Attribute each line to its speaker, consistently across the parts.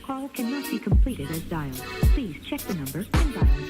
Speaker 1: call cannot be completed as dialed. Please check the number and dial it.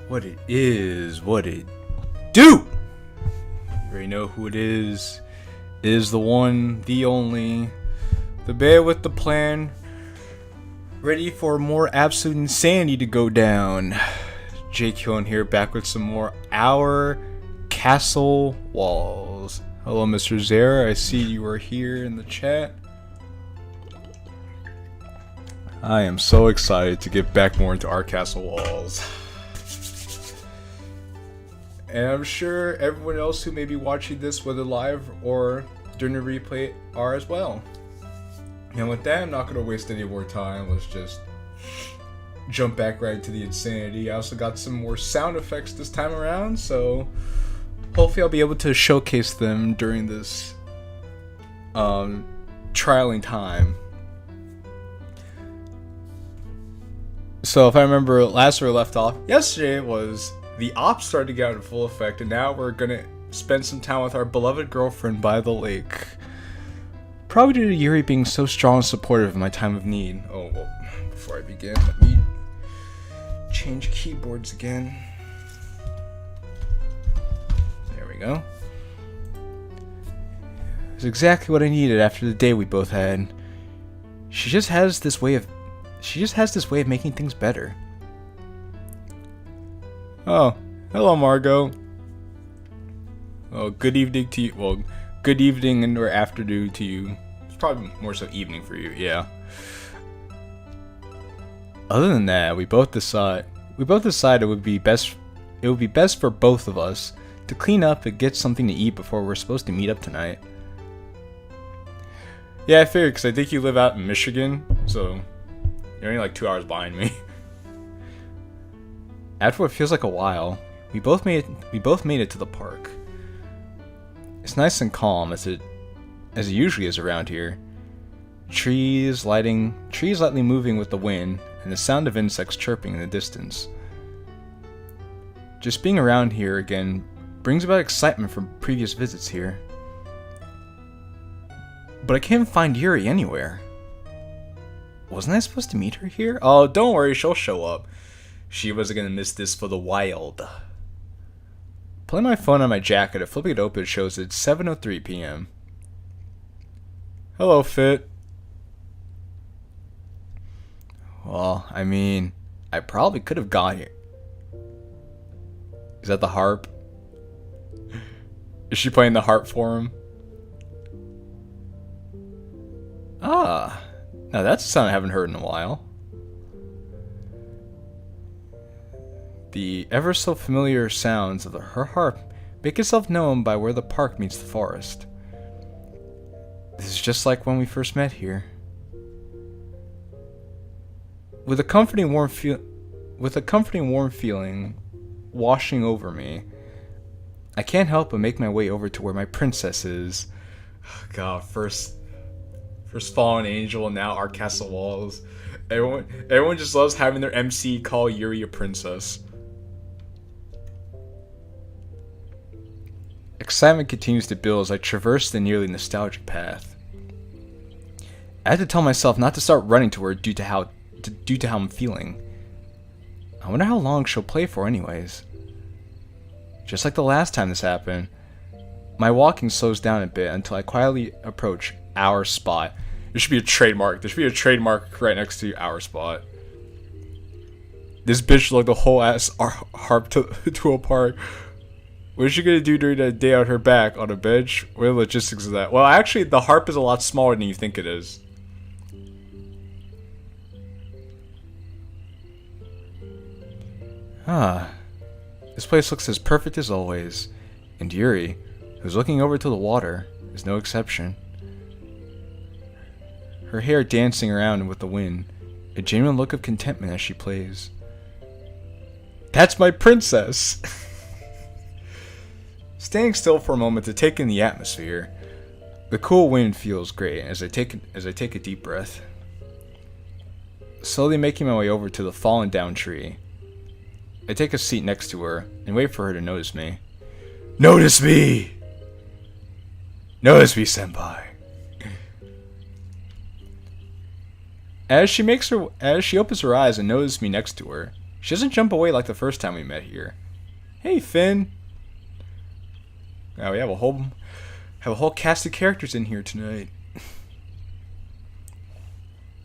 Speaker 2: What it is, what it do! You already know who it is. It is the one, the only, the bear with the plan, ready for more absolute insanity to go down. JQilin here, back with some more Our Castle Walls. Hello, Mr. Zara. I see you are here in the chat. I am so excited to get back more into Our Castle Walls. And I'm sure everyone else who may be watching this, whether live or during the replay, are as well. And with that, I'm not going to waste any more time. Let's just jump back right into the insanity. I also got some more sound effects this time around, so hopefully I'll be able to showcase them during this trialing time. So if I remember last where we left off, yesterday was the Opps started to get out in full effect, and now we're gonna spend some time with our beloved girlfriend by the lake. Probably due to Yuri being so strong and supportive in my time of need. Oh, well, before I begin, let me change keyboards again. There we go. It's exactly what I needed after the day we both had. She just has this way of making things better. Oh, hello, Margot. Oh, good evening to you. Well, good evening and or afternoon to you. It's probably more so evening for you, yeah. Other than that, we both decided it would be best for both of us to clean up and get something to eat before we're supposed to meet up tonight. Yeah, I figured, because I think you live out in Michigan, so you're only like 2 hours behind me. After what feels like a while, we both made it to the park. It's nice and calm as it usually is around here. Trees lightly moving with the wind, and the sound of insects chirping in the distance. Just being around here again brings about excitement from previous visits here. But I can't find Yuri anywhere. Wasn't I supposed to meet her here? Oh, don't worry, she'll show up. She wasn't gonna miss this for the wild. Pulling my phone on my jacket and flipping it open shows it's 7:03 p.m. Hello, Fit. Well, I mean, I probably could have got here. Is that the harp? Is she playing the harp for him? Ah, now that's a sound I haven't heard in a while. The ever so familiar sounds of her harp make itself known by where the park meets the forest. This is just like when we first met here. With a comforting warm feeling washing over me, I can't help but make my way over to where my princess is. Oh, God, first fallen angel, and now our castle walls. Everyone just loves having their MC call Yuri a princess. Excitement continues to build as I traverse the nearly nostalgic path. I had to tell myself not to start running to her due to how I'm feeling. I wonder how long she'll play for anyways. Just like the last time this happened, my walking slows down a bit until I quietly approach our spot. There should be a trademark. There should be a trademark right next to our spot. This bitch lugged the whole ass harp to a park. What is she gonna do during that day on her back on a bench? What are the logistics of that? Well, actually, the harp is a lot smaller than you think it is. Ah, this place looks as perfect as always, and Yuri, who's looking over to the water, is no exception. Her hair dancing around with the wind, a genuine look of contentment as she plays. That's my princess! Standing still for a moment to take in the atmosphere, the cool wind feels great as I take a deep breath. Slowly making my way over to the fallen down tree, I take a seat next to her and wait for her to notice me. Notice me! Notice me, senpai. As she opens her eyes and notices me next to her, she doesn't jump away like the first time we met here. Hey, Finn. Now we have a whole cast of characters in here tonight.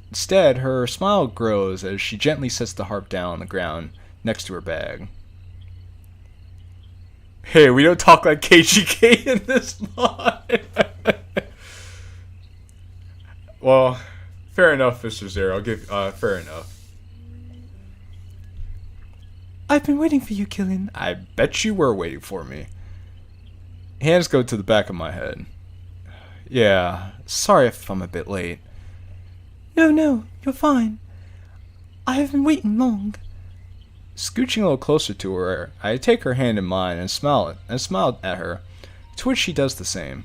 Speaker 2: Instead, her smile grows as she gently sets the harp down on the ground next to her bag. Hey, we don't talk like KGK in this mod. Well, fair enough, Mr. Zero. I'll give fair enough. I've been waiting for you, Killin. I bet you were waiting for me. Hands go to the back of my head. Yeah, sorry if I'm a bit late. No, you're fine. I have been waiting long. Scooching a little closer to her, I take her hand in mine and smile at her, to which she does the same.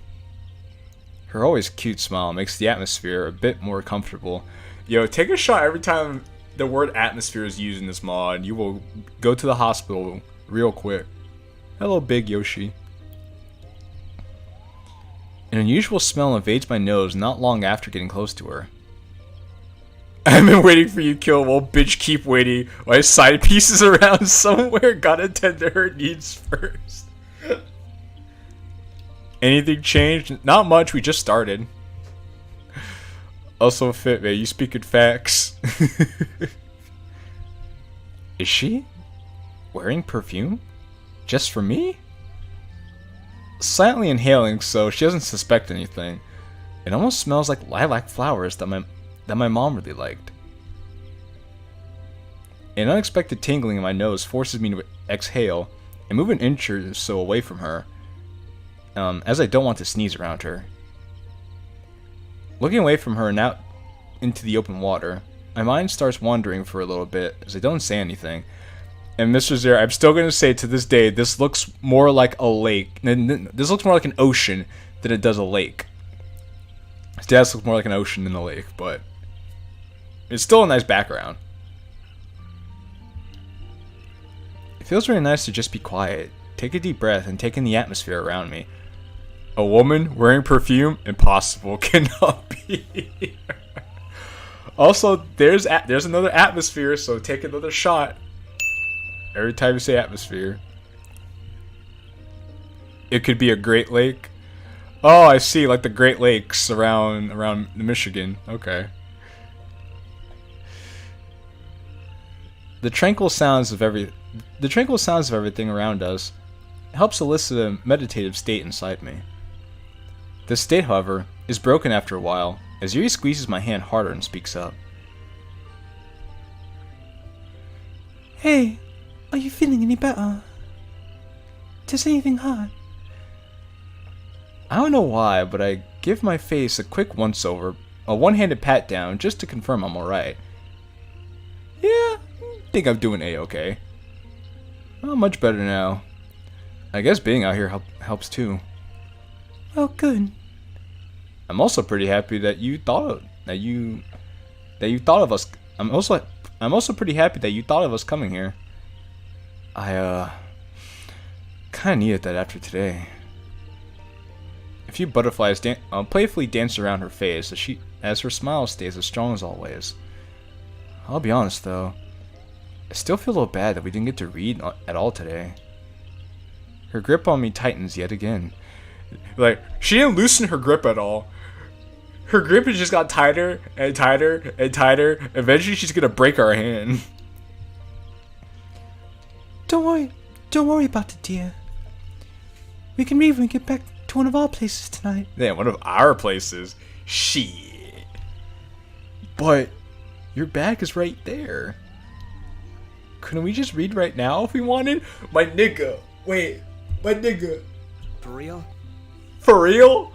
Speaker 2: Her always cute smile makes the atmosphere a bit more comfortable. Yo, take a shot every time the word atmosphere is used in this mod. You will go to the hospital real quick. Hello, Big Yoshi. An unusual smell invades my nose not long after getting close to her. I've been waiting for you, Kill. Well, bitch, keep waiting. My side pieces around somewhere. Gotta tend to her needs first. Anything changed? Not much. We just started. Also, Fit, man. You speaking facts. Is she wearing perfume? Just for me? Silently inhaling so she doesn't suspect anything. It almost smells like lilac flowers that my mom really liked. An unexpected tingling in my nose forces me to exhale and move an inch or so away from her, as I don't want to sneeze around her. Looking away from her and out into the open water, my mind starts wandering for a little bit as I don't say anything. And Mr. Zero, I'm still gonna say to this day, this looks more like a lake. This looks more like an ocean than it does a lake. His desk looks more like an ocean than a lake, but it's still a nice background. It feels really nice to just be quiet. Take a deep breath and take in the atmosphere around me. A woman wearing perfume? Impossible. Cannot be. Also, there's another atmosphere, so take another shot. Every time you say atmosphere. It could be a Great Lake. Oh, I see, like the Great Lakes around Michigan. Okay. The tranquil sounds of everything around us helps elicit a meditative state inside me. This state, however, is broken after a while, as Yuri squeezes my hand harder and speaks up.
Speaker 3: Hey, are you feeling any better? Does anything hurt?
Speaker 2: I don't know why, but I give my face a quick once-over, a one-handed pat-down, just to confirm I'm alright. Yeah, I think I'm doing A-okay. Well, much better now. I guess being out here helps too.
Speaker 3: Oh, good.
Speaker 2: I'm also pretty happy that you thought of us. I'm also pretty happy that you thought of us coming here. I kind of needed that after today. A few butterflies playfully dance around her face as her smile stays as strong as always. I'll be honest though, I still feel a little bad that we didn't get to read at all today. Her grip on me tightens yet again. Like, she didn't loosen her grip at all. Her grip has just got tighter and tighter and tighter. Eventually she's gonna break our hand.
Speaker 3: Don't worry about it, dear. We can read when we get back to one of our places tonight.
Speaker 2: Yeah, one of our places. Shit. But your bag is right there. Couldn't we just read right now if we wanted? My nigga. Wait. My nigga.
Speaker 4: For real?
Speaker 2: For real?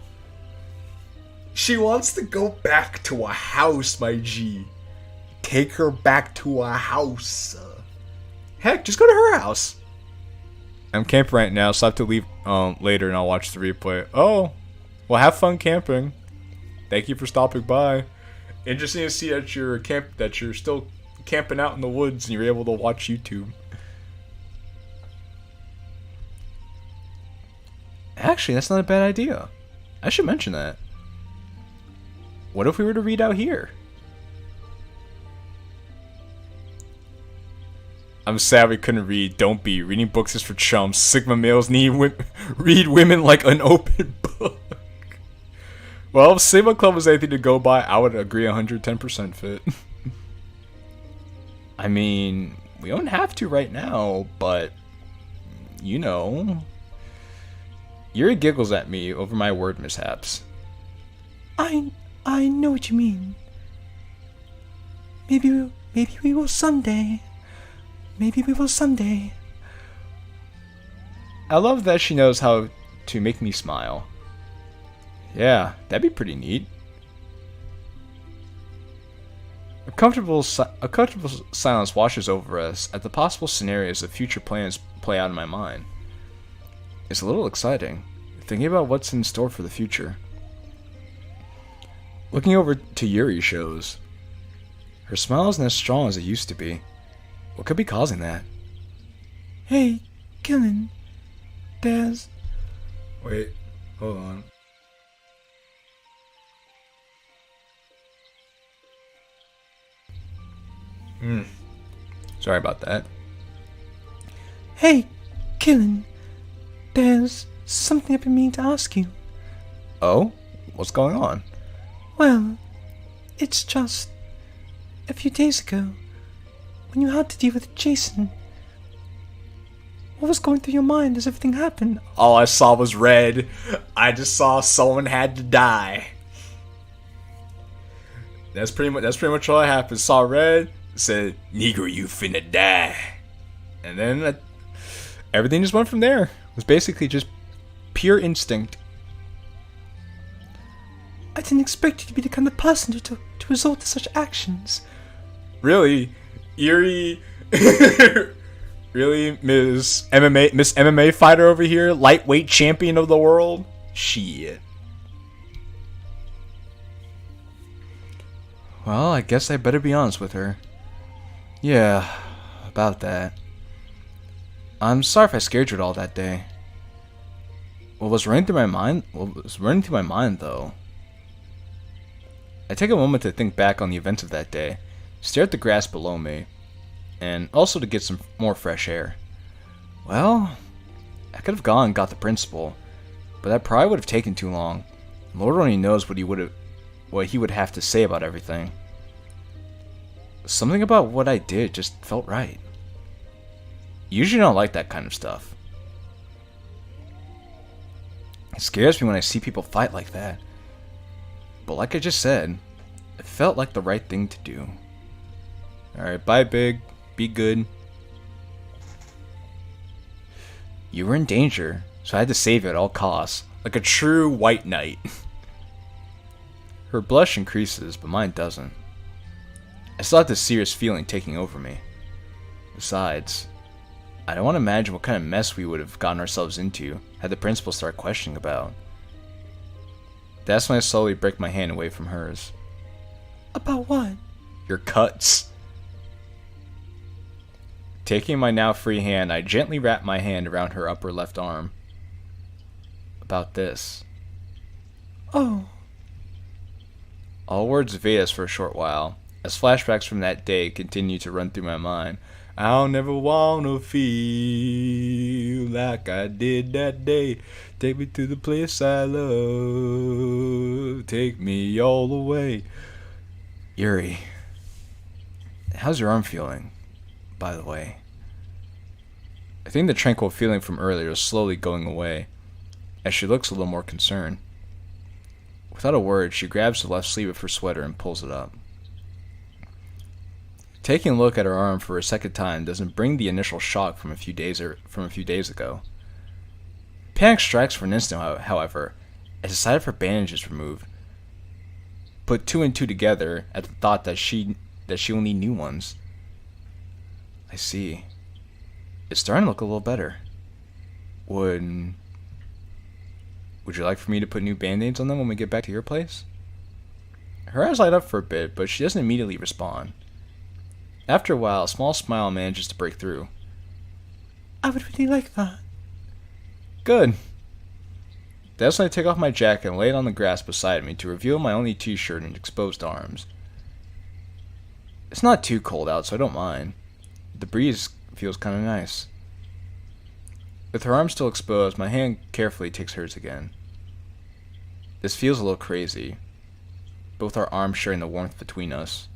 Speaker 2: She wants to go back to a house, my G. Take her back to a house. Heck, just go to her house. I'm camping right now, so I have to leave later and I'll watch the replay. Oh, well, have fun camping. Thank you for stopping by. Interesting to see that you're still camping out in the woods and you're able to watch YouTube. Actually, that's not a bad idea. I should mention that. What if we were to read out here? I'm sad we couldn't read. Don't be. Reading books is for chumps. Sigma males need read women like an open book. Well, if Sigma Club was anything to go by, I would agree 110% fit. I mean, we don't have to right now, but you know. Yuri giggles at me over my word mishaps.
Speaker 3: I know what you mean. Maybe we will someday. Maybe we will someday.
Speaker 2: I love that she knows how to make me smile. Yeah, that'd be pretty neat. A comfortable silence washes over us at the possible scenarios of future plans play out in my mind. It's a little exciting, thinking about what's in store for the future. Looking over to Yuri shows. Her smile isn't as strong as it used to be. What could be causing that?
Speaker 3: Hey, Killen. There's...
Speaker 2: Wait, hold on. Sorry about that.
Speaker 3: Hey, Killen. There's something I've been meaning to ask you.
Speaker 2: Oh? What's going on?
Speaker 3: Well, it's just... a few days ago, when you had to deal with Jason, what was going through your mind as everything happened?
Speaker 2: All I saw was red. I just saw someone had to die. That's pretty much all I happened. Saw red, said, "Negro, you finna die," and then everything just went from there. It was basically just pure instinct.
Speaker 3: I didn't expect you to be the kind of person to resort to such actions.
Speaker 2: Really, Yuri Really, Miss MMA fighter over here, lightweight champion of the world. Shit. Well, I guess I better be honest with her. Yeah, about that. I'm sorry if I scared you at all that day. What was running through my mind, though. I take a moment to think back on the events of that day, stare at the grass below me, and also to get some more fresh air. Well, I could have gone and got the principal, but that probably would have taken too long. Lord only knows what he would have to say about everything. Something about what I did just felt right. Usually I don't like that kind of stuff. It scares me when I see people fight like that. But like I just said, it felt like the right thing to do. Alright, bye Big. Be good. You were in danger, so I had to save you at all costs, like a true white knight. Her blush increases, but mine doesn't. I still have this serious feeling taking over me. Besides, I don't want to imagine what kind of mess we would have gotten ourselves into had the principal started questioning about. That's when I slowly break my hand away from hers.
Speaker 3: About what?
Speaker 2: Your cuts. Taking my now free hand, I gently wrap my hand around her upper left arm. About this.
Speaker 3: Oh.
Speaker 2: All words evade us for a short while, as flashbacks from that day continue to run through my mind. I'll never wanna feel like I did that day. Take me to the place I love. Take me all the way. Yuri, how's your arm feeling, by the way? I think the tranquil feeling from earlier is slowly going away, as she looks a little more concerned. Without a word, she grabs the left sleeve of her sweater and pulls it up. Taking a look at her arm for a second time doesn't bring the initial shock from a few days ago. Panic strikes for an instant, however, as the sight of her bandages removed. Put two and two together at the thought that she will need new ones. I see. It's starting to look a little better. Would you like for me to put new band-aids on them when we get back to your place? Her eyes light up for a bit, but she doesn't immediately respond. After a while, a small smile manages to break through.
Speaker 3: I would really like that.
Speaker 2: Good. That's when I take off my jacket and lay it on the grass beside me to reveal my only t-shirt and exposed arms. It's not too cold out, so I don't mind. The breeze feels kind of nice. With her arm still exposed, my hand carefully takes hers again. This feels a little crazy, both our arms sharing the warmth between us.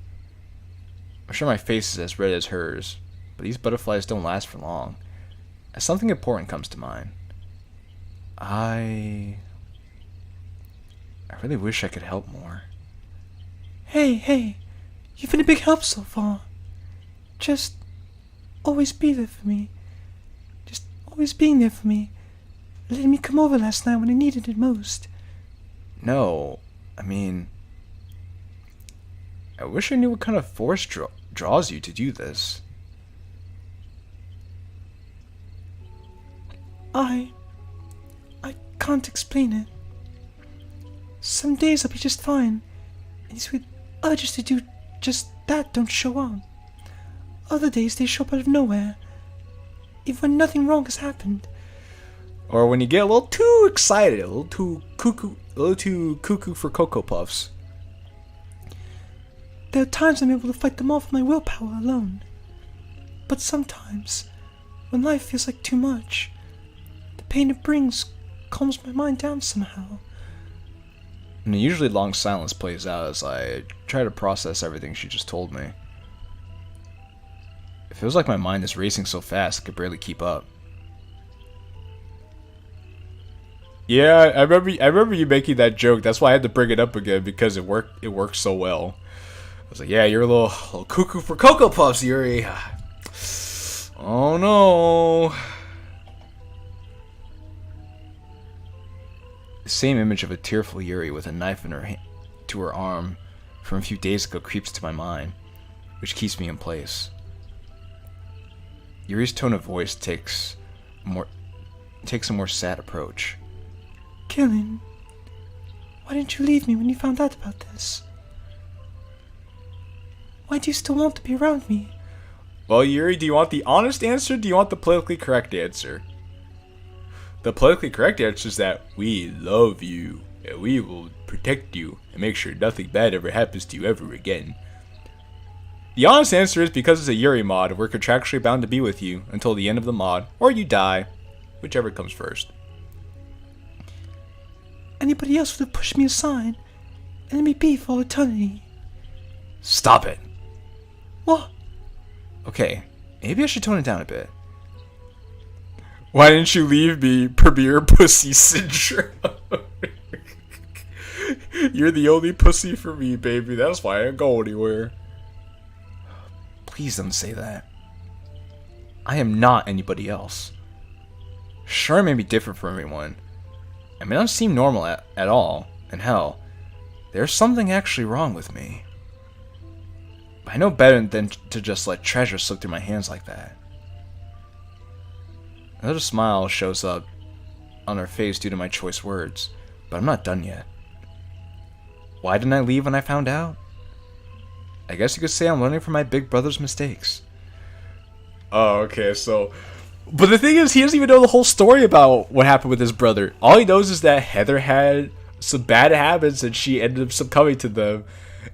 Speaker 2: I'm sure my face is as red as hers, but these butterflies don't last for long, as something important comes to mind. I really wish I could help more.
Speaker 3: Hey, you've been a big help so far. Just always be there for me. Just always being there for me. Letting me come over last night when I needed it most.
Speaker 2: No, I mean, I wish I knew what kind of force draws you to do this.
Speaker 3: I can't explain it. Some days I'll be just fine, and these weird urges to do just that don't show up. Other days they show up out of nowhere, even when nothing wrong has happened.
Speaker 2: Or when you get a little too excited, a little too cuckoo for Cocoa Puffs.
Speaker 3: There are times I'm able to fight them off with my willpower alone. But sometimes, when life feels like too much, the pain it brings calms my mind down somehow.
Speaker 2: And a usually long silence plays out as I try to process everything she just told me. It feels like my mind is racing so fast I could barely keep up. Yeah, I remember you making that joke. That's why I had to bring it up again, because it worked so well. I was like, yeah, you're a little cuckoo for Cocoa Puffs, Yuri. Oh no. The same image of a tearful Yuri with a knife in her to her arm from a few days ago creeps to my mind, which keeps me in place. Yuri's tone of voice takes a more sad approach.
Speaker 3: Qilin, why didn't you leave me when you found out about this? Why do you still want to be around me?
Speaker 2: Well, Yuri, do you want the honest answer, or do you want the politically correct answer? The politically correct answer is that we love you, and we will protect you, and make sure nothing bad ever happens to you ever again. The honest answer is because it's a Yuri mod, we're contractually bound to be with you until the end of the mod, or you die, whichever comes first.
Speaker 3: Anybody else would have pushed me aside and let me be for all eternity.
Speaker 2: Stop it.
Speaker 3: What?
Speaker 2: Okay, maybe I should tone it down a bit. Why didn't you leave me, Premier Pussy Syndrome? You're the only pussy for me, baby. That's why I don't go anywhere. Please don't say that. I am not anybody else. Sure, I may be different from everyone. I may not seem normal at all. And hell, there's something actually wrong with me. But I know better than to just let treasure slip through my hands like that. Another smile shows up on her face due to my choice words, but I'm not done yet. Why didn't I leave when I found out? I guess you could say I'm learning from my big brother's mistakes. Oh, okay, so... But the thing is, he doesn't even know the whole story about what happened with his brother. All he knows is that Heather had some bad habits and she ended up succumbing to them.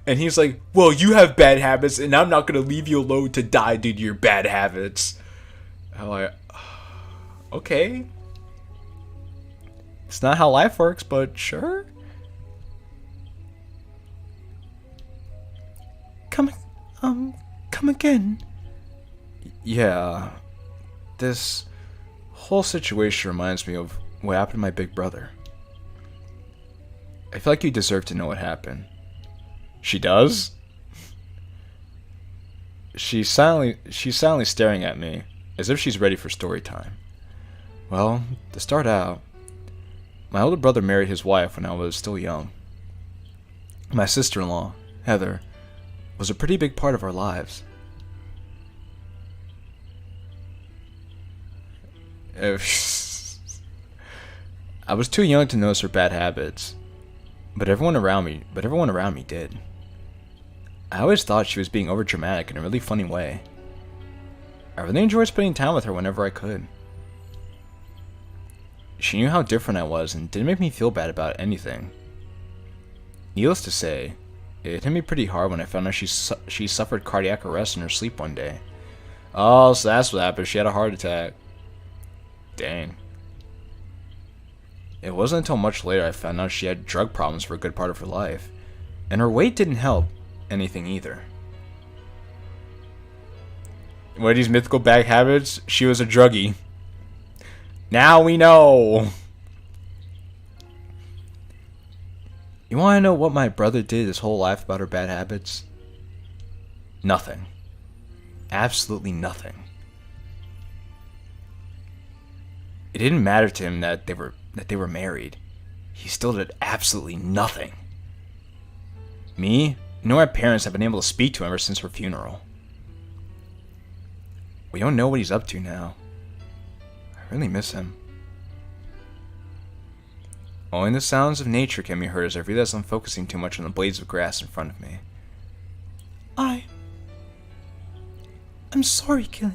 Speaker 2: And he's like, well, you have bad habits and I'm not going to leave you alone to die due to your bad habits. I'm like, okay. It's not how life works, but sure.
Speaker 3: Come again.
Speaker 2: Yeah. This whole situation reminds me of what happened to my big brother. I feel like you deserve to know what happened. She does? She's silently staring at me, as if she's ready for story time. Well, to start out, my older brother married his wife when I was still young. My sister-in-law, Heather, was a pretty big part of our lives. I was too young to notice her bad habits, but everyone around me did. I always thought she was being overdramatic in a really funny way. I really enjoyed spending time with her whenever I could. She knew how different I was and didn't make me feel bad about anything. Needless to say, it hit me pretty hard when I found out she suffered cardiac arrest in her sleep one day. Oh, so that's what happened. She had a heart attack. Dang. It wasn't until much later I found out she had drug problems for a good part of her life, and her weight didn't help anything either. What are these mythical bad habits? She was a druggie. Now we know! You want to know what my brother did his whole life about her bad habits? Nothing. Absolutely nothing. It didn't matter to him that they were married. He still did absolutely nothing. Me? My parents have been able to speak to him ever since her funeral. We don't know what he's up to now. I really miss him. Only the sounds of nature can be heard as I realize I'm focusing too much on the blades of grass in front of me.
Speaker 3: I'm sorry, Qilin.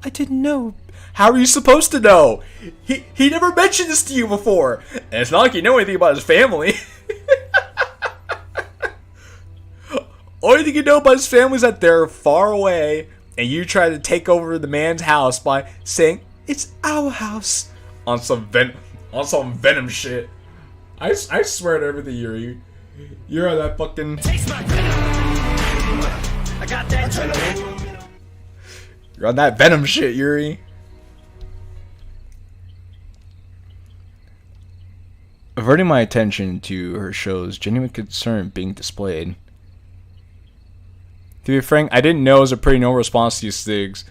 Speaker 3: I didn't know.
Speaker 2: How are you supposed to know? He never mentioned this to you before. And it's not like you know anything about his family. Only thing you know about his family is that they're far away, and you try to take over the man's house by saying, it's our house. On some venom shit. I swear to everything, Yuri. You're on that fucking... Taste my venom. I got that venom. You're on that venom shit, Yuri. Averting my attention to her shows genuine concern being displayed. To be frank, I didn't know it was a pretty normal response to these things.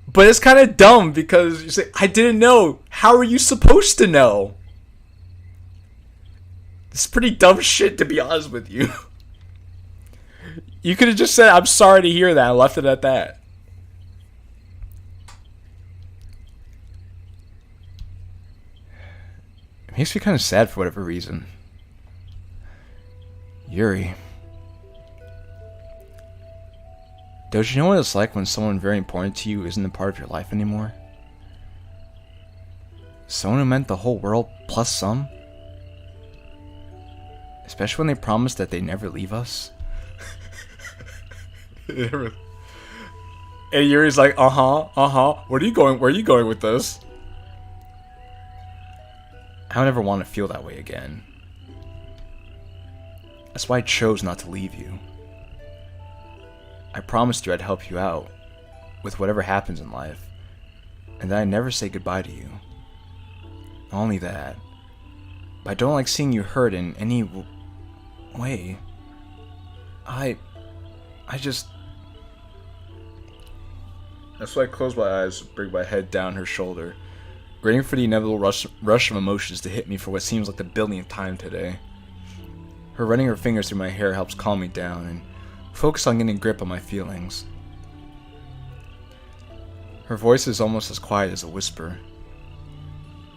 Speaker 2: But it's kind of dumb because you say, I didn't know. How are you supposed to know? It's pretty dumb shit, to be honest with you. You could have just said, I'm sorry to hear that, and left it at that. Makes me kind of sad for whatever reason. Yuri. Don't you know what it's like when someone very important to you isn't a part of your life anymore? Someone who meant the whole world plus some? Especially when they promise that they never leave us. And Yuri's like, where are you going with this? I don't ever want to feel that way again. That's why I chose not to leave you. I promised you I'd help you out with whatever happens in life, and that I'd never say goodbye to you. Not only that, but I don't like seeing you hurt in any way. I just... That's why I close my eyes, bring my head down her shoulder, waiting for the inevitable rush of emotions to hit me for what seems like the billionth time today. Her running her fingers through my hair helps calm me down and focus on getting a grip on my feelings. Her voice is almost as quiet as a whisper.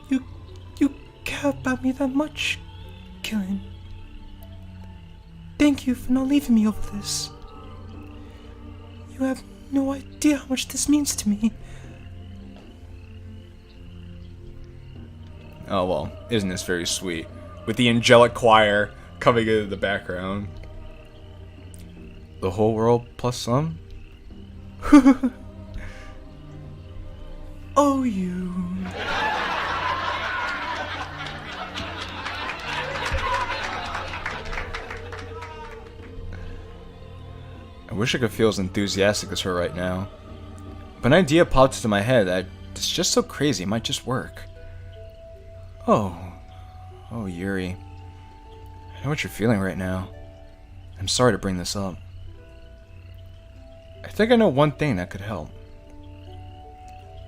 Speaker 3: You care about me that much, Qilin. Thank you for not leaving me over this. You have no idea how much this means to me.
Speaker 2: Oh well, isn't this very sweet? With the angelic choir coming into the background. The whole world plus some?
Speaker 3: Oh, you.
Speaker 2: I wish I could feel as enthusiastic as her right now. But an idea popped into my head that it's just so crazy it might just work. Oh, Yuri. I know what you're feeling right now. I'm sorry to bring this up. I think I know one thing that could help.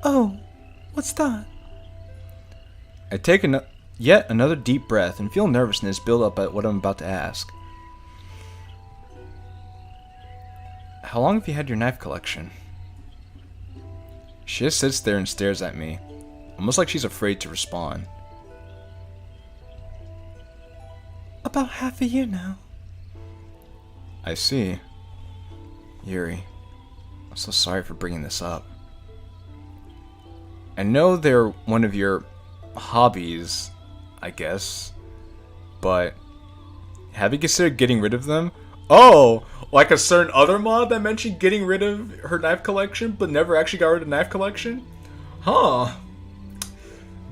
Speaker 3: Oh, what's that?
Speaker 2: I take yet another deep breath and feel nervousness build up at what I'm about to ask. How long have you had your knife collection? She just sits there and stares at me, almost like she's afraid to respond.
Speaker 3: About half a year now.
Speaker 2: I see. Yuri, I'm so sorry for bringing this up. I know they're one of your hobbies, I guess, but have you considered getting rid of them? Oh, like a certain other mod that mentioned getting rid of her knife collection, but never actually got rid of the knife collection? Huh.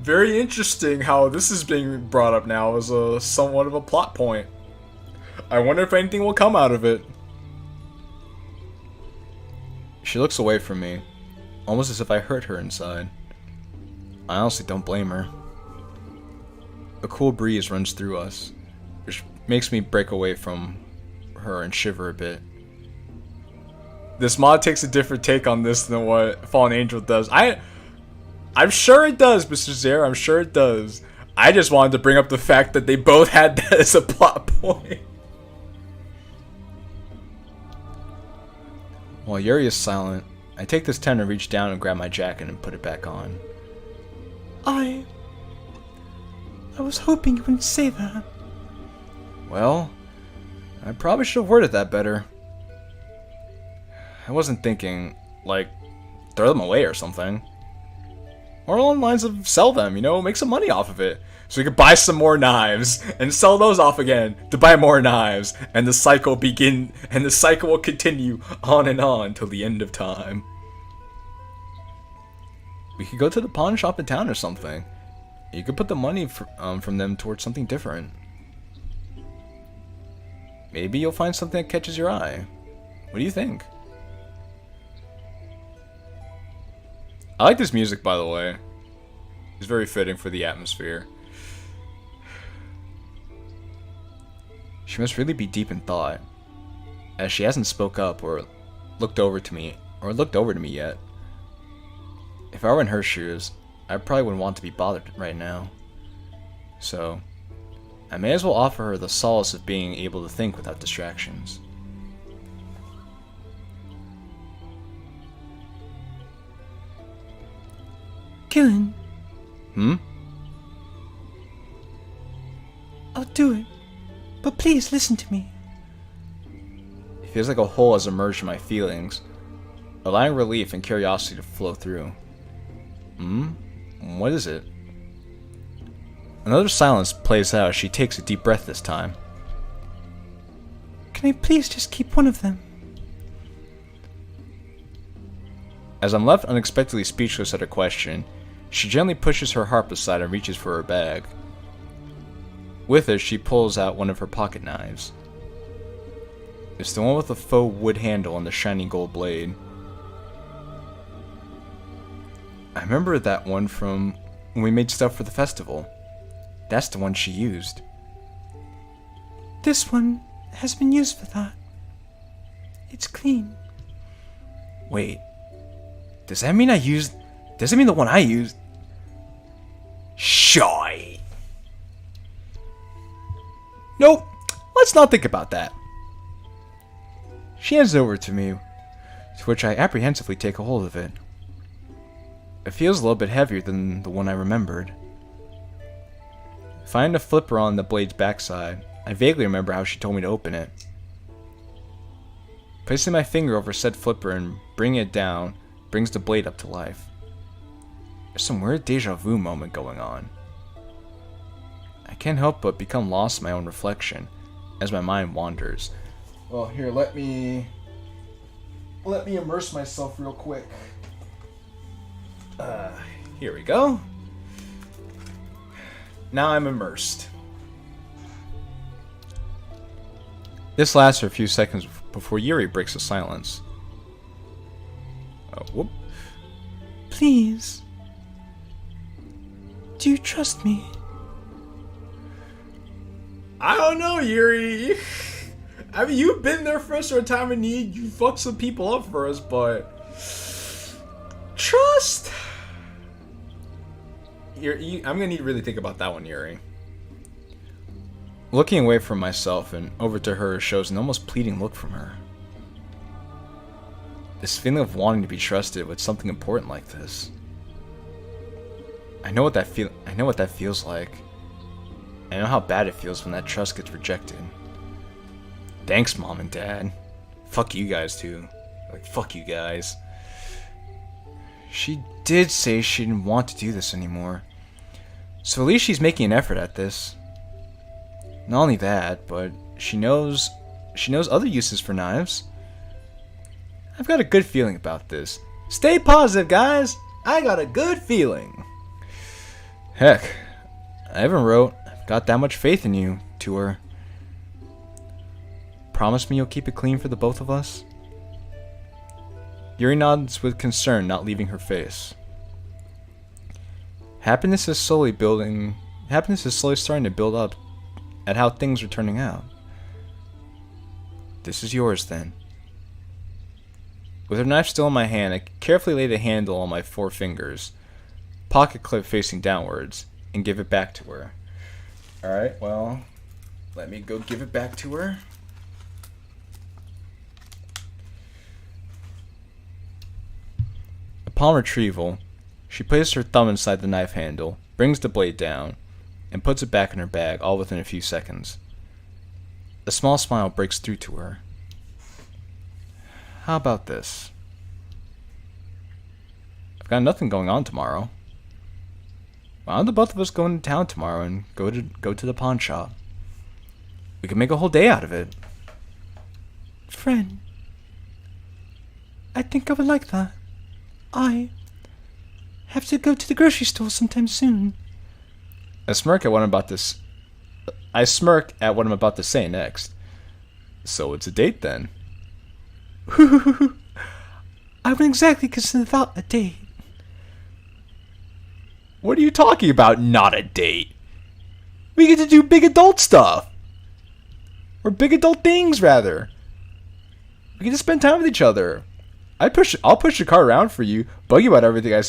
Speaker 2: Very interesting how this is being brought up now as a somewhat of a plot point. I wonder if anything will come out of it. She looks away from me, almost as if I hurt her inside. I honestly don't blame her. A cool breeze runs through us, which makes me break away from her and shiver a bit. This mod takes a different take on this than what Fallen Angel does. I'm sure it does, Mr. Zare. I'm sure it does. I just wanted to bring up the fact that they both had that as a plot point. While Yuri is silent, I take this time to reach down and grab my jacket and put it back on.
Speaker 3: I was hoping you wouldn't say that.
Speaker 2: Well, I probably should have worded that better. I wasn't thinking, like, throw them away or something. Or along the lines of sell them, you know, make some money off of it. So we could buy some more knives and sell those off again to buy more knives. And the cycle will continue on till the end of time. We could go to the pawn shop in town or something. You could put the money from them towards something different. Maybe you'll find something that catches your eye. What do you think? I like this music, by the way. It's very fitting for the atmosphere. She must really be deep in thought, as she hasn't spoke up or looked over to me yet. If I were in her shoes, I probably wouldn't want to be bothered right now. So, I may as well offer her the solace of being able to think without distractions.
Speaker 3: Qilin.
Speaker 2: Hmm?
Speaker 3: I'll do it. But please listen to me.
Speaker 2: It feels like a hole has emerged from my feelings, allowing relief and curiosity to flow through. What is it? Another silence plays out as she takes a deep breath this time.
Speaker 3: Can I please just keep one of them?
Speaker 2: As I'm left unexpectedly speechless at her question, she gently pushes her harp aside and reaches for her bag. With it, she pulls out one of her pocket knives. It's the one with the faux wood handle and the shiny gold blade. I remember that one from when we made stuff for the festival. That's the one she used.
Speaker 3: This one has been used for that. It's clean.
Speaker 2: Wait. Does that mean does it mean the one I used? Shy. Nope. Let's not think about that. She hands it over to me, to which I apprehensively take a hold of it. It feels a little bit heavier than the one I remembered. Finding the flipper on the blade's backside, I vaguely remember how she told me to open it. Placing my finger over said flipper and bringing it down brings the blade up to life. There's some weird deja vu moment going on. I can't help but become lost in my own reflection as my mind wanders. Well, here, let me immerse myself real quick. Here we go. Now I'm immersed. This lasts for a few seconds before Yuri breaks the silence. Whoop.
Speaker 3: Please. Do you trust me?
Speaker 2: I don't know, Yuri. I mean, you've been there for us at a time of need. You fucked some people up for us, but trust. I'm gonna need to really think about that one, Yuri. Looking away from myself and over to her shows an almost pleading look from her. This feeling of wanting to be trusted with something important like this. I know what that feels like. I know how bad it feels when that trust gets rejected. Thanks, Mom and Dad. Fuck you guys too. Like, fuck you guys. She did say she didn't want to do this anymore. So at least she's making an effort at this. Not only that, but she knows other uses for knives. I've got a good feeling about this. Stay positive, guys. I got a good feeling. Heck, I even wrote, I've got that much faith in you, to her. Promise me you'll keep it clean for the both of us? Yuri nods with concern, not leaving her face. Happiness is slowly starting to build up at how things are turning out. This is yours, then. With her knife still in my hand, I carefully lay the handle on my 4 fingers, pocket clip facing downwards, and give it back to her. Alright, well, let me go give it back to her. Upon retrieval, she places her thumb inside the knife handle, brings the blade down, and puts it back in her bag, all within a few seconds. A small smile breaks through to her. How about this? I've got nothing going on tomorrow. Why don't the both of us go into town tomorrow and go to the pawn shop? We can make a whole day out of it.
Speaker 3: Friend, I think I would like that. I have to go to the grocery store sometime soon.
Speaker 2: I smirk at what I'm about to say next. So it's a date then.
Speaker 3: I wouldn't exactly consider that a date.
Speaker 2: What are you talking about, not a date? We get to do big adult stuff. Or big adult things, rather. We get to spend time with each other. I'll push the car around for you, bug you about everything I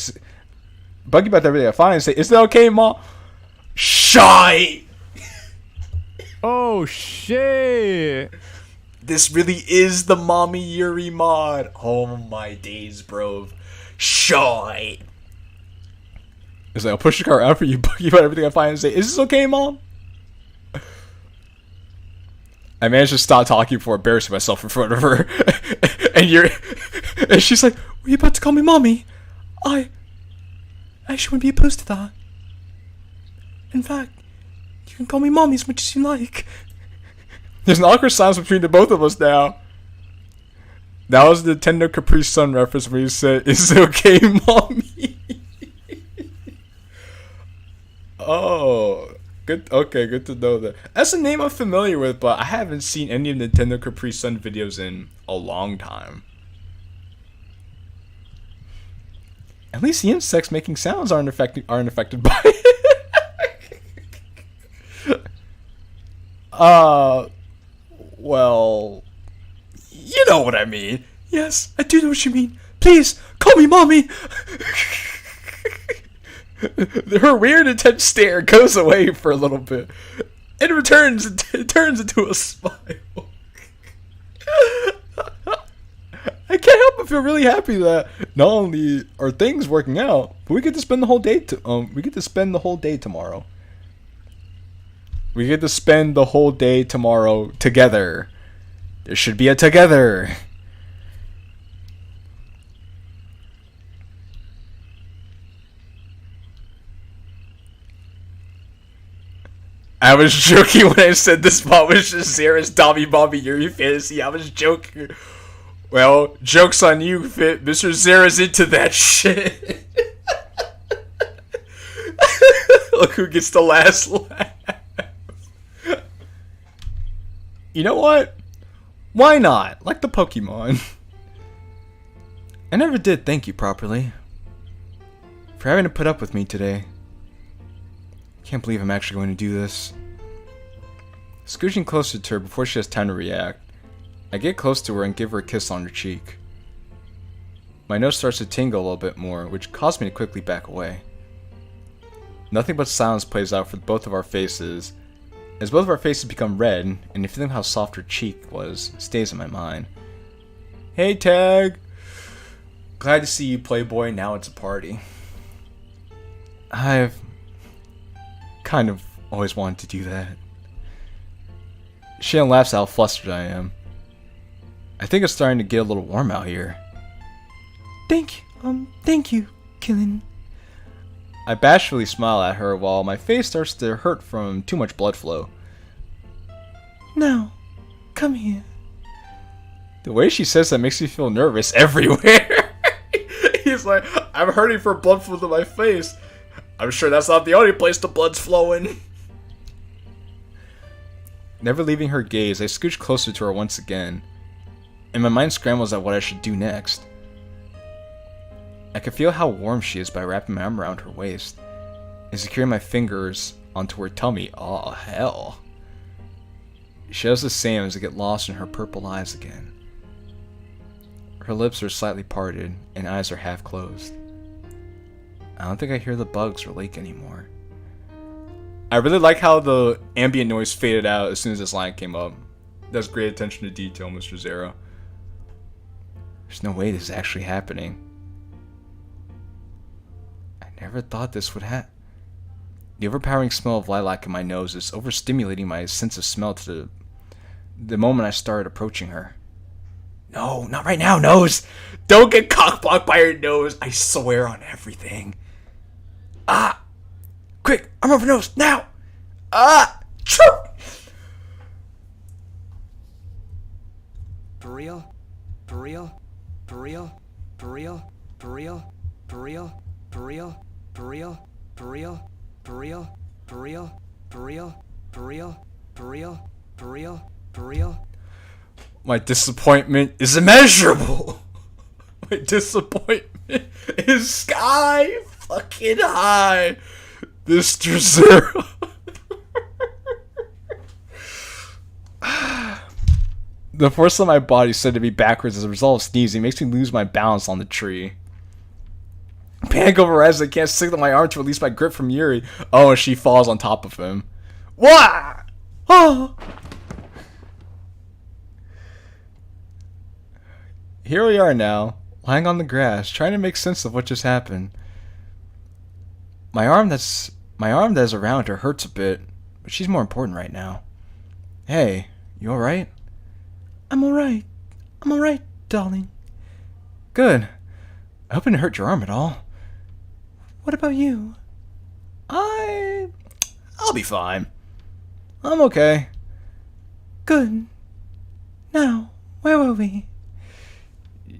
Speaker 2: find, and say, "Is that okay, Ma?" Shy!
Speaker 4: Oh, shit!
Speaker 2: This really is the Mommy Yuri mod. Oh my days, bro. Shy! It's like, I'll push the car around for you, bug you about everything I find, and say, "Is this okay, Mom?" I managed to stop talking before embarrassing myself in front of her. and she's like,
Speaker 3: Were you about to call me mommy? I actually wouldn't be opposed to that. In fact, you can call me mommy as much as you like.
Speaker 2: there's an awkward silence between the both of us now. That was the Nintendo Capri Sun reference where he said, "Is it okay, mommy?" Oh, good. Okay, good to know that. That's a name I'm familiar with, but I haven't seen any of Nintendo Capri Sun videos in a long time. At least the insects making sounds aren't affected by it. Well, you know what I mean.
Speaker 3: Yes, I do know what you mean. Please, call me mommy.
Speaker 2: Her weird intense stare goes away for a little bit. It turns into a smile. I can't help but feel really happy that not only are things working out, but we get to spend the whole day tomorrow. We get to spend the whole day tomorrow together. There should be a together. I was joking when I said this spot was just Sarah's Dobby Bobby Yuri fantasy. I was joking. Well, joke's on you, Fit. Mr. Zara's into that shit. Look who gets the last laugh. You know what? Why not? Like the Pokemon. I never did thank you properly for having to put up with me today. Can't believe I'm actually going to do this. Scooching closer to her before she has time to react, I get close to her and give her a kiss on her cheek. My nose starts to tingle a little bit more, which caused me to quickly back away. Nothing but silence plays out for both of our faces, as both of our faces become red, and the feeling of how soft her cheek was stays in my mind. Hey, Tag! Glad to see you, Playboy. Now it's a party. I've kind of always wanted to do that. She laughs at how flustered I am. I think it's starting to get a little warm out here.
Speaker 3: Thank you, Kilin.
Speaker 2: I bashfully smile at her while my face starts to hurt from too much blood flow.
Speaker 3: Now, come here.
Speaker 2: The way she says that makes me feel nervous everywhere. He's like, I'm hurting for blood flow to my face. I'm sure that's not the only place the blood's flowing. Never leaving her gaze, I scooch closer to her once again, and my mind scrambles at what I should do next. I can feel how warm she is by wrapping my arm around her waist and securing my fingers onto her tummy. Oh, hell. She does the same as I get lost in her purple eyes again. Her lips are slightly parted and eyes are half closed. I don't think I hear the bugs or lake anymore. I really like how the ambient noise faded out as soon as this line came up. That's great attention to detail, Mr. Zero. There's no way this is actually happening. I never thought this would happen. The overpowering smell of lilac in my nose is overstimulating my sense of smell to the moment I started approaching her. No, not right now, nose! Don't get cockblocked by your nose! I swear on everything. Ah! Quick, arm over nose, now! Ah! Choo!
Speaker 5: For real? For real? For real? For real? For real? For real? For real? For real? For real? For real? For real? For real? For real? For real? For real? For real?
Speaker 2: My disappointment is immeasurable. My disappointment is sky fucking high, Mr. Zero. The force of my body said to be backwards as a result of sneezing makes me lose my balance on the tree. Panic overrides. I can't signal my arm to release my grip from Yuri. Oh, and she falls on top of him. What? Oh. Here we are now, lying on the grass, trying to make sense of what just happened. My arm that is around her hurts a bit, but she's more important right now. Hey, You alright?
Speaker 3: I'm alright. I'm alright, darling.
Speaker 2: Good. I hope it didn't hurt your arm at all.
Speaker 3: What about you?
Speaker 2: I'll be fine. I'm okay.
Speaker 3: Good. Now, where were we?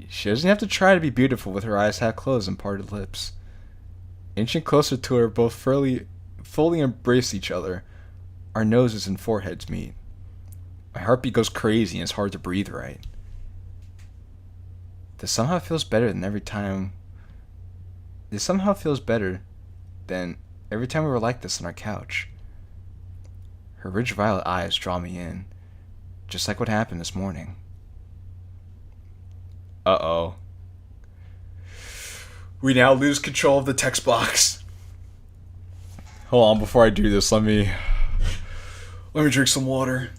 Speaker 2: She doesn't have to try to be beautiful with her eyes half closed and parted lips. Inching closer to her, both fully embrace each other. Our noses and foreheads meet. My heartbeat goes crazy and it's hard to breathe right. This somehow feels better than every time we were like this on our couch. Her rich violet eyes draw me in, just like what happened this morning. Uh-oh. We now lose control of the text box. Hold on, before I do this, let me drink some water.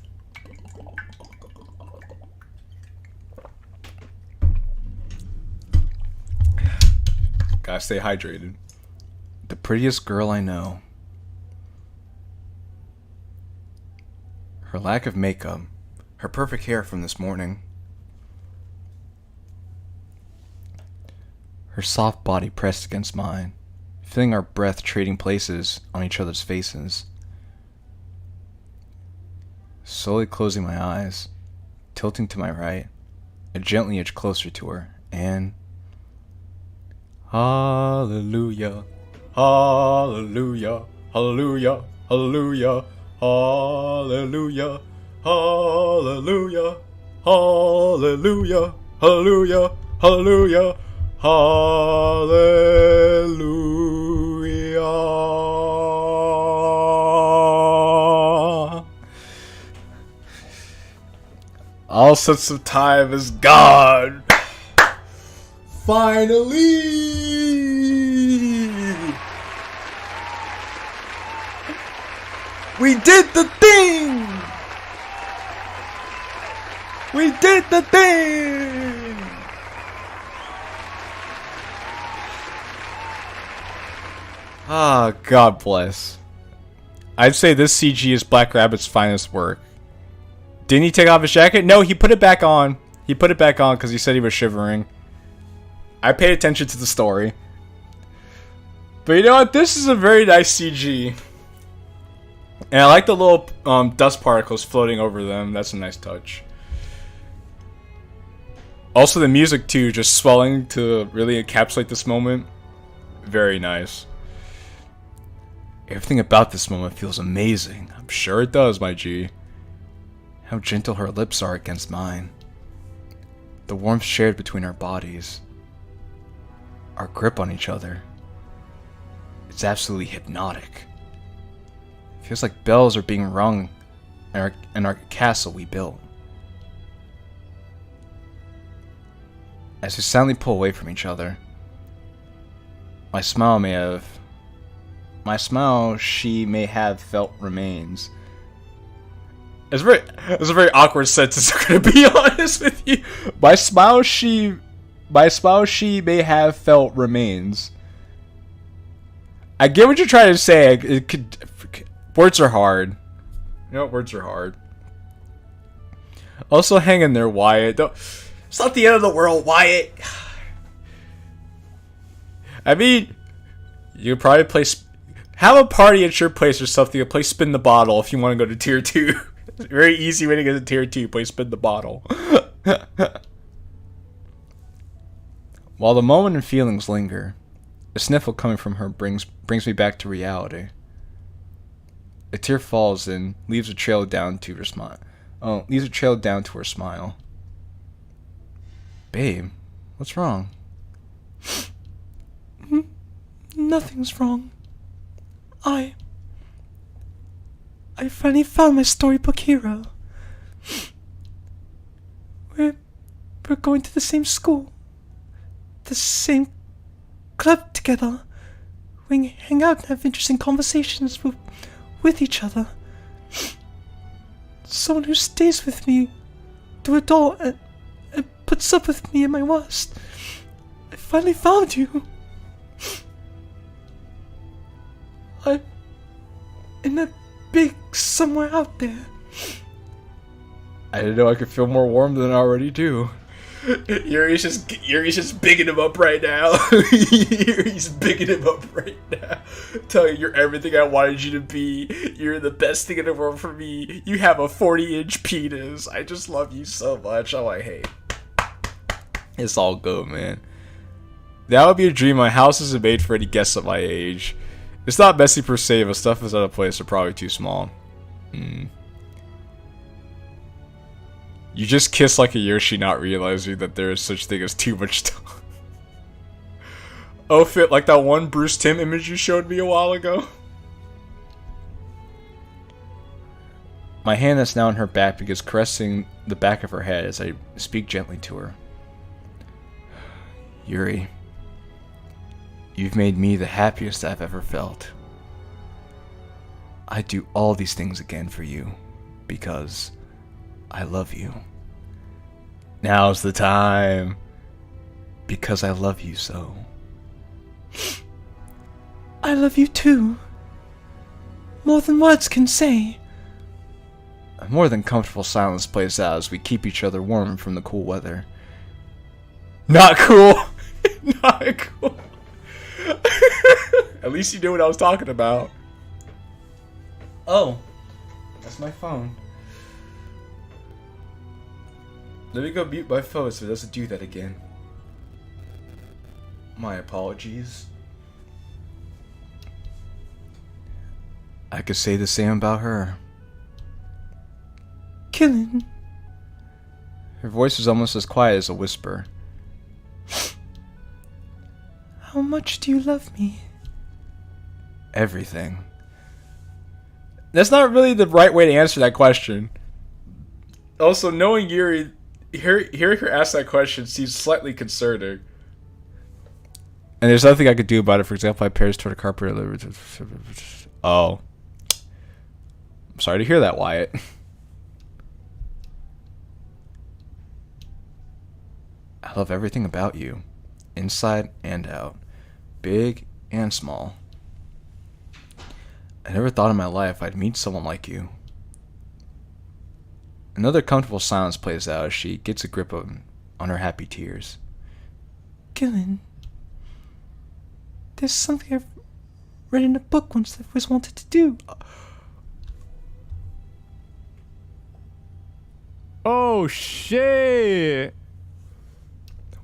Speaker 2: Gotta stay hydrated. The prettiest girl I know. Her lack of makeup. Her perfect hair from this morning. Her soft body pressed against mine. Feeling our breath trading places on each other's faces. Slowly closing my eyes. Tilting to my right. I gently edge closer to her. And... Hallelujah. Hallelujah, hallelujah, hallelujah, hallelujah, hallelujah, hallelujah, hallelujah, hallelujah, hallelujah. All sense of time is gone. Finally. We did the thing! We did the thing! Ah, God bless. I'd say this CG is Black Rabbit's finest work. Didn't he take off his jacket? No, he put it back on. He put it back on because he said he was shivering. I paid attention to the story. But you know what? This is a very nice CG. And I like the little dust particles floating over them. That's a nice touch. Also the music too, just swelling to really encapsulate this moment. Very nice. Everything about this moment feels amazing. I'm sure it does, my G. How gentle her lips are against mine. The warmth shared between our bodies. Our grip on each other. It's absolutely hypnotic. Feels like bells are being rung in our castle we built. As we silently pull away from each other, my smile she may have felt remains. It's a very awkward sentence, I'm gonna be honest with you. My smile she may have felt remains. I get what you're trying to say. Words are hard. You know, words are hard. Also, hang in there, Wyatt. It's not the end of the world, Wyatt. I mean, you could probably have a party at your place or something and play Spin the Bottle if you want to go to Tier 2. Very easy way to get to Tier 2, play Spin the Bottle. While the moment and feelings linger, a sniffle coming from her brings me back to reality. A tear falls and leaves a trail down to her smile. Babe, what's wrong?
Speaker 3: Nothing's wrong. I finally found my storybook hero. We're going to the same school, the same club together. We hang out and have interesting conversations with each other. Someone who stays with me through it all and puts up with me in my worst. I finally found you. I'm in a big somewhere out there.
Speaker 2: I didn't know I could feel more warm than I already do. Yuri's just bigging him up right now. Yuri's bigging him up right now. Telling you you're everything I wanted you to be. You're the best thing in the world for me. You have a 40-inch penis. I just love you so much. I'm like, hey, it's all good, man. That would be a dream. My house isn't made for any guests at my age. It's not messy per se, but stuff is out of place or probably too small. You just kiss like a Yoshi, not realizing that there is such thing as too much time. Oh, fit like that one Bruce Timm image you showed me a while ago. My hand is now on her back begins caressing the back of her head as I speak gently to her. Yuri, you've made me the happiest I've ever felt. I'd do all these things again for you because I love you. Now's the time. Because I love you so.
Speaker 3: I love you too. More than words can say.
Speaker 2: A more than comfortable silence plays out as we keep each other warm from the cool weather. Not cool! Not cool. At least you knew what I was talking about. Oh. That's my phone. Let me go mute my phone so it doesn't do that again. My apologies. I could say the same about her.
Speaker 3: Qilin.
Speaker 2: Her voice is almost as quiet as a whisper.
Speaker 3: How much do you love me?
Speaker 2: Everything. That's not really the right way to answer that question. Also, knowing Yuri, hearing her ask that question seems slightly concerning. And there's nothing I could do about it. For example, I pairs toward a carpet. Oh. I'm sorry to hear that, Wyatt. I love everything about you. Inside and out. Big and small. I never thought in my life I'd meet someone like you. Another comfortable silence plays out as she gets a grip on her happy tears.
Speaker 3: Qilin. There's something I've read in a book once that I've always wanted to do.
Speaker 4: Oh, shit.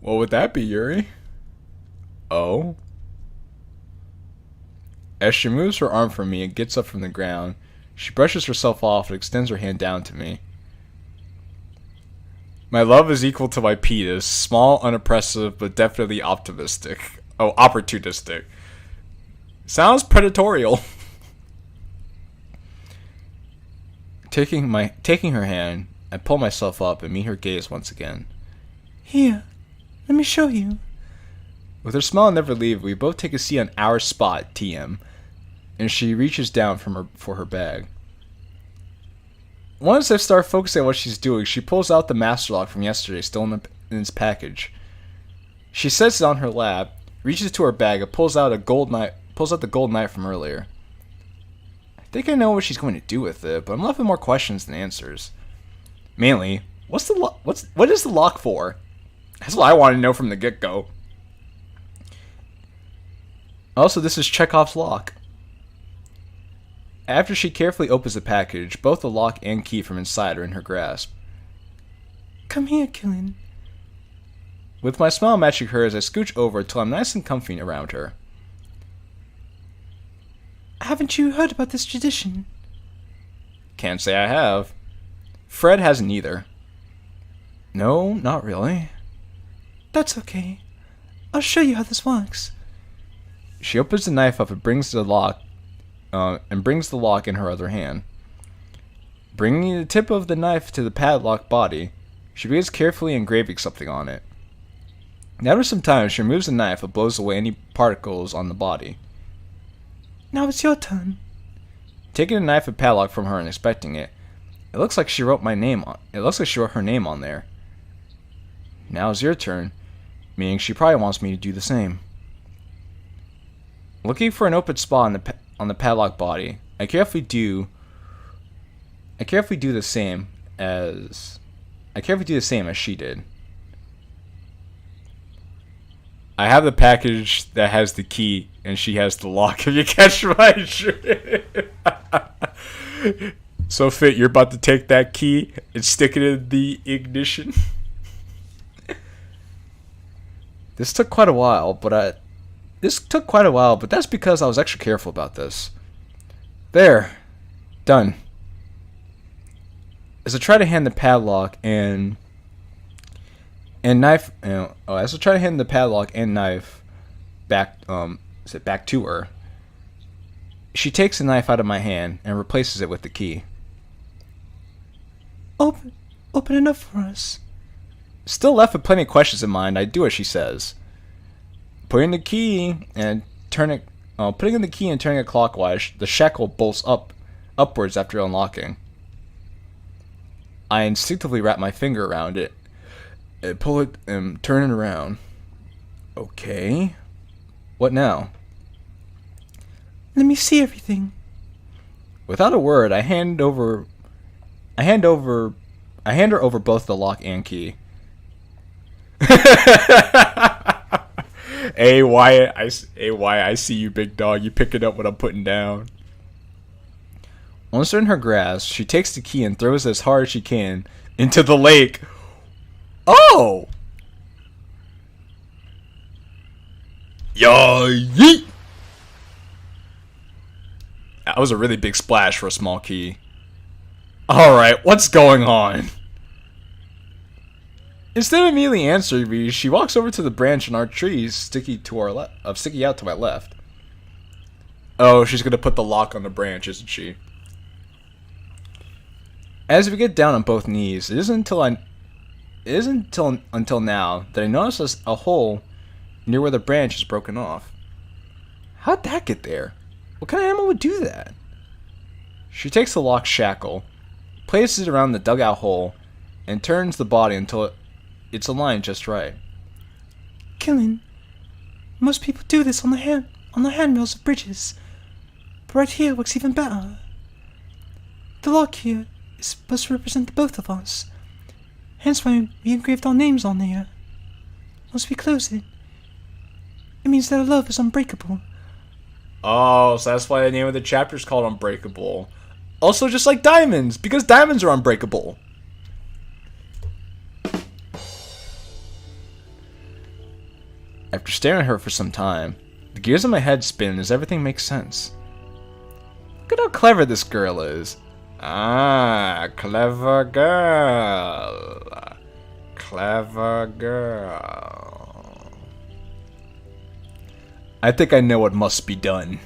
Speaker 2: What would that be, Yuri? Oh? As she moves her arm from me and gets up from the ground, she brushes herself off and extends her hand down to me. My love is equal to my penis. Small, unoppressive, but definitely optimistic. Oh, opportunistic. Sounds predatorial. Taking her hand, I pull myself up and meet her gaze once again.
Speaker 3: Here, let me show you.
Speaker 2: With her smile never leave, we both take a seat on our spot, TM, and she reaches down for her bag. Once I start focusing on what she's doing, she pulls out the master lock from yesterday, still in its package. She sets it on her lap, reaches to her bag, and pulls out the gold knife from earlier. I think I know what she's going to do with it, but I'm left with more questions than answers. Mainly, what is the lock for? That's what I want to know from the get-go. Also, this is Chekhov's lock. After she carefully opens the package, both the lock and key from inside are in her grasp.
Speaker 3: Come here, Qilin.
Speaker 2: With my smile matching hers, I scooch over until I'm nice and comfy around her.
Speaker 3: Haven't you heard about this tradition?
Speaker 2: Can't say I have. Fred hasn't either. No, not really.
Speaker 3: That's okay. I'll show you how this works.
Speaker 2: She opens the knife up and brings the lock in her other hand. Bringing the tip of the knife to the padlock body, she begins carefully engraving something on it. After some time, she removes the knife and blows away any particles on the body.
Speaker 3: Now it's your turn.
Speaker 2: Taking the knife and padlock from her and inspecting it, it looks like she wrote her name on there. Now it's your turn, meaning she probably wants me to do the same. Looking for an open spot on the padlock body, I carefully do the same as I carefully do the same as she did. I have the package that has the key, and she has the lock. If you catch my drift. So, Fit, you're about to take that key and stick it in the ignition. This took quite a while, but that's because I was extra careful about this. There. Done. As I try to hand the padlock and knife, as I try to hand the padlock and knife back to her, she takes the knife out of my hand and replaces it with the key.
Speaker 3: Open it up for us.
Speaker 2: Still left with plenty of questions in mind, I do as she says. Putting in the key and turning it clockwise, the shackle bolts upwards after unlocking. I instinctively wrap my finger around it and pull it and turn it around. Okay. What now?
Speaker 3: Let me see everything.
Speaker 2: Without a word, I hand her over both the lock and key. Hey Wyatt, I see you, big dog. You pick it up what I'm putting down. Once they're in her grasp, she takes the key and throws it as hard as she can into the lake. Oh! Yeet! That was a really big splash for a small key. Alright, what's going on? Instead of immediately answering me, she walks over to the branch in our tree sticking out to my left. Oh, she's gonna put the lock on the branch, isn't she? As we get down on both knees, it isn't until now that I notice a hole near where the branch is broken off. How'd that get there? What kind of animal would do that? She takes the lock shackle, places it around the dugout hole, and turns the body until it's aligned just right.
Speaker 3: Qilin, most people do this on the handrails of bridges, but right here works even better. The lock here is supposed to represent the both of us, hence why we engraved our names on here. Once we close it, it means that our love is unbreakable.
Speaker 2: Oh, so that's why the name of the chapter is called Unbreakable. Also, just like diamonds, because diamonds are unbreakable. After staring at her for some time, the gears in my head spin as everything makes sense. Look at how clever this girl is. Ah, clever girl. Clever girl. I think I know what must be done.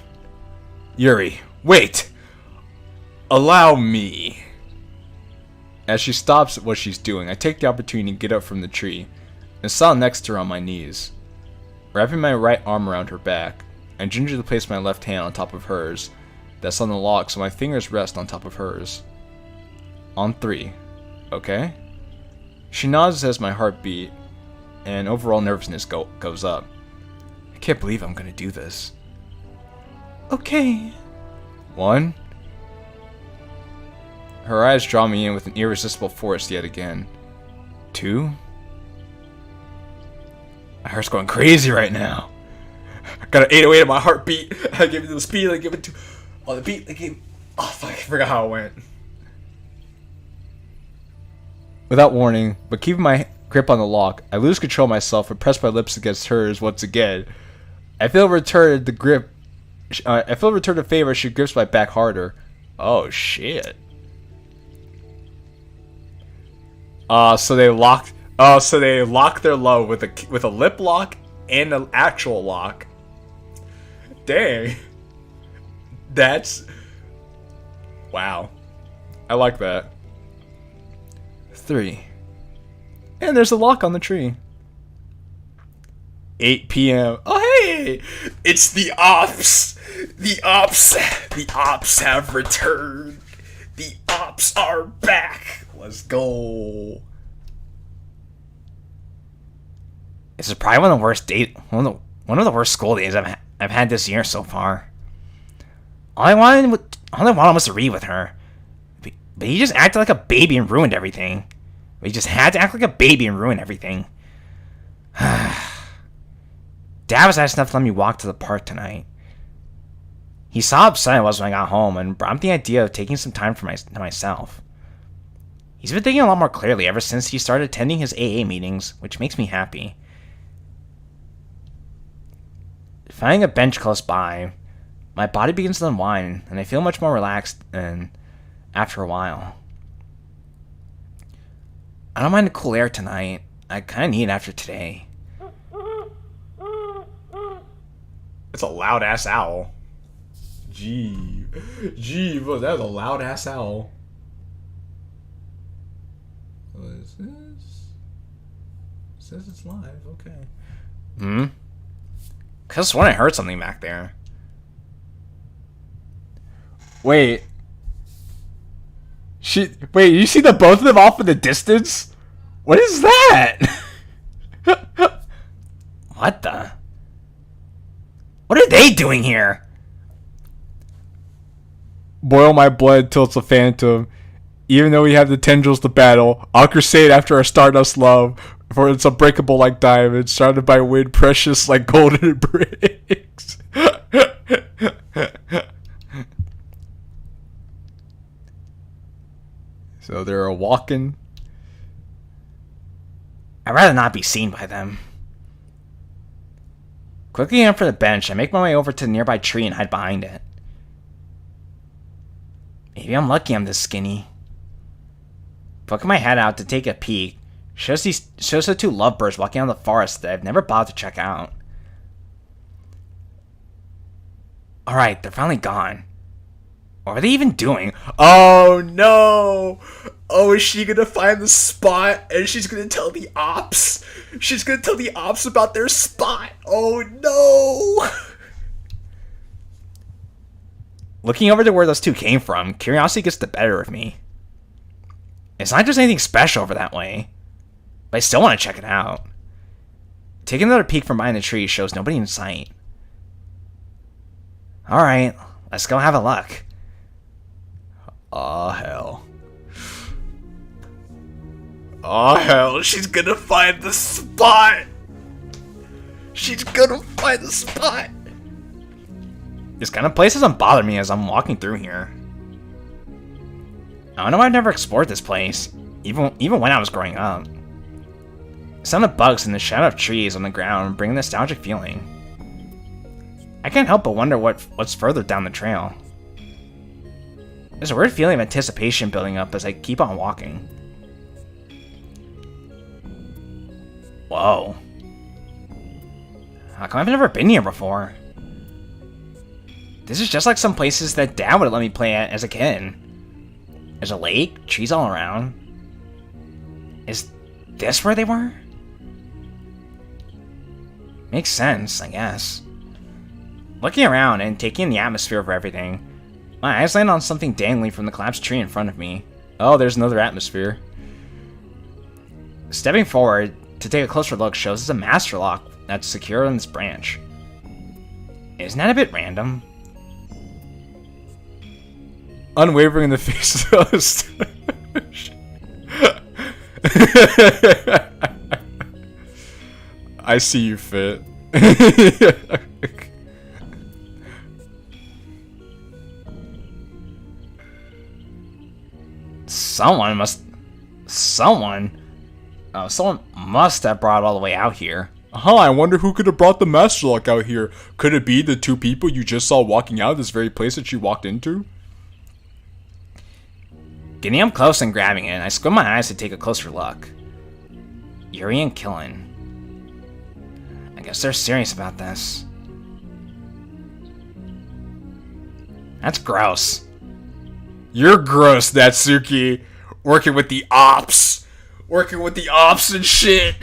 Speaker 2: Yuri, wait! Allow me. As she stops at what she's doing, I take the opportunity to get up from the tree and sit next to her on my knees. Wrapping my right arm around her back, I gingerly place my left hand on top of hers that's on the lock so my fingers rest on top of hers. On 3. Okay? She nods as my heart beat and overall nervousness goes up. I can't believe I'm gonna do this.
Speaker 3: Okay.
Speaker 2: 1. Her eyes draw me in with an irresistible force yet again. 2. My heart's going crazy right now. I got an 808 in my heartbeat. I give it the speed, I give it to... Oh, the beat, I gave... Oh, fuck, I forgot how it went. Without warning, but keeping my grip on the lock, I lose control of myself and press my lips against hers once again. I feel returned the favor as she grips my back harder. Oh, shit. So they locked... Oh, so they lock their love with a lip lock and an actual lock. Dang. That's... Wow. I like that. 3. And there's a lock on the tree. 8 p.m. Oh, hey! It's the Opps! The Opps have returned! The Opps are back! Let's go!
Speaker 6: This is probably one of the worst school days I've had this year so far. All I wanted was to read with her, but he just acted like a baby and ruined everything. But he just had to act like a baby and ruin everything. Dad was nice enough to let me walk to the park tonight. He saw how upset I was when I got home and brought up the idea of taking some time for myself. He's been thinking a lot more clearly ever since he started attending his AA meetings, which makes me happy. Finding a bench close by, my body begins to unwind, and I feel much more relaxed after a while. I don't mind the cool air tonight. I kind of need it after today.
Speaker 2: It's a loud ass owl. Gee, bro, that's a loud ass owl. What is this? It says it's live. Okay.
Speaker 6: Cause when I heard something back there.
Speaker 2: Wait. Wait, you see the both of them off in the distance? What is that?
Speaker 6: What the? What are they doing here?
Speaker 2: Boil my blood till it's a phantom. Even though we have the tendrils to battle, I'll crusade after our stardust love, for it's unbreakable like diamonds, surrounded by wind, precious like golden bricks. So they're walking.
Speaker 6: I'd rather not be seen by them. Quickly getting up for the bench, I make my way over to the nearby tree and hide behind it. Maybe I'm lucky I'm this skinny. Poking my head out to take a peek, shows the two lovebirds walking out of the forest that I've never bothered to check out. Alright, they're finally gone. What are they even doing?
Speaker 2: Oh no! Oh, is she gonna find the spot and she's gonna tell the Opps? She's gonna tell the Opps about their spot. Oh no!
Speaker 6: Looking over to where those two came from, curiosity gets the better of me. It's not just anything special over that way, but I still want to check it out. Taking another peek from behind the tree shows nobody in sight. Alright, let's go have a look.
Speaker 2: Oh hell. Oh hell, she's gonna find the spot! She's gonna find the spot!
Speaker 6: This kind of place doesn't bother me as I'm walking through here. I don't know why I've never explored this place, even when I was growing up. The sound of bugs and the shadow of trees on the ground bring a nostalgic feeling. I can't help but wonder what's further down the trail. There's a weird feeling of anticipation building up as I keep on walking. Whoa. How come I've never been here before? This is just like some places that Dad would let me play at as a kid. There's a lake, trees all around. Is this where they were? Makes sense, I guess. Looking around and taking in the atmosphere of everything, my eyes land on something dangling from the collapsed tree in front of me.
Speaker 2: Oh, there's another atmosphere.
Speaker 6: Stepping forward to take a closer look shows it's a master lock that's secure in this branch. Isn't that a bit random?
Speaker 2: Unwavering in the face of us. I see you fit.
Speaker 6: Someone must have brought it all the way out here.
Speaker 2: Huh, I wonder who could have brought the master lock out here. Could it be the two people you just saw walking out of this very place that you walked into?
Speaker 6: Getting up close and grabbing it, I squint my eyes to take a closer look. Yuri and Killen. I guess they're serious about this. That's gross.
Speaker 2: You're gross, Natsuki. Working with the Opps. Working with the Opps and shit.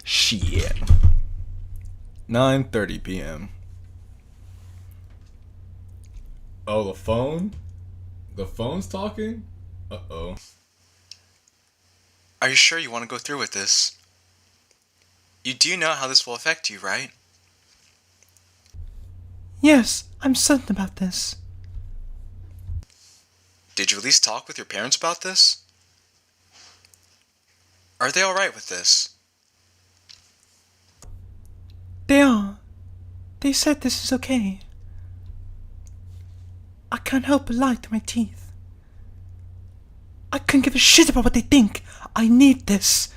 Speaker 2: Shit. 9:30 p.m. Oh, the phone? The phone's talking? Uh-oh.
Speaker 7: Are you sure you want to go through with this? You do know how this will affect you, right?
Speaker 3: Yes, I'm certain about this.
Speaker 7: Did you at least talk with your parents about this? Are they alright with this?
Speaker 3: They are. They said this is okay. I can't help but lie through my teeth. I couldn't give a shit about what they think. I need this.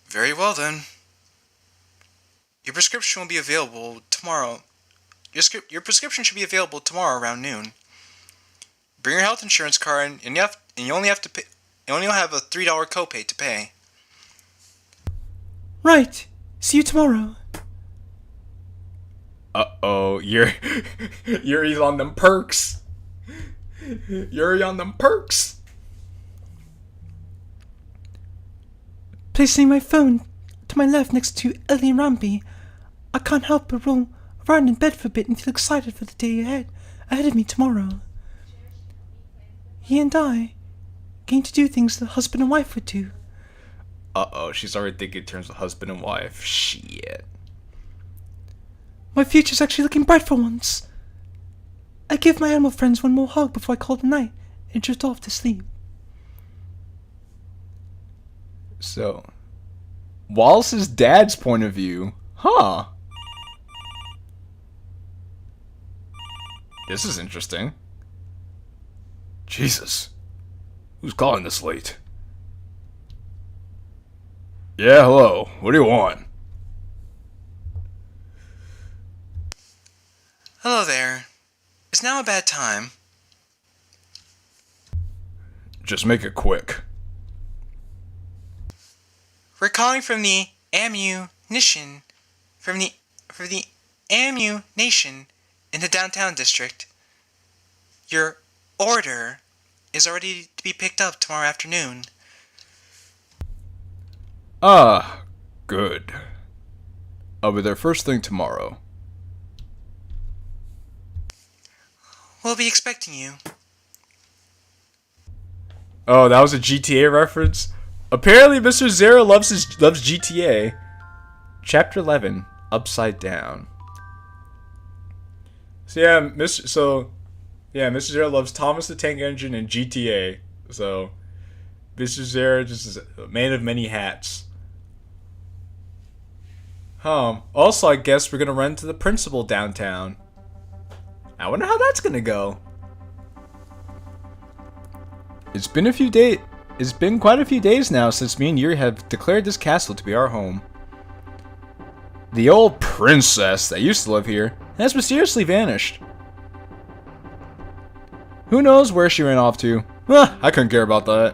Speaker 7: Very well then. Your prescription will be available tomorrow. Your prescription should be available tomorrow around noon. Bring your health insurance card, and you only have to pay. You only have a $3 copay to pay.
Speaker 3: Right. See you tomorrow.
Speaker 2: Uh-oh, Yuri's on them perks. Yuri on them perks.
Speaker 3: Placing my phone to my left next to Ellie and Rambi, I can't help but roll around in bed for a bit and feel excited for the day ahead of me tomorrow. He and I, getting to do things that husband and wife would do.
Speaker 2: Uh-oh, she's already thinking in terms of husband and wife. Shit.
Speaker 3: My future's actually looking bright for once. I give my animal friends one more hug before I call it a night and drift off to sleep.
Speaker 2: So, Wallace's dad's point of view. Huh. This is interesting. Jesus. Who's calling this late? Yeah, hello. What do you want?
Speaker 7: Hello there. Is now a bad time?
Speaker 2: Just make it quick.
Speaker 7: We're calling from the ammunition from the ammunition in the downtown district. Your order is already to be picked up tomorrow afternoon.
Speaker 2: Ah, good. I'll be there first thing tomorrow.
Speaker 7: We'll be expecting you.
Speaker 2: Oh, that was a GTA reference? Apparently Mr. Zero loves GTA. Chapter 11, Upside Down. So Mr. Zero loves Thomas the Tank Engine and GTA. So Mr. Zero just is a man of many hats. Also, I guess we're gonna run to the principal downtown. I wonder how that's gonna go. It's been quite a few days now since me and Yuri have declared this castle to be our home. The old princess that used to live here has mysteriously vanished. Who knows where she ran off to? I couldn't care about that.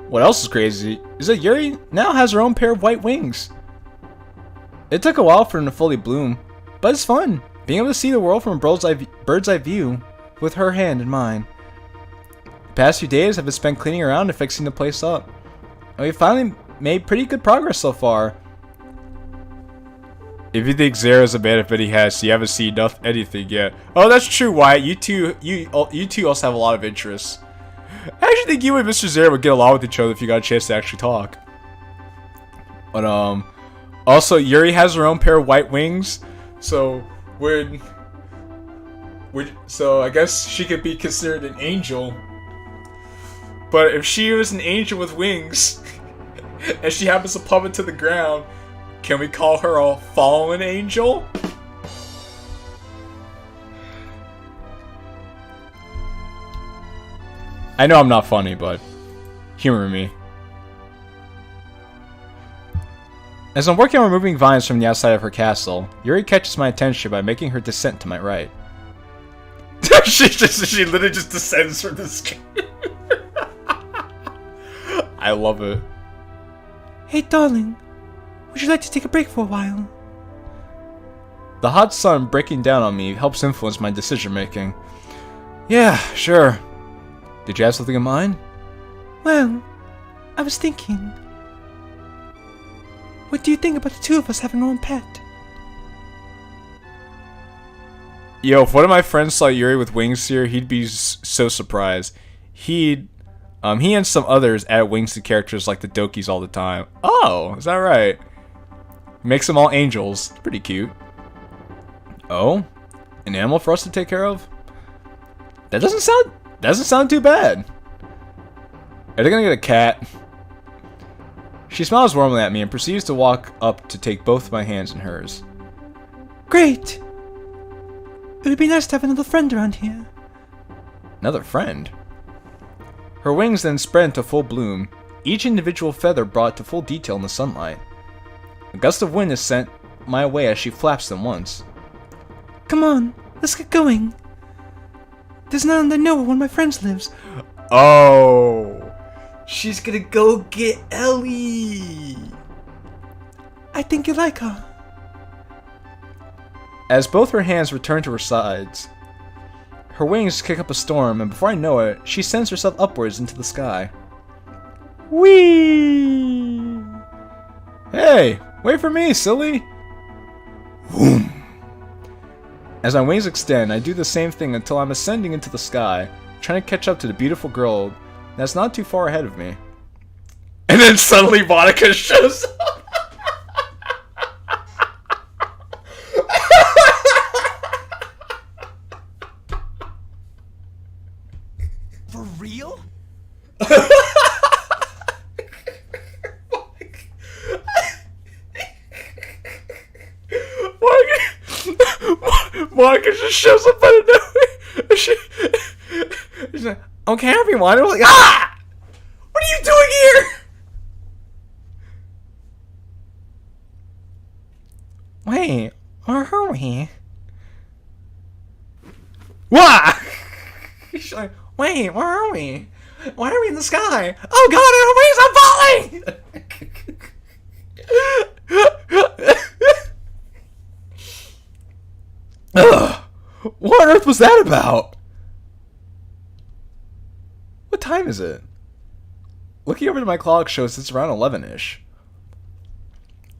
Speaker 2: What else is crazy is that Yuri now has her own pair of white wings. It took a while for them to fully bloom, but it's fun being able to see the world from a bird's eye view with her hand in mine. The past few days have been spent cleaning around and fixing the place up, and we finally made pretty good progress so far. If you think Zero's a man of many hats, you haven't seen anything yet. Oh, that's true, Wyatt. You two also have a lot of interests. I actually think you and Mr. Zero would get along with each other if you got a chance to actually talk. But also Yuri has her own pair of white wings, so so I guess she could be considered an angel. But if she was an angel with wings, and she happens to plummet to the ground, can we call her a fallen angel? I know I'm not funny, but humor me. As I'm working on removing vines from the outside of her castle, Yuri catches my attention by making her descent to my right. she literally just descends from the screen. I love it.
Speaker 3: Hey, darling. Would you like to take a break for a while?
Speaker 2: The hot sun breaking down on me helps influence my decision making. Yeah, sure. Did you have something in mind?
Speaker 3: Well, I was thinking. What do you think about the two of us having our own pet?
Speaker 2: Yo, if one of my friends saw Yuri with wings here, he'd be so surprised. He and some others add wings to characters like the Dokis all the time. Oh, is that right? Makes them all angels. Pretty cute. Oh? An animal for us to take care of? That doesn't sound too bad. Are they gonna get a cat? She smiles warmly at me and proceeds to walk up to take both my hands in hers.
Speaker 3: Great! It would be nice to have another friend around here.
Speaker 2: Another friend? Her wings then spread into full bloom, each individual feather brought to full detail in the sunlight. A gust of wind is sent my way as she flaps them once.
Speaker 3: Come on, let's get going. There's none I know where one of my friends lives.
Speaker 2: Oh! She's gonna go get Ellie!
Speaker 3: I think you like her.
Speaker 2: As both her hands return to her sides, her wings kick up a storm, and before I know it, she sends herself upwards into the sky. Whee! Hey, wait for me, silly! Boom! As my wings extend, I do the same thing until I'm ascending into the sky, trying to catch up to the beautiful girl that's not too far ahead of me. And then suddenly Monica shows up!
Speaker 5: For real?
Speaker 2: Monica just shows up out of nowhere. She's like, okay, everyone. I'm like, ah! What are you doing here? Wait, where are we? Wah! She's like, wait, where are we? Why are we in the sky? Oh god, our wings are falling! Ugh! What on earth was that about? What time is it? Looking over to my clock shows it's around 11-ish.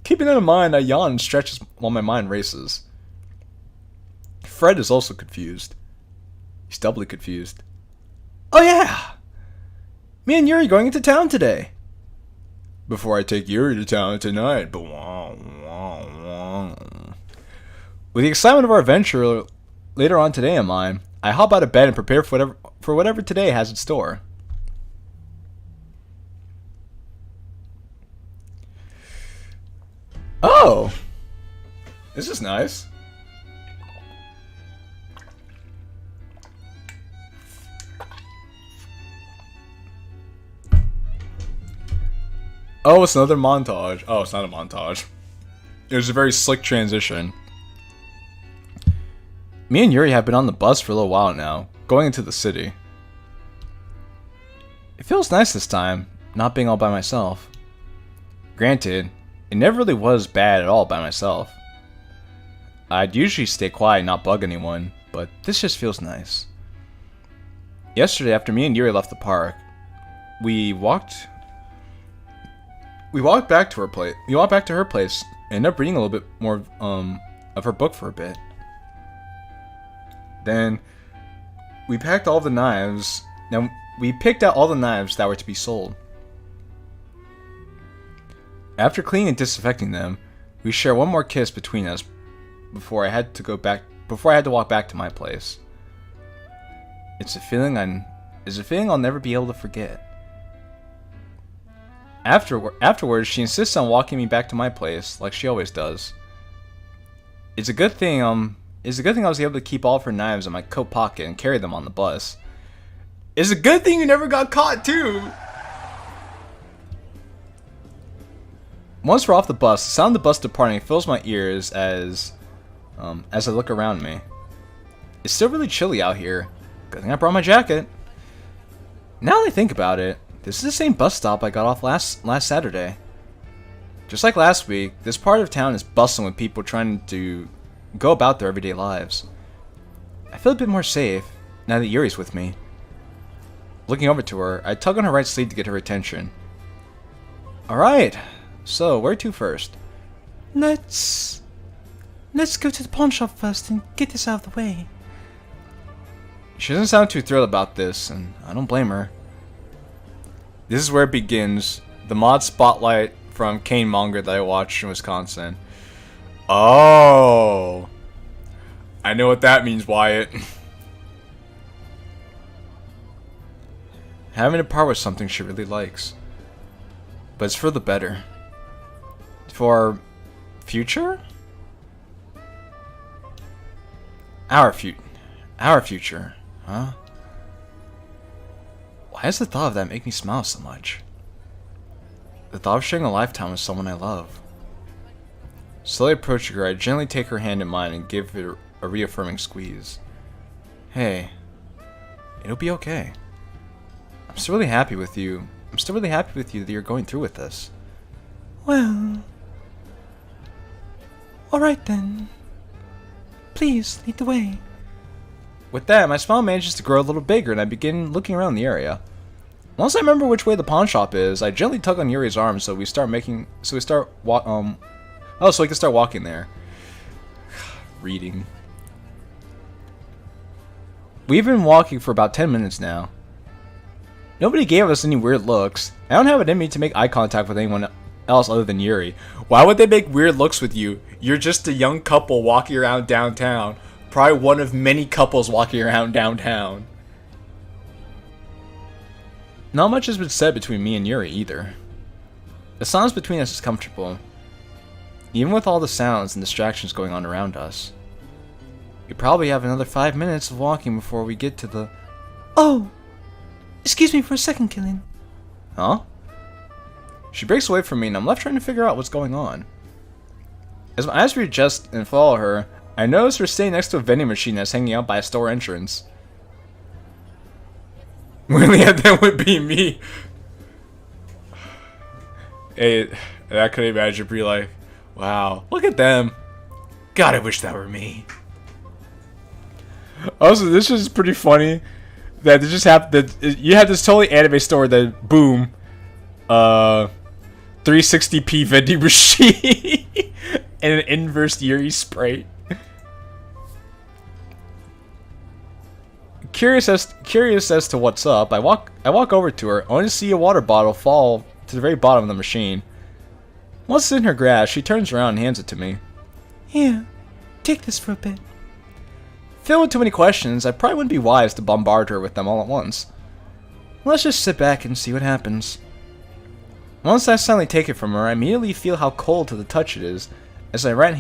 Speaker 2: Keeping that in mind, I yawn and stretch while my mind races. Fred is also confused. He's doubly confused. Oh yeah! Me and Yuri going into town today. Before I take Yuri to town tonight. With the excitement of our adventure later on today in mind, I hop out of bed and prepare for whatever today has in store. Oh! This is nice. Oh, it's another montage. Oh, it's not a montage. It was a very slick transition. Me and Yuri have been on the bus for a little while now, going into the city. It feels nice this time, not being all by myself. Granted, it never really was bad at all by myself. I'd usually stay quiet and not bug anyone, but this just feels nice. Yesterday, after me and Yuri left the park, we walked back to her place. We walked back to her place and ended up reading a little bit more of her book for a bit. Then we packed all the knives. Now we picked out all the knives that were to be sold. After cleaning and disinfecting them, we share one more kiss between us before I had to walk back to my place. It's a feeling I'll never be able to forget. Afterwards, she insists on walking me back to my place, like she always does. It's a good thing I was able to keep all of her knives in my coat pocket and carry them on the bus. It's a good thing you never got caught, too! Once we're off the bus, the sound of the bus departing fills my ears as I look around me. It's still really chilly out here. Good thing I brought my jacket. Now that I think about it, this is the same bus stop I got off last Saturday. Just like last week, this part of town is bustling with people trying to go about their everyday lives. I feel a bit more safe now that Yuri's with me. Looking over to her, I tug on her right sleeve to get her attention. Alright, so where to first?
Speaker 3: Let's go to the pawn shop first and get this out of the way.
Speaker 2: She doesn't sound too thrilled about this, and I don't blame her. This is where it begins, the mod spotlight from Kane manga that I watched in Wisconsin. Oh. I know what that means, Wyatt. Having to part with something she really likes. But it's for the better. For our future? Our future, huh? Why does the thought of that make me smile so much? The thought of sharing a lifetime with someone I love. Slowly approaching her, I gently take her hand in mine and give it a reaffirming squeeze. Hey, it'll be okay. I'm still really happy with you. I'm still really happy with you that you're going through with this.
Speaker 3: Well... Alright then. Please, lead the way.
Speaker 2: With that, my smile manages to grow a little bigger and I begin looking around the area. Once I remember which way the pawn shop is, I gently tug on Yuri's arm so we can start walking there. Reading. We've been walking for about 10 minutes now. Nobody gave us any weird looks. I don't have it in me to make eye contact with anyone else other than Yuri. Why would they make weird looks with you? You're just a young couple walking around downtown. Probably one of many couples walking around downtown. Not much has been said between me and Yuri either. The silence between us is comfortable, even with all the sounds and distractions going on around us. We probably have another 5 minutes of walking before we get to the...
Speaker 3: Oh! Excuse me for a second, Qilin.
Speaker 2: Huh? She breaks away from me and I'm left trying to figure out what's going on. As my eyes readjust and follow her, I notice her staying next to a vending machine that's hanging out by a store entrance. Really, that would be me. Hey, I could imagine be like, wow, look at them. God, I wish that were me. Also, this is pretty funny that they just have that you have this totally anime store that boom, 360p vending machine and an inverse Yuri sprite. Curious as to what's up, I walk over to her, only to see a water bottle fall to the very bottom of the machine. Once it's in her grasp, she turns around and hands it to me.
Speaker 3: Here, take this for a bit.
Speaker 2: Filled with too many questions, I probably wouldn't be wise to bombard her with them all at once. Let's just sit back and see what happens. Once I suddenly take it from her, I immediately feel how cold to the touch it is, as my right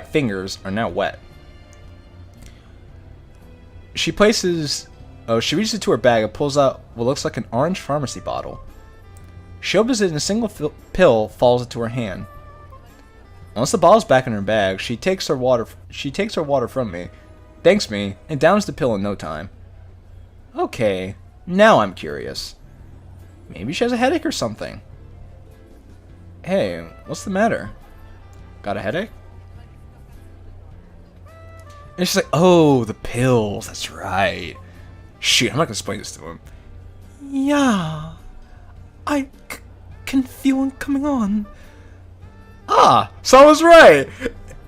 Speaker 2: fingers are now wet. She reaches into her bag and pulls out what looks like an orange pharmacy bottle. She opens it and a single pill falls into her hand. Once the bottle's back in her bag, she takes her water from me, thanks me, and downs the pill in no time. Okay, now I'm curious. Maybe she has a headache or something. Hey, what's the matter? Got a headache? And she's like, oh, the pills, that's right. Shoot, I'm not gonna explain this to him.
Speaker 3: Yeah, I can feel one coming on.
Speaker 2: Ah, so I was right.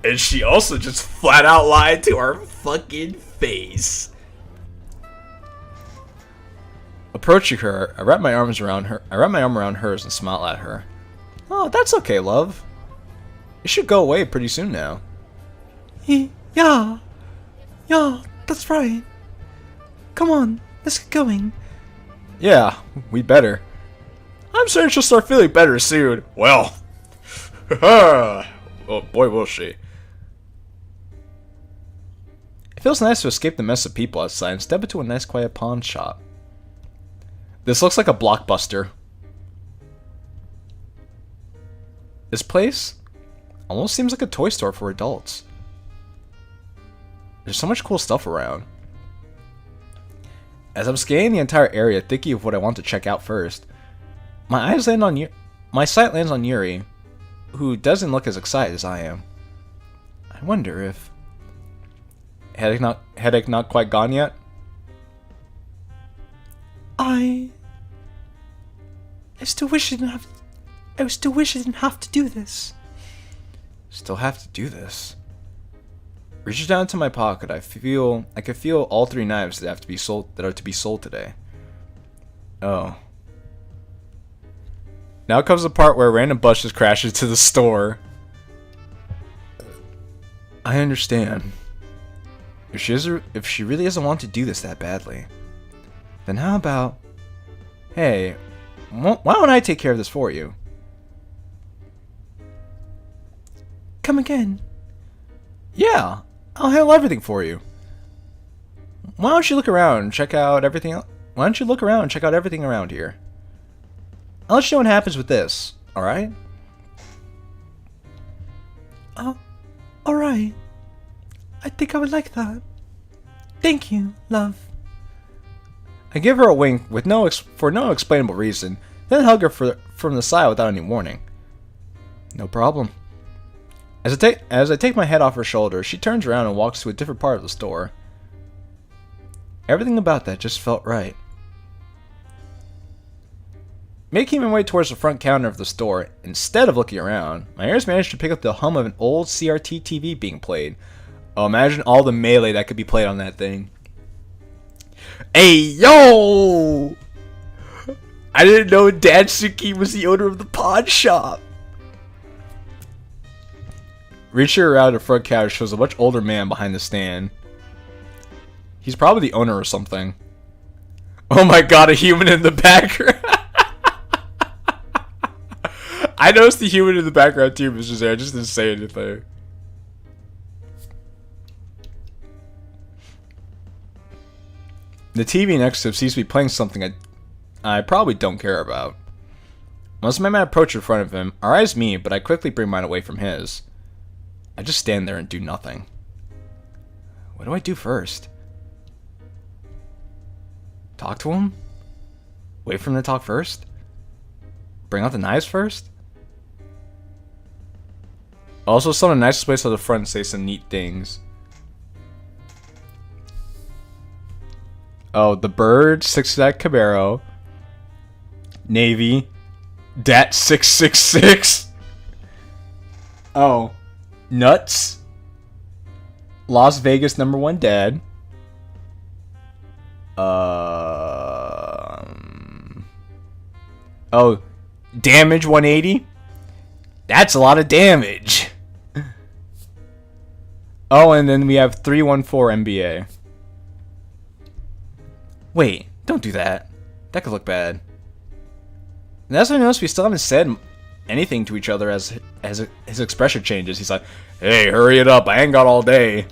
Speaker 2: And she also just flat out lied to our fucking face. Approaching her, I wrap my arm around hers and smile at her. Oh, that's okay, love. It should go away pretty soon now.
Speaker 3: Yeah, that's right. Come on, let's get going.
Speaker 2: Yeah, we better. I'm certain she'll start feeling better soon. Well, oh boy will she. It feels nice to escape the mess of people outside and step into a nice quiet pawn shop. This looks like a Blockbuster. This place almost seems like a toy store for adults. There's so much cool stuff around. As I'm scanning the entire area, thinking of what I want to check out first, my sight lands on Yuri, who doesn't look as excited as I am. I wonder if headache not quite gone yet.
Speaker 3: I still wish I didn't have to do this.
Speaker 2: Still have to do this. Reaches down into my pocket. I can feel all 3 knives that are to be sold today. Oh. Now comes the part where a random bus just crashes to the store. I understand. If she really doesn't want to do this that badly, then how about, hey, why don't I take care of this for you?
Speaker 3: Come again.
Speaker 2: Yeah, I'll handle everything for you. Why don't you look around and check out everything? Why don't you look around and check out everything around here? I'll let you know what happens with this. All right?
Speaker 3: Alright. I think I would like that. Thank you, love.
Speaker 2: I give her a wink with for no explainable reason, then hug her from the side without any warning. No problem. As I take my head off her shoulder, she turns around and walks to a different part of the store. Everything about that just felt right. Making my way towards the front counter of the store, instead of looking around, my ears managed to pick up the hum of an old CRT TV being played. Oh, imagine all the melee that could be played on that thing. Hey, yo! I didn't know Datsuki was the owner of the pawn shop. Reaching around the front counter shows a much older man behind the stand. He's probably the owner or something. Oh my god, a human in the background. I noticed the human in the background too, was just there. I just didn't say anything. The TV next to him seems to be playing something I probably don't care about. Once my man approaches in front of him, our eyes meet, but I quickly bring mine away from his. I just stand there and do nothing. What do I do first? Talk to him? Wait for him to talk first? Bring out the knives first? Also, some of the nicest place on the front say some neat things. Oh, the bird, 6 Cabero, Navy, Dat 666. Oh, Nuts, Las Vegas #1 dad. Oh, damage 180. That's a lot of damage. Oh, and then we have 314 MBA. Wait, don't do that. That could look bad. And as I noticed, we still haven't said anything to each other as his expression changes. He's like, hey, hurry it up. I ain't got all day.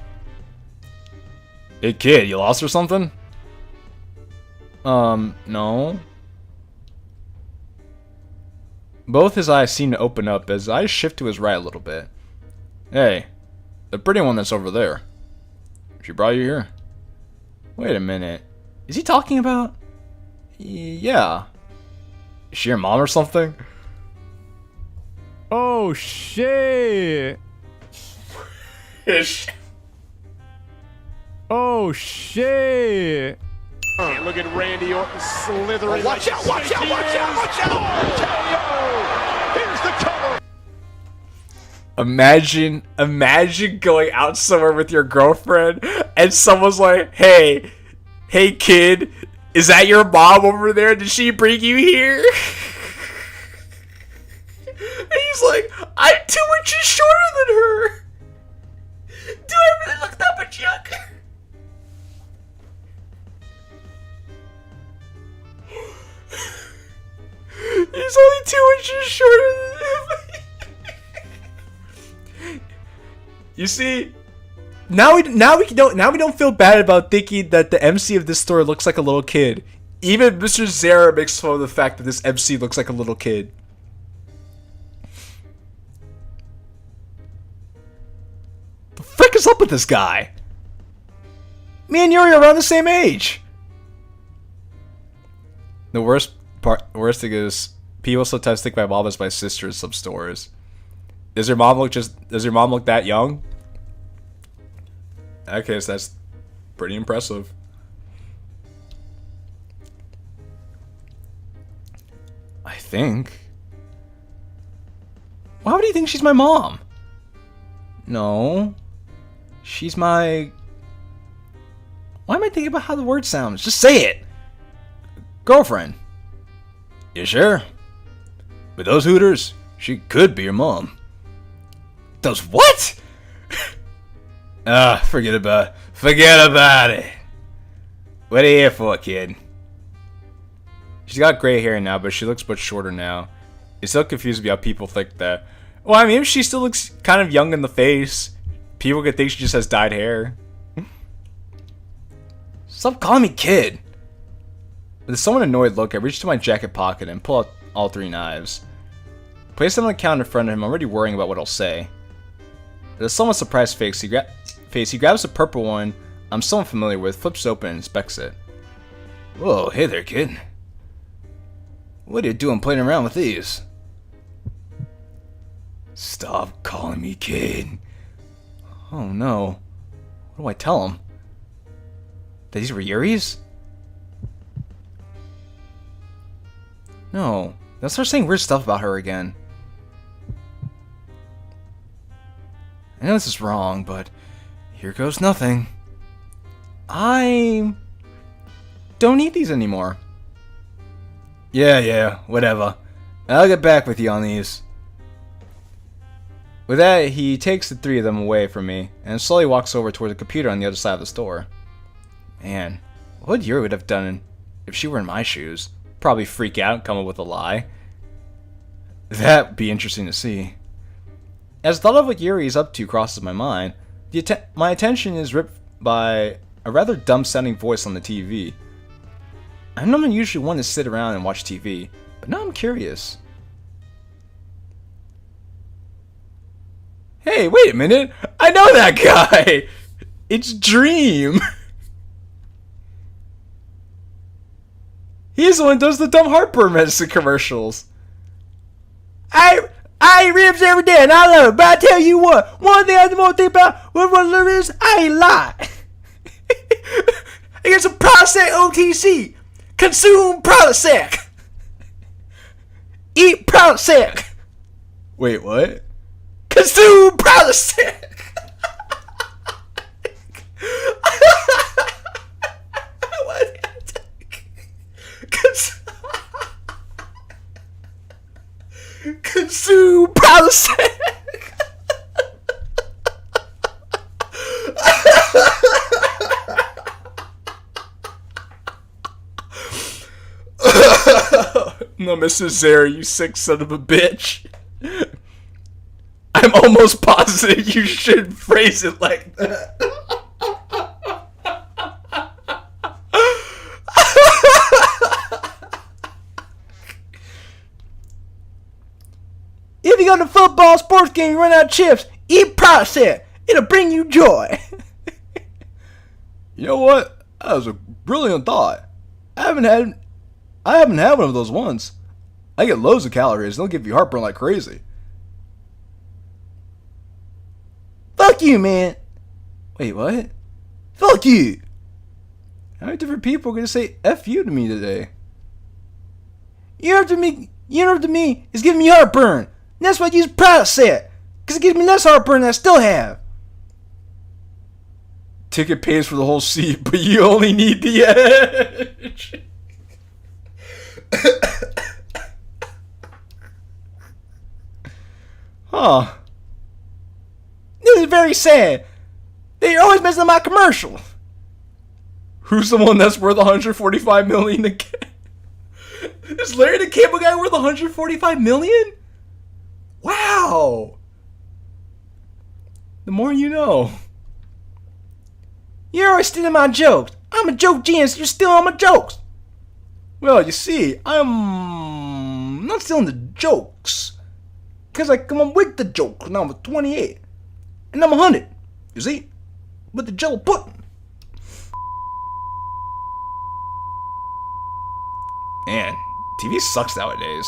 Speaker 2: Hey, kid, you lost or something? No. Both his eyes seem to open up as I shift to his right a little bit. Hey, the pretty one that's over there. She brought you here? Wait a minute. Is he talking about? Yeah. Is she your mom or something?
Speaker 4: Oh shit! Oh shit!
Speaker 8: Look at Randy Orton slithering.
Speaker 5: Watch out, watch out, watch out, watch out!
Speaker 8: Here's the cover.
Speaker 2: Imagine going out somewhere with your girlfriend and someone's like, hey kid, is that your mom over there? Did she bring you here? And he's like, I'm 2 inches shorter than her. Do I really look that much younger? He's only 2 inches shorter than him. You see, now we don't feel bad about thinking that the MC of this store looks like a little kid. Even Mr. Zara makes fun of the fact that this MC looks like a little kid. The frick is up with this guy? Me and Yuri are around the same age. The worst thing is, people sometimes think my mom is my sister in some stores. Does your mom look that young? In that case, that's pretty impressive. I think. Why would he think she's my mom? No. She's my... Why am I thinking about how the word sounds? Just say it! Girlfriend. You sure? With those hooters, she could be your mom. Those what? Forget about it. What are you here for, kid? She's got gray hair now, but she looks much shorter now. It's still confused me how people think that. Well, I mean, if she still looks kind of young in the face, people could think she just has dyed hair. Stop calling me kid. With a somewhat annoyed look, I reach into my jacket pocket and pull out all 3 knives. Place them on the counter in front of him, already worrying about what he'll say. With a somewhat surprised face, he grabs the purple one I'm so unfamiliar with, flips it open, and inspects it. Whoa, hey there, kid. What are you doing playing around with these? Stop calling me kid. Oh no. What do I tell him? That these were Yuri's? No. They'll start saying weird stuff about her again. I know this is wrong, but here goes nothing. I don't need these anymore. Yeah, whatever. I'll get back with you on these. With that, he takes the 3 of them away from me and slowly walks over toward the computer on the other side of the store. Man, what Yuri would have done if she were in my shoes? Probably freak out and come up with a lie. That'd be interesting to see. As the thought of what Yuri is up to crosses my mind, my attention is ripped by a rather dumb-sounding voice on the TV. I'm not usually one to sit around and watch TV, but now I'm curious. Hey, wait a minute! I know that guy! It's Dream! He's the one who does the dumb heartburn medicine commercials. I eat ribs every day and I love it, but I tell you what, one thing I don't think about what is, I ain't lie. I get some Prilosec OTC. Consume Prilosec. Eat Prilosec. Wait, what? Consume Prilosec. Consume Prilosec. No, Mrs. Zara, you sick son of a bitch. I'm almost positive you should phrase it like that. If you go to football sports game and run out of chips, eat Prilosec. It'll bring you joy. You know what? That was a brilliant thought. I haven't had one of those once. I get loads of calories and they'll give you heartburn like crazy. Fuck you, man. Wait, what? Fuck you. How many different people are gonna say F you to me today? You know to me is giving me heartburn. And that's why I use Prilosec. Because it gives me less heartburn than I still have. Ticket pays for the whole seat, but you only need the edge. Huh. This is very sad. They're always messing up my commercial. Who's the one that's worth 145 million again? Is Larry the Cable Guy worth 145 million? Wow. The more you know. You're always stealing my jokes. I'm a joke genius. You're stealing all my jokes. Well, you see, I'm not stealing the jokes. Because I come up with the joke when I'm 28. And I'm 100. You see? With the jello pudding. Man, TV sucks nowadays.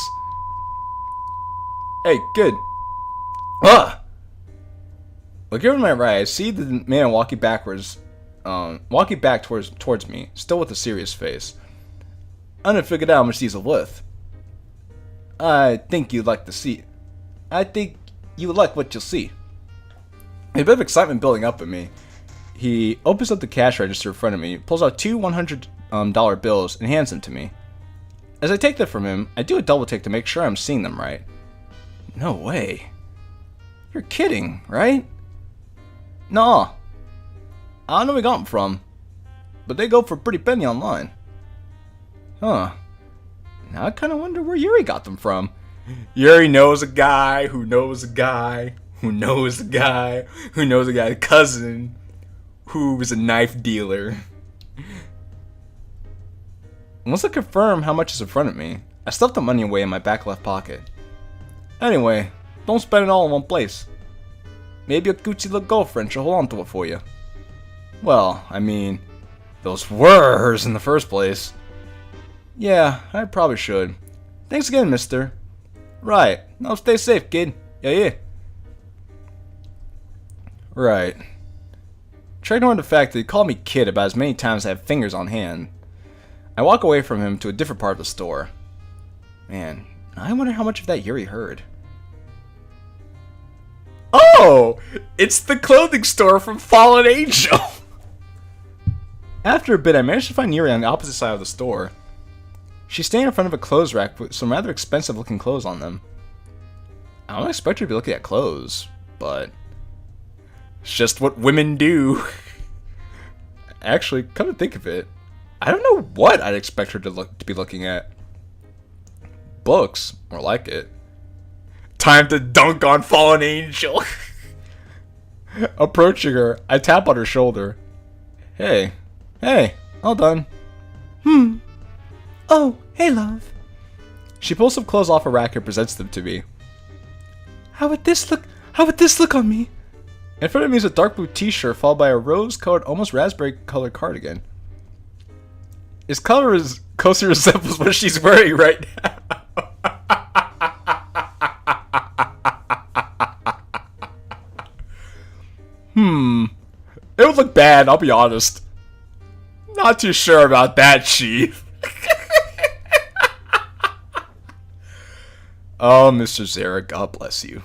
Speaker 2: Hey, good. Look over to my right. I see the man walking backwards. Walking back towards me, still with a serious face. I'm gonna figure out how much these are worth. I think you'd like to see. I think you would like what you'll see. A bit of excitement building up in me. He opens up the cash register in front of me, pulls out 2 $100 bills, and hands them to me. As I take them from him, I do a double take to make sure I'm seeing them right. No way. You're kidding, right? Nah. I don't know where he got them from, but they go for a pretty penny online. Huh. Now I kind of wonder where Yuri got them from. Yuri knows a guy who knows a guy who knows a guy who knows a guy's cousin who is a knife dealer. Once I confirm how much is in front of me, I stuffed the money away in my back left pocket. Anyway, don't spend it all in one place. Maybe a Gucci little girlfriend should hold on to it for you. Well, I mean, those were hers in the first place. Yeah, I probably should. Thanks again, mister. Right. Now stay safe, kid. Yeah. Right. Try ignoring the fact that he called me kid about as many times as I have fingers on hand. I walk away from him to a different part of the store. Man, I wonder how much of that Yuri heard. Oh! It's the clothing store from Fallen Angel! After a bit, I managed to find Yuri on the opposite side of the store. She's standing in front of a clothes rack with some rather expensive looking clothes on them. I don't expect her to be looking at clothes, but it's just what women do. Actually, come to think of it, I don't know what I'd expect her to be looking at. Books, more like it. Time to dunk on Fallen Angel. Approaching her, I tap on her shoulder. Hey, all done.
Speaker 3: Oh, hey, love.
Speaker 2: She pulls some clothes off a rack and presents them to me.
Speaker 3: How would this look on me?
Speaker 2: In front of me is a dark blue t-shirt followed by a rose-colored, almost raspberry-colored cardigan. His color is closely resembles what she's wearing right now. It would look bad, I'll be honest. Not too sure about that, Chief. Oh, Mr. Zara, God bless you.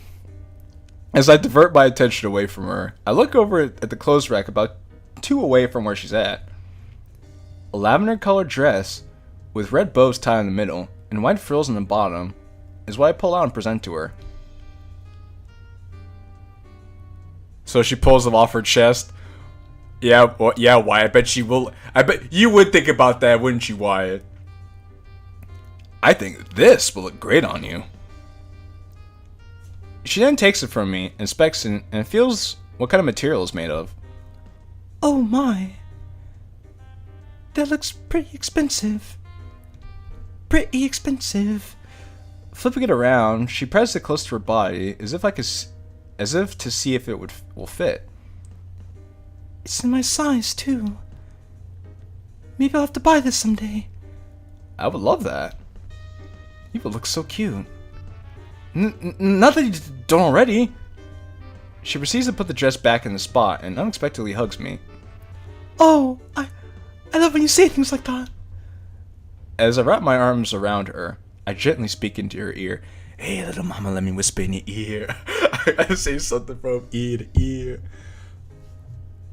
Speaker 2: As I divert my attention away from her, I look over at the clothes rack about 2 away from where she's at. A lavender-colored dress with red bows tied in the middle and white frills in the bottom is what I pull out and present to her. So she pulls them off her chest. Yeah, well, yeah, Wyatt. I bet she will. I bet you would think about that, wouldn't you, Wyatt? I think this will look great on you. She then takes it from me, inspects it, and feels what kind of material it's made of.
Speaker 3: Oh my. That looks pretty expensive.
Speaker 2: Flipping it around, she presses it close to her body, as if to see if it will fit.
Speaker 3: It's in my size, too. Maybe I'll have to buy this someday.
Speaker 2: I would love that. You would look so cute. Not that you don't already. She proceeds to put the dress back in the spot and unexpectedly hugs me.
Speaker 3: Oh, I love when you say things like that.
Speaker 2: As I wrap my arms around her, I gently speak into her ear. Hey, little mama, let me whisper in your ear. I say something from ear to ear.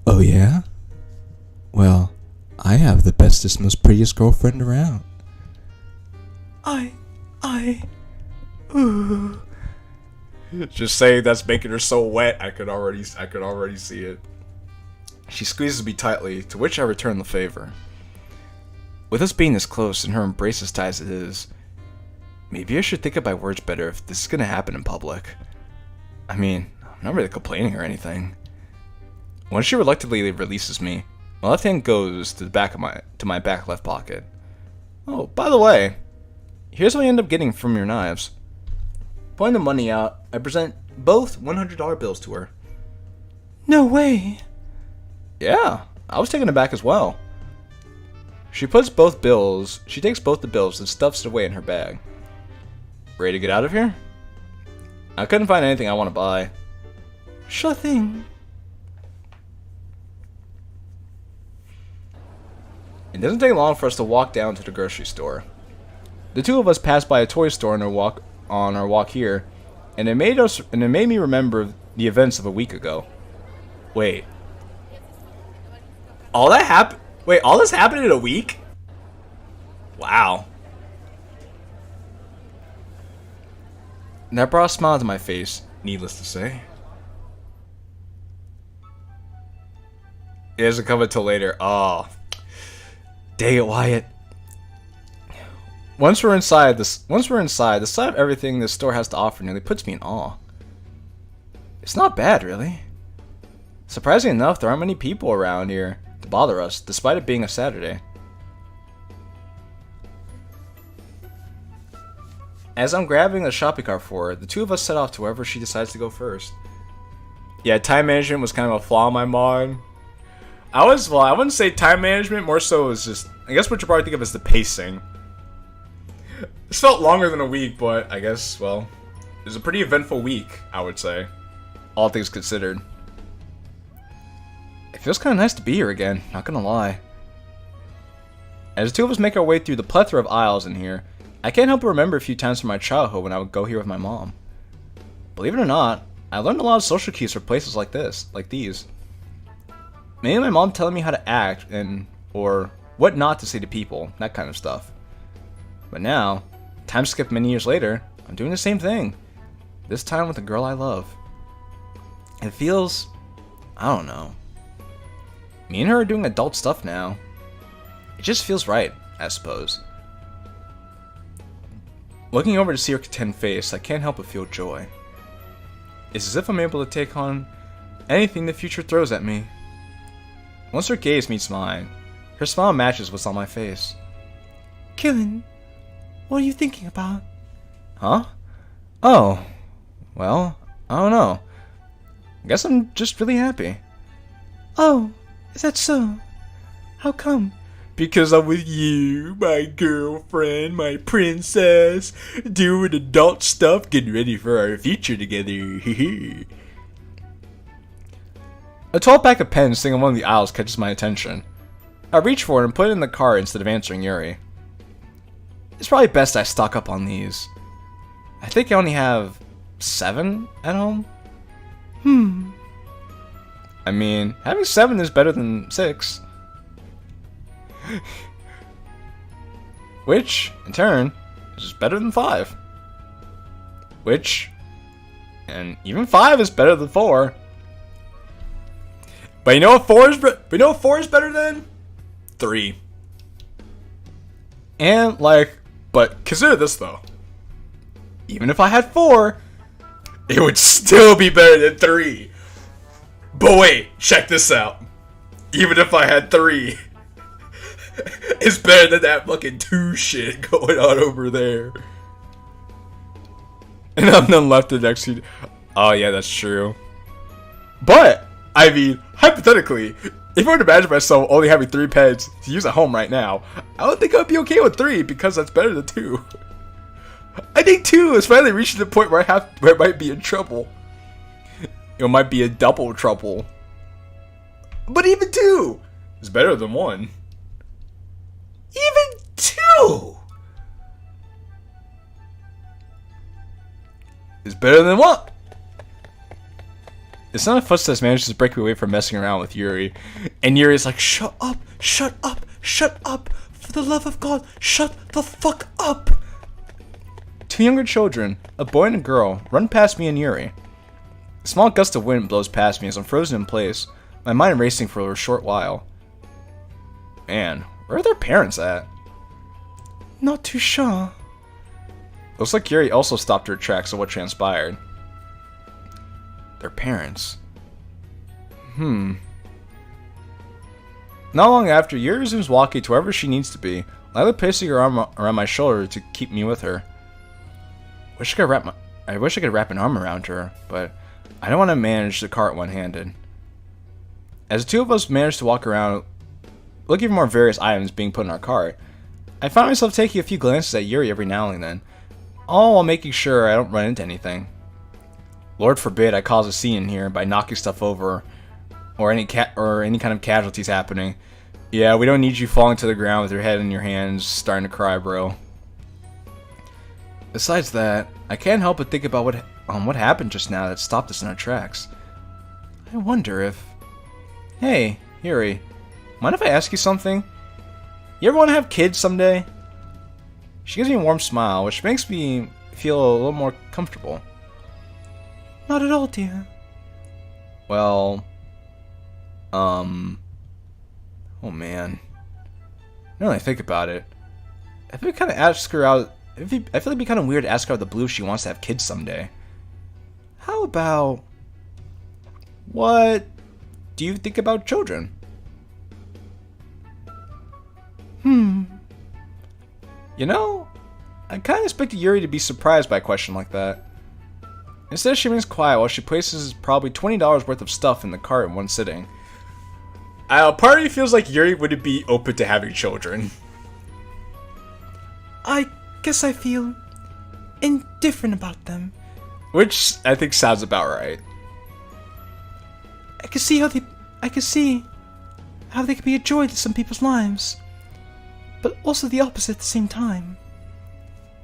Speaker 9: Oh yeah? Well, I have the bestest, most prettiest girlfriend around.
Speaker 3: Ooh.
Speaker 2: Just saying that's making her so wet, I could already see it. She squeezes me tightly, to which I return the favor. With us being this close and her embrace as tight as it is, maybe I should think of my words better if this is gonna happen in public. I mean, I'm not really complaining or anything. Once she reluctantly releases me, my left hand goes to my back left pocket. Oh, by the way, here's what I end up getting from your knives. Pulling the money out, I present both $100 bills to her.
Speaker 3: No way.
Speaker 2: Yeah, I was taken aback as well. She takes both the bills and stuffs it away in her bag. Ready to get out of here? I couldn't find anything I want to buy.
Speaker 3: Sure thing.
Speaker 2: It doesn't take long for us to walk down to the grocery store. The two of us passed by a toy store on our walk here, and it made me remember the events of a week ago. Wait. All this happened in a week? Wow. That brought a smile to my face, needless to say. It doesn't come until later. Oh. Dang it, Wyatt. Once we're inside, the sight of everything this store has to offer nearly puts me in awe. It's not bad, really. Surprisingly enough, there aren't many people around here to bother us, despite it being a Saturday. As I'm grabbing the shopping cart for her, the two of us set off to wherever she decides to go first. Yeah, time management was kind of a flaw in my mod. I wouldn't say time management, more so is just, I guess what you probably think of as the pacing. This felt longer than a week, but I guess, well, it was a pretty eventful week, I would say. All things considered. It feels kind of nice to be here again, not gonna lie. As the two of us make our way through the plethora of aisles in here, I can't help but remember a few times from my childhood when I would go here with my mom. Believe it or not, I learned a lot of social cues for places like these. Mainly my mom telling me how to act or what not to say to people, that kind of stuff. But now, time skip many years later, I'm doing the same thing. This time with a girl I love. It feels, I don't know. Me and her are doing adult stuff now. It just feels right, I suppose. Looking over to see her content face, I can't help but feel joy. It's as if I'm able to take on anything the future throws at me. Once her gaze meets mine, her smile matches what's on my face.
Speaker 3: Qilin, what are you thinking about?
Speaker 2: Huh? Oh, well, I don't know. I guess I'm just really happy.
Speaker 3: Oh, is that so? How come?
Speaker 2: Because I'm with you, my girlfriend, my princess, doing adult stuff, getting ready for our future together. A tall pack of pens sitting in one of the aisles catches my attention. I reach for it and put it in the cart instead of answering Yuri. It's probably best I stock up on these. I think I only have 7 at home. I mean, having 7 is better than 6. Which, in turn, is better than 5. Which, and even 5 is better than 4. But you know what 4 is better than? 3. And but consider this though. Even if I had 4, it would still be better than 3. But wait, check this out. Even if I had 3, it's better than that fucking 2 shit going on over there. And I'm then left the next to. Oh yeah, that's true. But I mean, hypothetically, if I were to imagine myself only having 3 pens to use at home right now, I would think I'd be okay with 3 because that's better than 2. I think 2 is finally reaching the point where I might be in trouble. It might be a double trouble. But even 2 is better than 1. Even 2 is better than 1. It's not a footsteps manages to break me away from messing around with Yuri. And Yuri's like, shut up, shut up, shut up. For the love of God, shut the fuck up. 2 younger children, a boy and a girl, run past me and Yuri. A small gust of wind blows past me as I'm frozen in place, my mind racing for a short while. Man, where are their parents at?
Speaker 3: Not too sure.
Speaker 2: Looks like Yuri also stopped her tracks of what transpired. Their parents. Not long after, Yuri resumes walking to wherever she needs to be, lightly placing her arm around my shoulder to keep me with her. I wish I could wrap an arm around her, but I don't want to manage the cart one-handed. As the two of us manage to walk around, looking for more various items being put in our cart, I find myself taking a few glances at Yuri every now and then, all while making sure I don't run into anything. Lord forbid I cause a scene in here by knocking stuff over, or any kind of casualties happening. Yeah, we don't need you falling to the ground with your head in your hands, starting to cry, bro. Besides that, I can't help but think about what happened just now that stopped us in our tracks. I wonder if... Hey, Yuri, mind if I ask you something? You ever want to have kids someday? She gives me a warm smile, which makes me feel a little more comfortable.
Speaker 3: Not at all, dear.
Speaker 2: Well, Oh man. Now that I think about it, I feel kind of ask her out. I feel like it'd be kind of weird to ask her out of the blue if she wants to have kids someday. How about, what do you think about children? You know, I kind of expected Yuri to be surprised by a question like that. Instead, she remains quiet while she places probably $20 worth of stuff in the cart in one sitting. Part of me feels like Yuri wouldn't be open to having children.
Speaker 3: I guess I feel indifferent about them.
Speaker 2: Which I think sounds about right.
Speaker 3: I can see how they could be a joy to some people's lives, but also the opposite at the same time.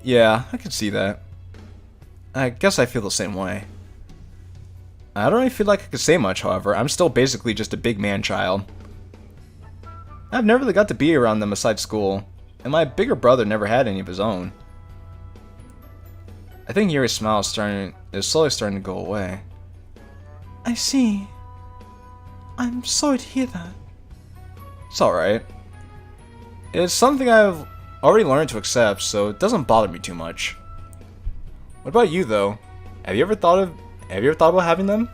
Speaker 2: Yeah, I can see that. I guess I feel the same way. I don't really feel like I could say much, however. I'm still basically just a big man child. I've never really got to be around them besides school, and my bigger brother never had any of his own. I think Yuri's smile is slowly starting to go away.
Speaker 3: I see. I'm sorry to hear that.
Speaker 2: It's alright. It's something I've already learned to accept, so it doesn't bother me too much. What about you, though? Have you ever thought about having them?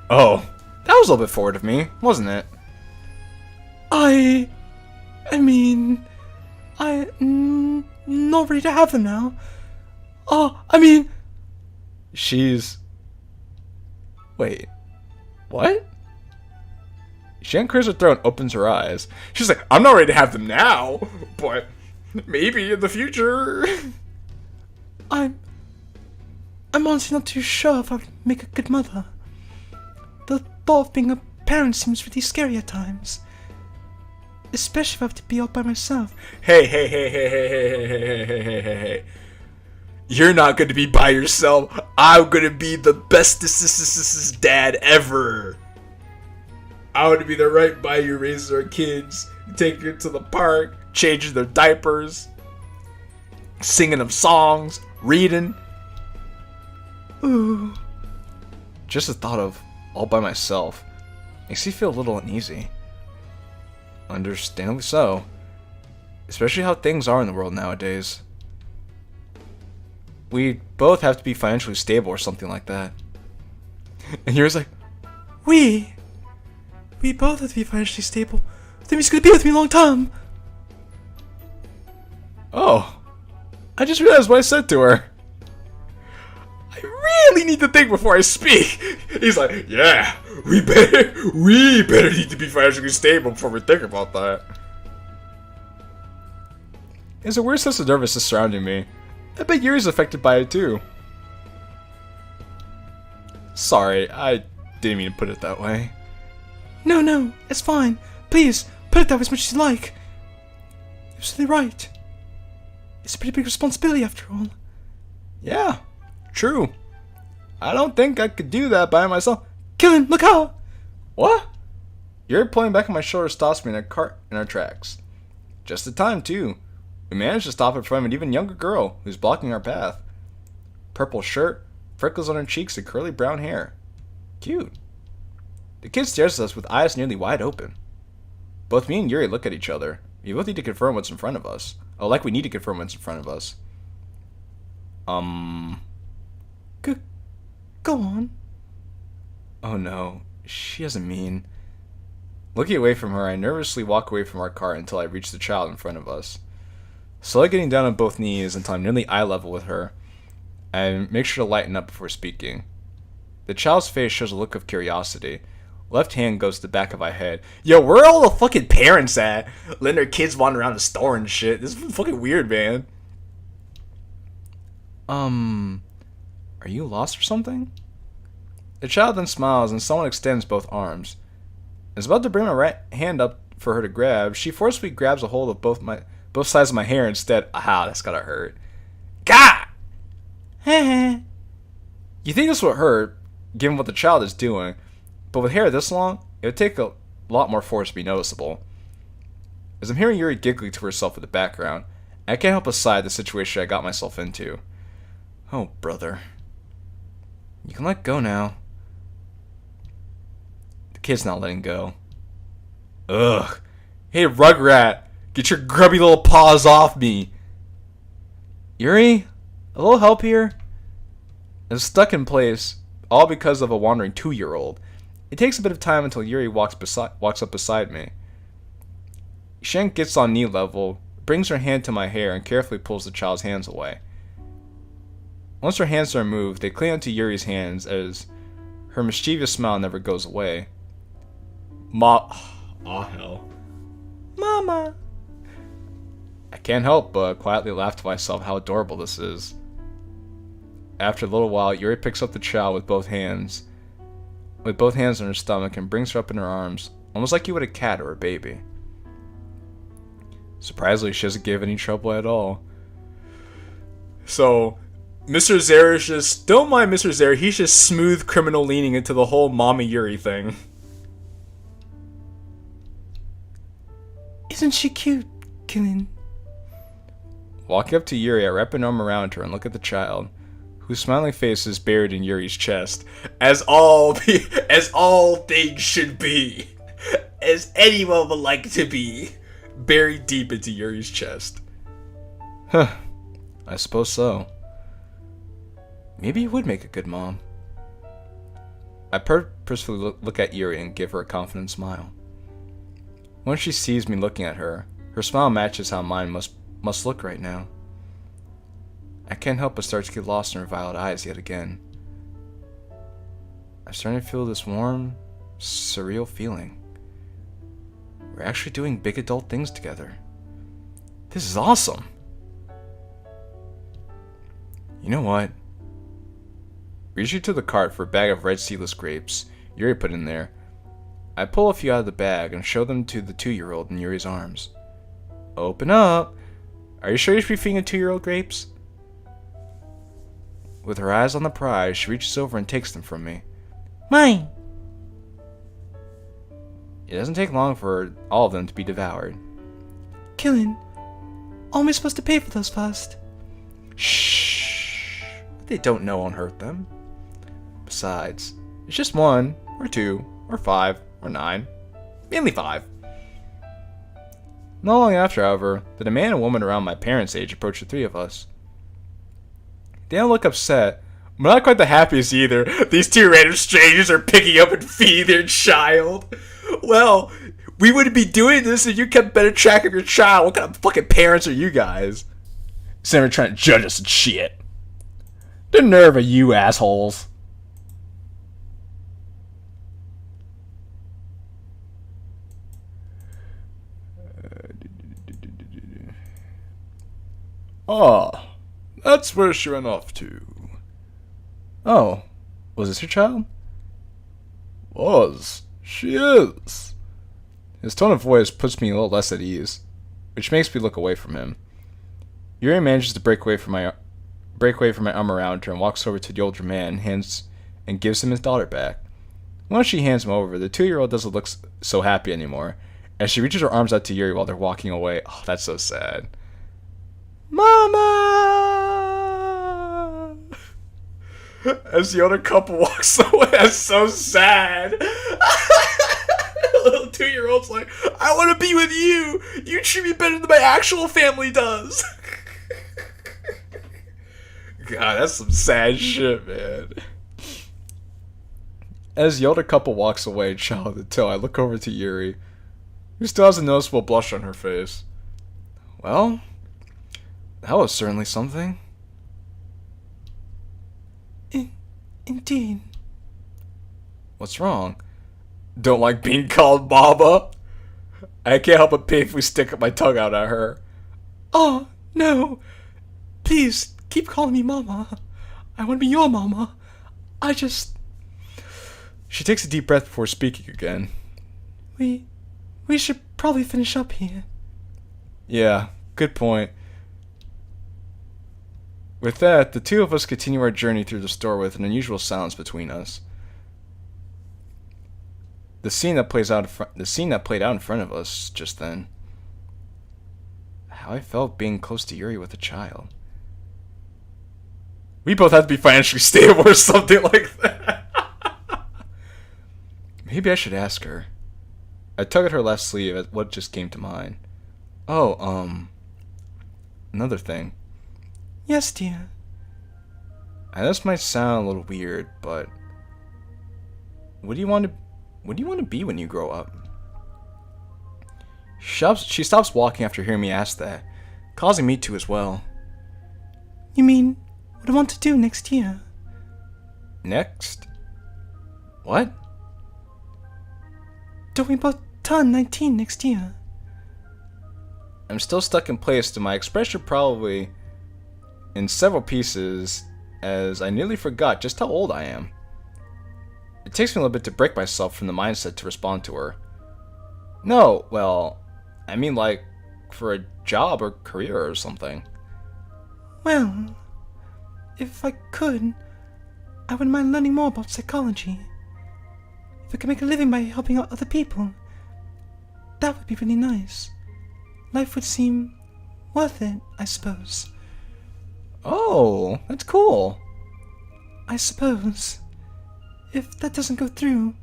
Speaker 2: Oh, that was a little bit forward of me, wasn't it?
Speaker 3: Not ready to have them now.
Speaker 2: Wait. What? Shan clears her throat and opens her eyes. She's like, I'm not ready to have them now, but maybe in the future.
Speaker 3: I'm honestly not too sure if I would make a good mother. The thought of being a parent seems really scary at times. Especially if I have to be all by myself.
Speaker 2: Hey. You're not going to be by yourself. I'm going to be the bestest dad ever. I want to be there right by you, raising our kids, taking them to the park, changing their diapers, singing them songs, reading.
Speaker 3: Ooh.
Speaker 2: Just the thought of all by myself makes me feel a little uneasy. Understandably so. Especially how things are in the world nowadays. We both have to be financially stable or something like that. And Yuri's like,
Speaker 3: We both have to be financially stable. That means he's gonna be with me a long time.
Speaker 2: oh, I just realized what I said to her. I really need to think before I speak. He's like, yeah, we better need to be financially stable before we think about that. There's a weird sense of nervousness surrounding me. I bet Yuri's affected by it too. Sorry, I didn't mean to put it that way.
Speaker 3: No, it's fine. Please, put it that way as much as you like. You're certainly right. It's a pretty big responsibility after all.
Speaker 2: Yeah, true. I don't think I could do that by myself.
Speaker 3: JQilin, look out!
Speaker 2: What? Yuri pulling back on my shoulder stops me in our tracks. Just in time, too. We managed to stop in front of an even younger girl who's blocking our path. Purple shirt, freckles on her cheeks, and curly brown hair. Cute. The kid stares at us with eyes nearly wide open. Both me and Yuri look at each other. We both need to confirm what's in front of us. Oh, like we need to confirm what's in front of us.
Speaker 3: Go on.
Speaker 2: Oh no, she doesn't mean. Looking away from her, I nervously walk away from our car until I reach the child in front of us. Slowly getting down on both knees until I'm nearly eye level with her, and make sure to lighten up before speaking. The child's face shows a look of curiosity. Left hand goes to the back of my head. Yo, where are all the fucking parents at? Letting their kids wander around the store and shit. This is fucking weird, man. Are you lost or something? The child then smiles and someone extends both arms. Is about to bring my right hand up for her to grab. She forcefully grabs a hold of both sides of my hair instead. Ah, that's gotta hurt. God! You think this would hurt, given what the child is doing, but with hair this long, it would take a lot more force to be noticeable. As I'm hearing Yuri giggling to herself in the background, I can't help but sigh at the situation I got myself into. Oh, brother. You can let go now. The kid's not letting go. Ugh. Hey, Rugrat, get your grubby little paws off me. Yuri, a little help here? I'm stuck in place, all because of a wandering 2-year-old. It takes a bit of time until Yuri walks up beside me. Shank gets on knee level, brings her hand to my hair, and carefully pulls the child's hands away. Once her hands are removed, they cling onto Yuri's hands as her mischievous smile never goes away. Hell. Mama! I can't help but quietly laugh to myself how adorable this is. After a little while, Yuri picks up the child with both hands on her stomach and brings her up in her arms, almost like you would a cat or a baby. Surprisingly, she doesn't give any trouble at all. So, Mr. Zare is just... Don't mind Mr. Zare, he's just smooth criminal leaning into the whole Mommy Yuri thing.
Speaker 3: Isn't she cute, Kilin?
Speaker 2: Walking up to Yuri, I wrap an arm around her and look at the child, whose smiling face is buried in Yuri's chest. As all things should be. As anyone would like to be. Buried deep into Yuri's chest. Huh. I suppose so. Maybe you would make a good mom. I purposefully look at Yuri and give her a confident smile. Once she sees me looking at her, her smile matches how mine must look right now. I can't help but start to get lost in her violet eyes yet again. I'm starting to feel this warm, surreal feeling. We're actually doing big adult things together. This is awesome! You know what? Reaching to the cart for a bag of red seedless grapes Yuri put in there, I pull a few out of the bag and show them to the 2-year-old in Yuri's arms. Open up! Are you sure you should be feeding a 2-year-old grapes? With her eyes on the prize, she reaches over and takes them from me. Mine! It doesn't take long for all of them to be devoured.
Speaker 3: Kilin, how am I supposed to pay for those first?
Speaker 2: Shh! They don't know won't hurt them. Besides, it's just 1, or 2, or 5, or 9. Mainly 5. Not long after, however, did a man and woman around my parents' age approach the 3 of us. They don't look upset, but not quite the happiest either. These 2 random strangers are picking up and feeding their child. Well, we wouldn't be doing this if you kept better track of your child. What kind of fucking parents are you guys? Instead of trying to judge us and shit. The nerve of you assholes. Ah, that's where she went off to. Oh, was this your child? Was. She is. His tone of voice puts me a little less at ease, which makes me look away from him. Yuri manages to break away from my arm around her and walks over to the older man and gives him his daughter back. Once she hands him over, the 2-year-old doesn't look so happy anymore, as she reaches her arms out to Yuri while they're walking away. Oh, that's so sad. Mama! As the older couple walks away, that's so sad. The little 2-year-old's like, I want to be with you. You treat me better than my actual family does. God, that's some sad shit, man. As the older couple walks away, child to toe, I look over to Yuri, who still has a noticeable blush on her face. Well, that was certainly something.
Speaker 3: Indeed.
Speaker 2: What's wrong? Don't like being called Mama? I can't help but painfully stick my tongue out at her.
Speaker 3: Oh, no. Please, keep calling me Mama. I want to be your Mama.
Speaker 2: She takes a deep breath before speaking again.
Speaker 3: We should probably finish up here.
Speaker 2: Yeah, good point. With that, the 2 of us continue our journey through the store with an unusual silence between us. The scene that played out in front of us just then. How I felt being close to Yuri with a child. We both have to be financially stable or something like that. Maybe I should ask her. I tug at her left sleeve at what just came to mind. Oh, another thing.
Speaker 3: Yes, dear.
Speaker 2: And this might sound a little weird, but what do you want to be when you grow up? She stops walking after hearing me ask that, causing me to as well.
Speaker 3: You mean what I want to do next year?
Speaker 2: Next? What?
Speaker 3: Don't we both turn 19 next year?
Speaker 2: I'm still stuck in place to my expression probably in several pieces as I nearly forgot just how old I am. It takes me a little bit to break myself from the mindset to respond to her. No, well, I mean like for a job or career or something.
Speaker 3: Well, if I could, I wouldn't mind learning more about psychology. If I could make a living by helping out other people, that would be really nice. Life would seem worth it, I suppose.
Speaker 2: Oh, that's cool.
Speaker 3: I suppose. If that doesn't go through,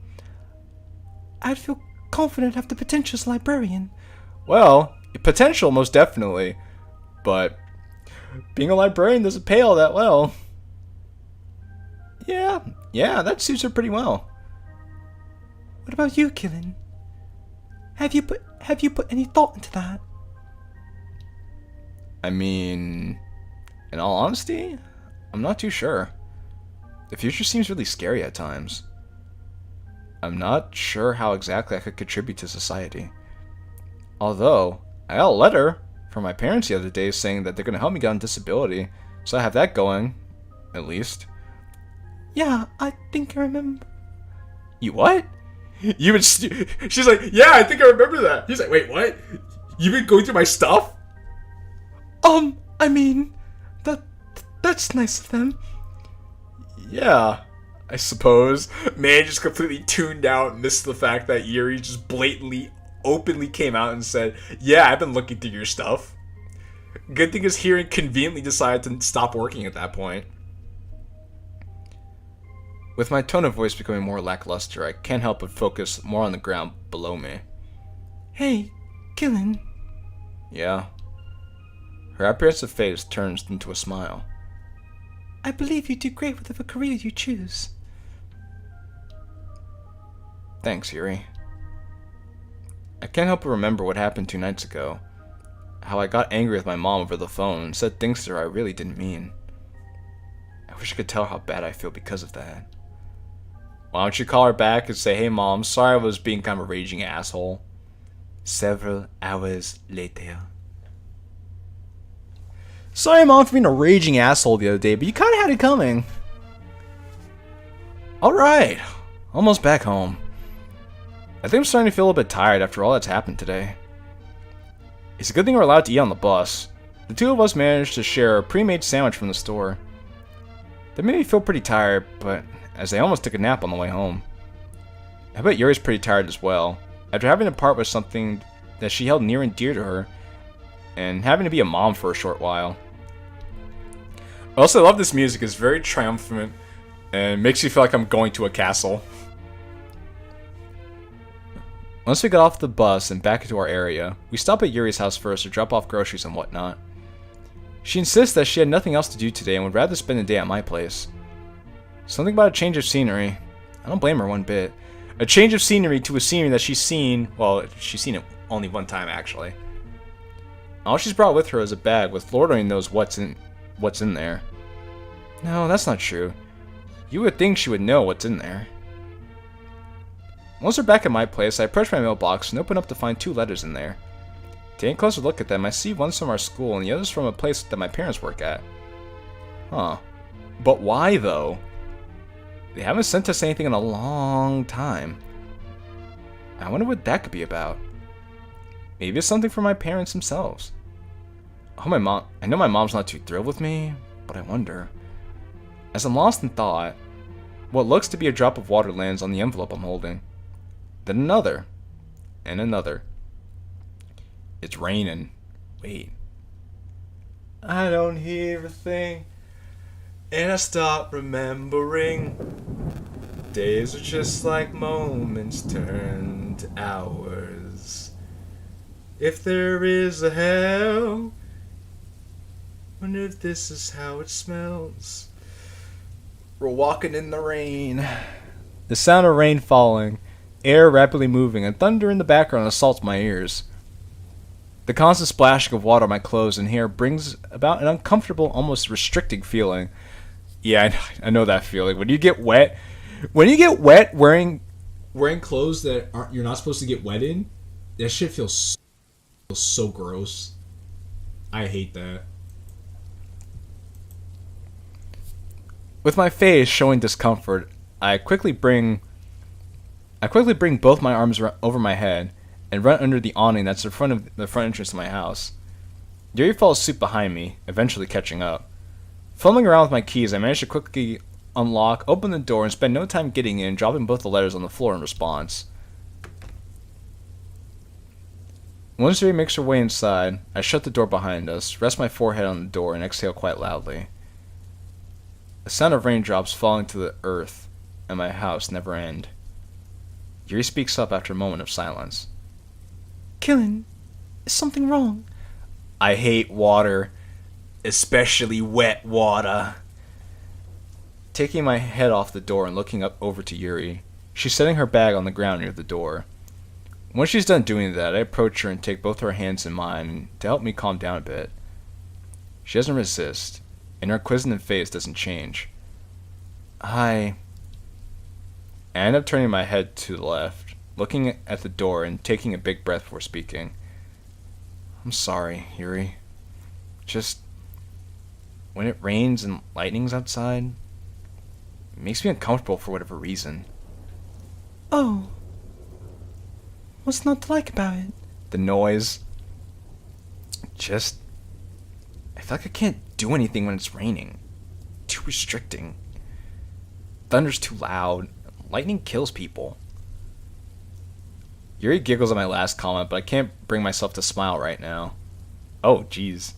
Speaker 3: I'd feel confident I'd have the potential as a librarian.
Speaker 2: Well, potential most definitely, but being a librarian doesn't pay all that well. Yeah, that suits her pretty well.
Speaker 3: What about you, Killin? Have you put any thought into that?
Speaker 2: I mean, in all honesty, I'm not too sure. The future seems really scary at times. I'm not sure how exactly I could contribute to society. Although, I got a letter from my parents the other day saying that they're going to help me get on disability, so I have that going, at least.
Speaker 3: Yeah, I think I remember.
Speaker 2: You what? She's like, yeah, I think I remember that. He's like, wait, what? You've been going through my stuff?
Speaker 3: I mean, that's nice of them.
Speaker 2: Yeah, I suppose. Man just completely tuned out and missed the fact that Yuri just blatantly, openly came out and said, yeah, I've been looking through your stuff. Good thing is Hearing conveniently decided to stop working at that point. With my tone of voice becoming more lackluster, I can't help but focus more on the ground below me.
Speaker 3: Hey, Killin.
Speaker 2: Yeah? Her apprehensive face turns into a smile.
Speaker 3: I believe you do great whatever career you choose.
Speaker 2: Thanks, Yuri. I can't help but remember what happened 2 nights ago. How I got angry with my mom over the phone and said things to her I really didn't mean. I wish I could tell her how bad I feel because of that. Why don't you call her back and say, hey mom, sorry I was being kind of a raging asshole. Several hours later. Sorry mom for being a raging asshole the other day, but you kind of had it coming. Alright, almost back home. I think I'm starting to feel a bit tired after all that's happened today. It's a good thing we're allowed to eat on the bus. The two of us managed to share a pre-made sandwich from the store. That made me feel pretty tired, but as I almost took a nap on the way home. I bet Yuri's pretty tired as well, after having to part with something that she held near and dear to her, and having to be a mom for a short while. I also love this music, it's very triumphant, and makes me feel like I'm going to a castle. Once we got off the bus and back into our area, we stopped at Yuri's house first to drop off groceries and whatnot. She insists that she had nothing else to do today and would rather spend the day at my place. Something about a change of scenery. I don't blame her one bit. A change of scenery to a scenery that she's seen, well, she's seen it only one time actually. All she's brought with her is a bag with Lord only knows what's in there. No, that's not true. You would think she would know what's in there. Once we're back at my place, I approach my mailbox and open up to find 2 letters in there. Taking a closer look at them, I see one's from our school and the other's from a place that my parents work at. Huh. But why though? They haven't sent us anything in a long time. I wonder what that could be about. Maybe it's something for my parents themselves. I know my mom's not too thrilled with me, but I wonder. As I'm lost in thought, what looks to be a drop of water lands on the envelope I'm holding. Then another. And another. It's raining. Wait. I don't hear a thing. And I stop remembering. Days are just like moments turned to hours. If there is a hell, wonder if this is how it smells. We're walking in the rain. The sound of rain falling, air rapidly moving, and thunder in the background assaults my ears. The constant splashing of water on my clothes and hair brings about an uncomfortable, almost restricting feeling. Yeah, I know that feeling. When you get wet wearing clothes that aren't you're not supposed to get wet in, that shit feels so gross. I hate that. With my face showing discomfort, I quickly bring both my arms over my head and run under the awning that's in front of the front entrance to my house. Yuri falls asleep behind me, eventually catching up. Fumbling around with my keys, I manage to quickly unlock, open the door, and spend no time getting in, dropping both the letters on the floor in response. Once Yuri makes her way inside, I shut the door behind us, rest my forehead on the door, and exhale quite loudly. The sound of raindrops falling to the earth and my house never end. Yuri speaks up after a moment of silence.
Speaker 3: Qilin, is something wrong?
Speaker 2: I hate water, especially wet water. Taking my head off the door and looking up over to Yuri, she's setting her bag on the ground near the door. Once she's done doing that, I approach her and take both her hands in mine to help me calm down a bit. She doesn't resist, and her inquisitive face doesn't change. I end up turning my head to the left, looking at the door and taking a big breath before speaking. I'm sorry, Yuri. Just when it rains and lightning's outside, it makes me uncomfortable for whatever reason.
Speaker 3: Oh. What's not to like about it?
Speaker 2: The noise. I feel like I can't do anything when it's raining. Too restricting. Thunder's too loud. Lightning kills people. Yuri giggles at my last comment, but I can't bring myself to smile right now. Oh, jeez.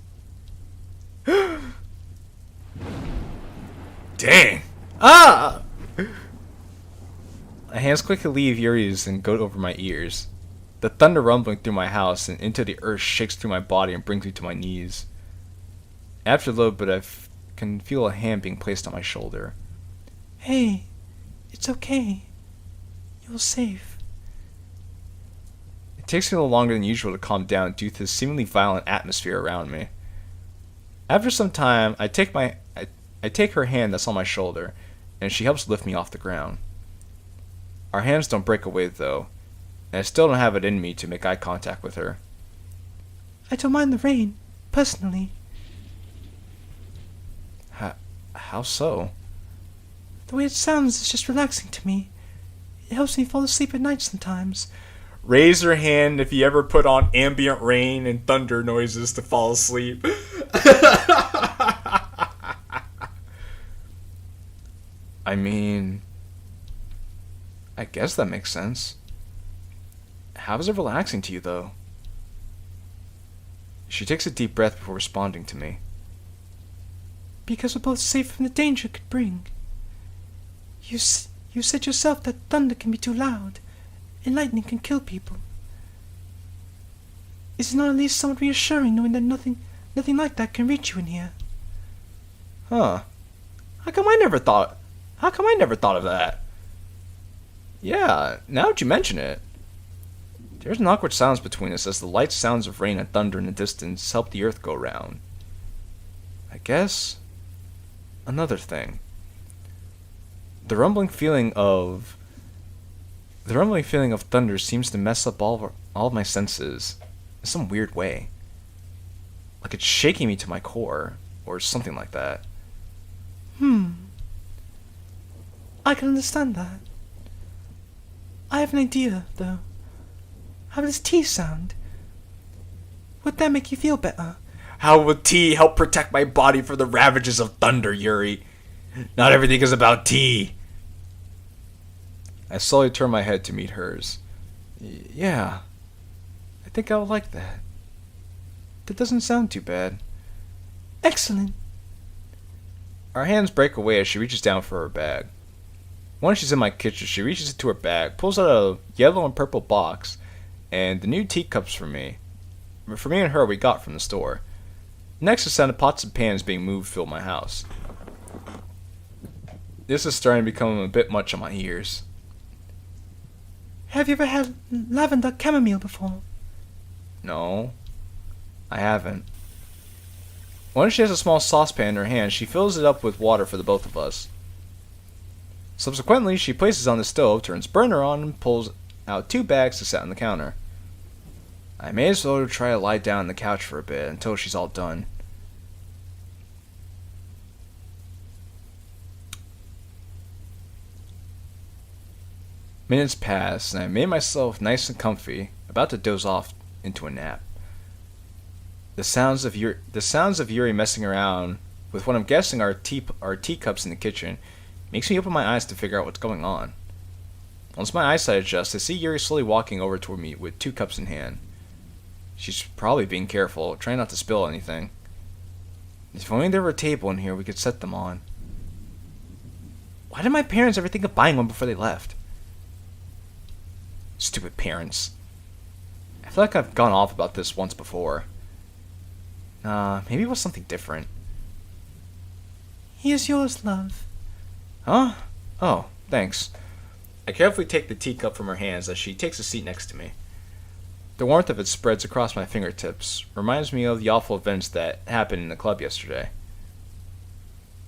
Speaker 2: Dang! Ah! My hands quickly leave Yuri's and go over my ears. The thunder rumbling through my house and into the earth shakes through my body and brings me to my knees. After a little bit, I can feel a hand being placed on my shoulder.
Speaker 3: Hey, it's okay. You're safe.
Speaker 2: It takes me a little longer than usual to calm down due to the seemingly violent atmosphere around me. After some time, I take her hand that's on my shoulder, and she helps lift me off the ground. Our hands don't break away though, and I still don't have it in me to make eye contact with her.
Speaker 3: I don't mind the rain, personally.
Speaker 2: How so?
Speaker 3: The way it sounds is just relaxing to me. It helps me fall asleep at night sometimes.
Speaker 2: Raise your hand if you ever put on ambient rain and thunder noises to fall asleep. I mean, I guess that makes sense. How is it relaxing to you, though? She takes a deep breath before responding to me.
Speaker 3: Because we're both safe from the danger it could bring. You said yourself that thunder can be too loud, and lightning can kill people. Is it not at least somewhat reassuring knowing that nothing like that can reach you in here?
Speaker 2: Huh. How come I never thought of that? Yeah, now that you mention it. There's an awkward silence between us as the light sounds of rain and thunder in the distance help the earth go round. I guess another thing. The rumbling feeling of thunder seems to mess up all of my senses in some weird way. Like it's shaking me to my core, or something like that.
Speaker 3: I can understand that. I have an idea, though. How does tea sound? Would that make you feel better?
Speaker 2: How will tea help protect my body from the ravages of thunder, Yuri? Not everything is about tea. I slowly turn my head to meet hers. Yeah, I think I would like that. That doesn't sound too bad.
Speaker 3: Excellent.
Speaker 2: Our hands break away as she reaches down for her bag. Once she's in my kitchen, she reaches into her bag, pulls out a yellow and purple box, and the new teacups for me. for me and her we got from the store. Next, the sound of pots and pans being moved filled my house. This is starting to become a bit much on my ears.
Speaker 3: Have you ever had lavender chamomile before?
Speaker 2: No, I haven't. Once she has a small saucepan in her hand, she fills it up with water for the both of us. Subsequently, she places it on the stove, turns burner on, and pulls out 2 bags to set on the counter. I may as well try to lie down on the couch for a bit until she's all done. Minutes pass, and I made myself nice and comfy, about to doze off into a nap. The sounds of Yuri messing around with what I'm guessing are teacups in the kitchen makes me open my eyes to figure out what's going on. Once my eyesight adjusts, I see Yuri slowly walking over toward me with 2 cups in hand. She's probably being careful, trying not to spill anything. If only there were a table in here we could set them on. Why did my parents ever think of buying one before they left? Stupid parents. I feel like I've gone off about this once before. Maybe it was something different.
Speaker 3: Here's yours, love.
Speaker 2: Huh? Oh, thanks. I carefully take the teacup from her hands as she takes a seat next to me. The warmth of it spreads across my fingertips, reminds me of the awful events that happened in the club yesterday.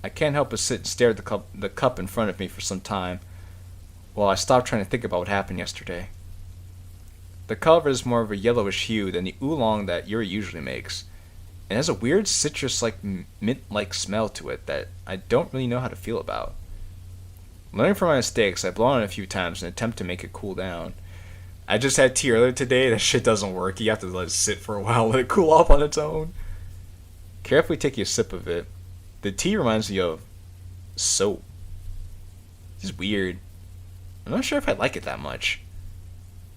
Speaker 2: I can't help but sit and stare at the cup in front of me for some time, while I stop trying to think about what happened yesterday. The color is more of a yellowish hue than the oolong that Yuri usually makes, and has a weird citrus-like, mint-like smell to it that I don't really know how to feel about. Learning from my mistakes, I blow on it a few times in an attempt to make it cool down. I just had tea earlier today, that shit doesn't work. You have to let it sit for a while, let it cool off on its own. Carefully taking a sip of it, the tea reminds me of soap. It's weird. I'm not sure if I like it that much.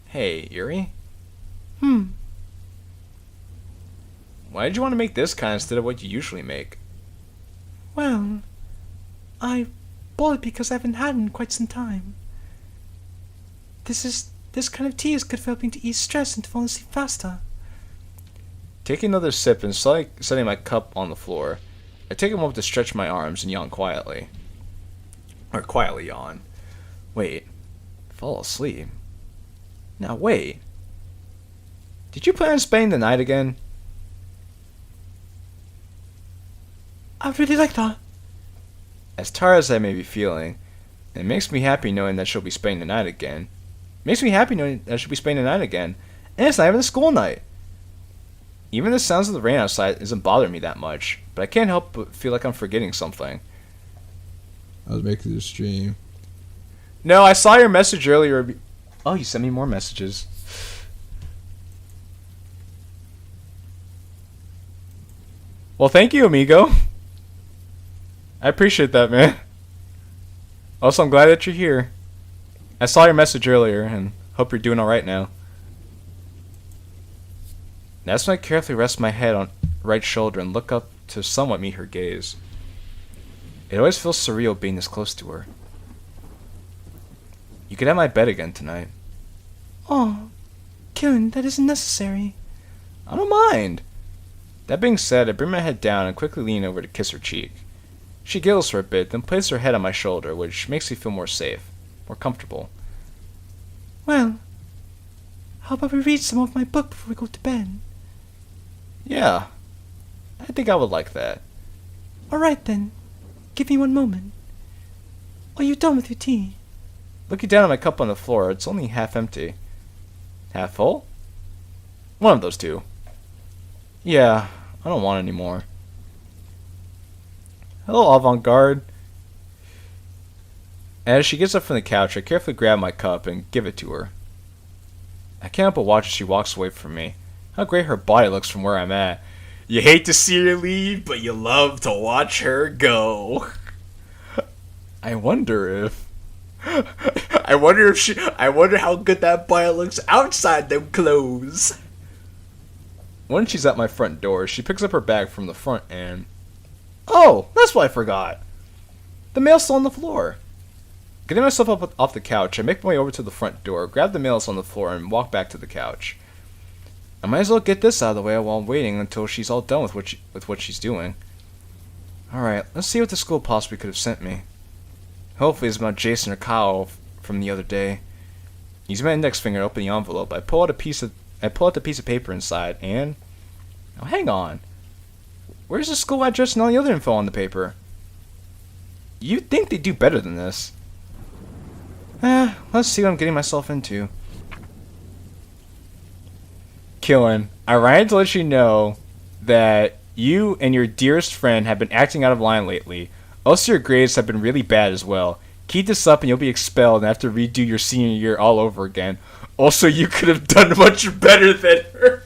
Speaker 2: Hey, Yuri? Why did you want to make this kind instead of what you usually make?
Speaker 3: Well, I bought it because I haven't had it in quite some time. This kind of tea is good for helping to ease stress and to fall asleep faster.
Speaker 2: Taking another sip and setting my cup on the floor, I take a moment to stretch my arms and yawn quietly. Or quietly yawn. Wait. Fall asleep? Now wait. Did you plan on spending the night again?
Speaker 3: I really like that.
Speaker 2: As tired as I may be feeling, it makes me happy knowing that she'll be spending the night again. And it's not even a school night. Even the sounds of the rain outside isn't bothering me that much, but I can't help but feel like I'm forgetting something.
Speaker 9: I was making this stream.
Speaker 2: No, I saw your message earlier. Oh, you sent me more messages. Well, thank you, amigo. I appreciate that, man. Also, I'm glad that you're here. I saw your message earlier, and hope you're doing alright now. That's when I carefully rest my head on right shoulder and look up to somewhat meet her gaze. It always feels surreal being this close to her. You could have my bed again tonight.
Speaker 3: Oh, Kilin, that isn't necessary.
Speaker 2: I don't mind. That being said, I bring my head down and quickly lean over to kiss her cheek. She giggles for a bit, then places her head on my shoulder, which makes me feel more safe, more comfortable.
Speaker 3: Well, how about we read some of my book before we go to bed?
Speaker 2: Yeah, I think I would like that.
Speaker 3: Alright then, give me one moment. Are you done with your tea?
Speaker 2: Looking down at my cup on the floor, it's only half empty. Half full? One of those two. Yeah, I don't want any more. Hello, avant-garde. As she gets up from the couch, I carefully grab my cup and give it to her. I can't help but watch as she walks away from me. How great her body looks from where I'm at. You hate to see her leave, but you love to watch her go. I wonder how good that body looks outside them clothes. When she's at my front door, she picks up her bag from the front and... Oh, that's what I forgot. The mail's still on the floor. Getting myself up off the couch, I make my way over to the front door, grab the mail that's on the floor, and walk back to the couch. I might as well get this out of the way while I'm waiting until she's all done with what she's doing. Alright, let's see what the school possibly could have sent me. Hopefully it's about Jason or Kyle from the other day. Use my index finger to open the envelope. I pull out the piece of paper inside and... Oh, hang on. Where's the school address and all the other info on the paper? You'd think they'd do better than this. Let's see what I'm getting myself into. JQilin, I write to let you know that you and your dearest friend have been acting out of line lately. Also, your grades have been really bad as well. Keep this up and you'll be expelled and have to redo your senior year all over again. Also, you could have done much better than her.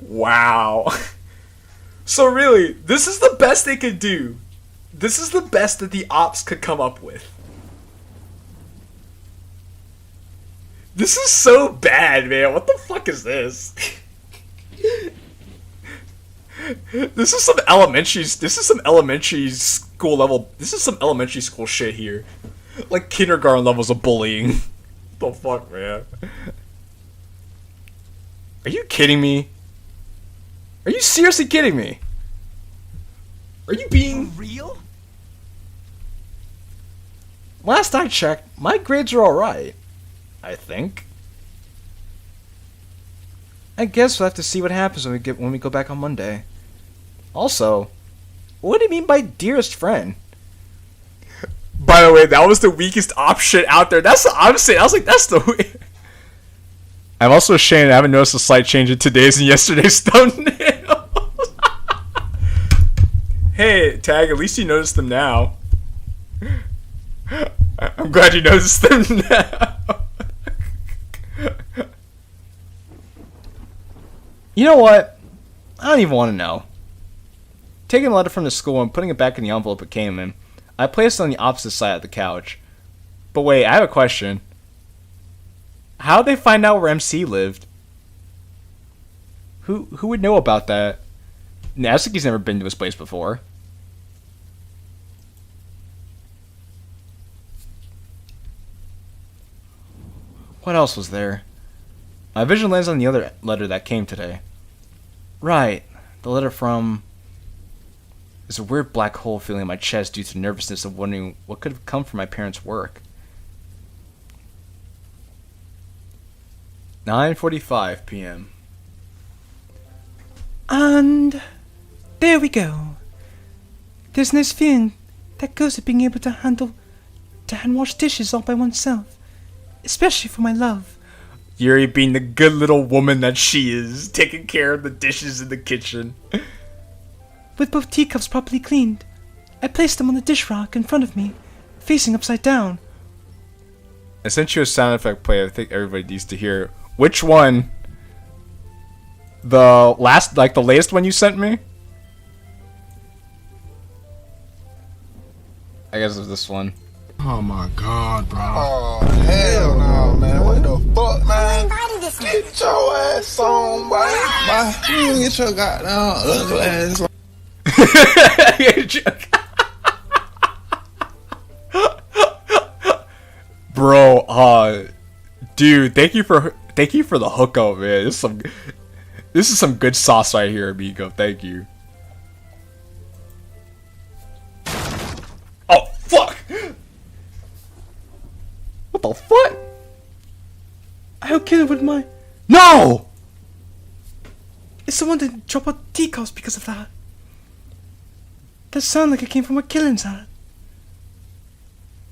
Speaker 2: Wow. So really, this is the best they could do. This is the best that the Opps could come up with. This is so bad, man. What the fuck is this? This is some elementary school level. This is some elementary school shit here. Like kindergarten levels of bullying. What the fuck, man? Are you kidding me? Are you seriously kidding me? Are you being
Speaker 5: Real?
Speaker 2: Last I checked, my grades are alright. I think. I guess we'll have to see what happens when we go back on Monday. Also, what do you mean by dearest friend? By the way, that was the weakest option out there. That's what I'm saying. I was like, that's the I'm also ashamed I haven't noticed a slight change in today's and yesterday's thumbnail. Hey, Tag, at least you noticed them now. I'm glad you noticed them now. You know what? I don't even want to know. Taking a letter from the school and putting it back in the envelope it came in, I placed it on the opposite side of the couch. But wait, I have a question. How'd they find out where MC lived? Who would know about that? Natsuki's never been to his place before. What else was there? My vision lands on the other letter that came today. Right, the letter from... There's a weird black hole feeling in my chest due to nervousness of wondering what could have come from my parents' work. 9:45 p.m.
Speaker 3: And there we go. There's a nice feeling that goes with being able to hand wash dishes all by oneself. Especially for my love.
Speaker 2: Yuri being the good little woman that she is, taking care of the dishes in the kitchen.
Speaker 3: With both teacups properly cleaned, I placed them on the dish rack in front of me, facing upside down.
Speaker 2: I sent you a sound effect play I think everybody needs to hear. Which one? The latest one you sent me? I guess it was this one.
Speaker 10: Oh my god, bro.
Speaker 11: Oh, hell no, man. What the fuck, man? Get your ass on, boy. You get your goddamn ugly ass on.
Speaker 2: Bro, dude, thank you for the hookup, man. This is some good sauce right here, amigo. Thank you. Oh fuck! What the fuck?
Speaker 3: I'll kill it with my...
Speaker 2: No!
Speaker 3: It's the one that dropped out teacups because of that. That sounded like it came from what JQilin's at.